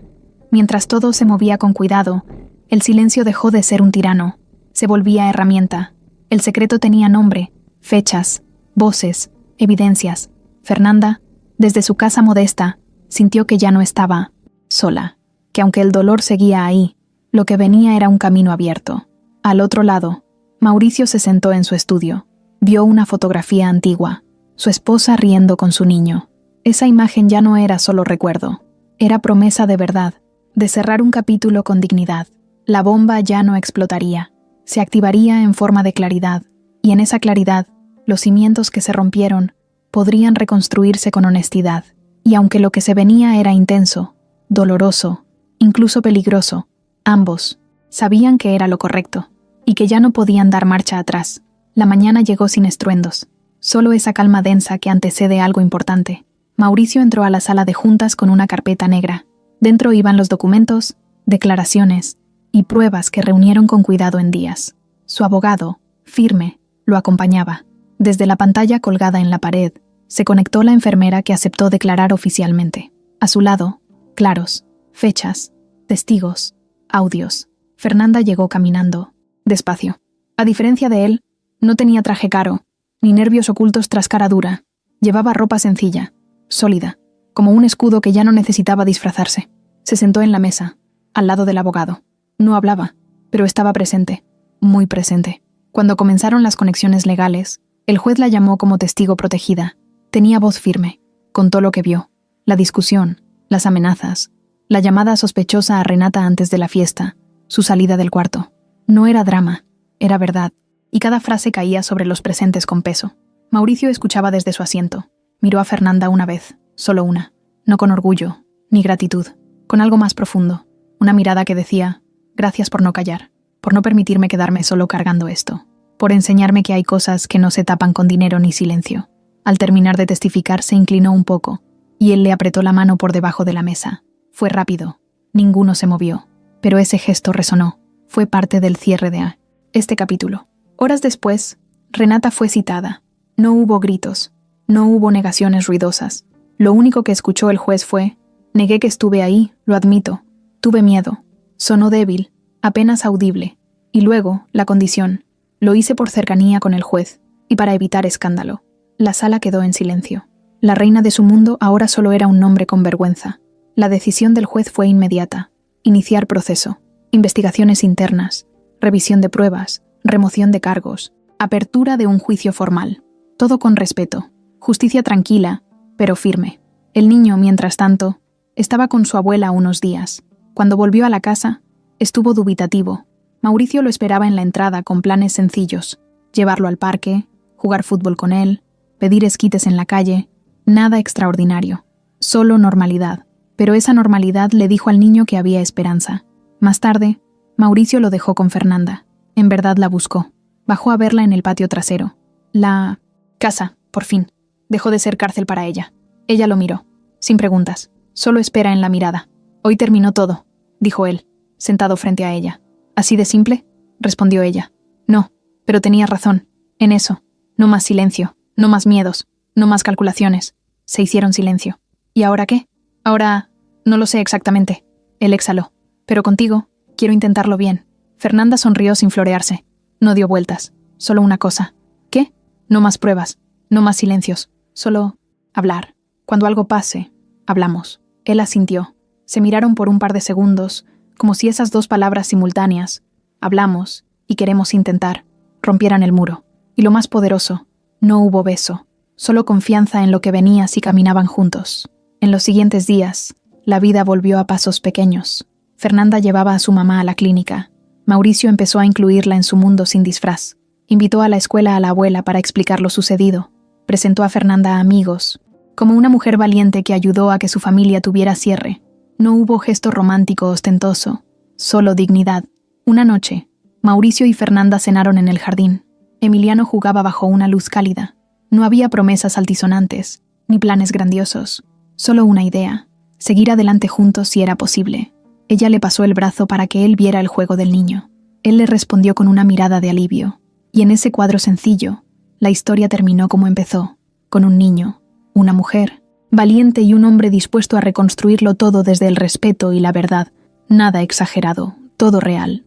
Mientras todo se movía con cuidado, el silencio dejó de ser un tirano, se volvía herramienta. El secreto tenía nombre, fechas, voces, evidencias. Fernanda, desde su casa modesta, sintió que ya no estaba sola, que aunque el dolor seguía ahí, lo que venía era un camino abierto. Al otro lado, Mauricio se sentó en su estudio. Vio una fotografía antigua, su esposa riendo con su niño. Esa imagen ya no era solo recuerdo, era promesa de verdad, de cerrar un capítulo con dignidad. La bomba ya no explotaría, se activaría en forma de claridad, y en esa claridad, los cimientos que se rompieron podrían reconstruirse con honestidad. Y aunque lo que se venía era intenso, doloroso, incluso peligroso, ambos sabían que era lo correcto, y que ya no podían dar marcha atrás. La mañana llegó sin estruendos, solo esa calma densa que antecede algo importante. Mauricio entró a la sala de juntas con una carpeta negra. Dentro iban los documentos, declaraciones y pruebas que reunieron con cuidado en días. Su abogado, firme, lo acompañaba. Desde la pantalla colgada en la pared, se conectó la enfermera que aceptó declarar oficialmente. A su lado, claros, fechas, testigos, audios. Fernanda llegó caminando, despacio. A diferencia de él, no tenía traje caro, ni nervios ocultos tras cara dura. Llevaba ropa sencilla, sólida, como un escudo que ya no necesitaba disfrazarse. Se sentó en la mesa, al lado del abogado. No hablaba, pero estaba presente, muy presente. Cuando comenzaron las conexiones legales, el juez la llamó como testigo protegida. Tenía voz firme, contó lo que vio, la discusión, las amenazas, la llamada sospechosa a Renata antes de la fiesta, su salida del cuarto. No era drama, era verdad, y cada frase caía sobre los presentes con peso. Mauricio escuchaba desde su asiento. Miró a Fernanda una vez, solo una, no con orgullo, ni gratitud, con algo más profundo, una mirada que decía: gracias por no callar, por no permitirme quedarme solo cargando esto, por enseñarme que hay cosas que no se tapan con dinero ni silencio. Al terminar de testificar se inclinó un poco, y él le apretó la mano por debajo de la mesa. Fue rápido, ninguno se movió, pero ese gesto resonó, fue parte del cierre de este capítulo. Horas después, Renata fue citada. No hubo gritos, no hubo negaciones ruidosas. Lo único que escuchó el juez fue: negué que estuve ahí, lo admito, tuve miedo. Sonó débil, apenas audible, y luego, la condición: lo hice por cercanía con el juez, y para evitar escándalo. La sala quedó en silencio. La reina de su mundo ahora solo era un nombre con vergüenza. La decisión del juez fue inmediata: iniciar proceso, investigaciones internas, revisión de pruebas, remoción de cargos, apertura de un juicio formal. Todo con respeto, justicia tranquila, pero firme. El niño, mientras tanto, estaba con su abuela unos días. Cuando volvió a la casa, estuvo dubitativo. Mauricio lo esperaba en la entrada con planes sencillos: llevarlo al parque, jugar fútbol con él, pedir esquites en la calle. Nada extraordinario, solo normalidad. Pero esa normalidad le dijo al niño que había esperanza. Más tarde, Mauricio lo dejó con Fernanda. En verdad la buscó. Bajó a verla en el patio trasero. La casa, por fin, dejó de ser cárcel para ella. Ella lo miró, sin preguntas, solo espera en la mirada. Hoy terminó todo, dijo él, sentado frente a ella. ¿Así de simple?, respondió ella. No, pero tenía razón, en eso. No más silencio, no más miedos, no más calculaciones. Se hicieron silencio. ¿Y ahora qué? Ahora, no lo sé exactamente. Él exhaló. Pero contigo, quiero intentarlo bien. Fernanda sonrió sin florearse. No dio vueltas, solo una cosa. ¿Qué? No más pruebas, no más silencios, solo hablar. Cuando algo pase, hablamos. Él asintió. Se miraron por un par de segundos, como si esas dos palabras simultáneas, hablamos y queremos intentar, rompieran el muro. Y lo más poderoso, no hubo beso, solo confianza en lo que venía si caminaban juntos. En los siguientes días, la vida volvió a pasos pequeños. Fernanda llevaba a su mamá a la clínica. Mauricio empezó a incluirla en su mundo sin disfraz. Invitó a la escuela a la abuela para explicar lo sucedido. Presentó a Fernanda a amigos, como una mujer valiente que ayudó a que su familia tuviera cierre. No hubo gesto romántico ostentoso, solo dignidad. Una noche, Mauricio y Fernanda cenaron en el jardín. Emiliano jugaba bajo una luz cálida. No había promesas altisonantes, ni planes grandiosos, solo una idea: seguir adelante juntos si era posible. Ella le pasó el brazo para que él viera el juego del niño. Él le respondió con una mirada de alivio, y en ese cuadro sencillo, la historia terminó como empezó, con un niño, una mujer, valiente y un hombre dispuesto a reconstruirlo todo desde el respeto y la verdad. Nada exagerado, todo real.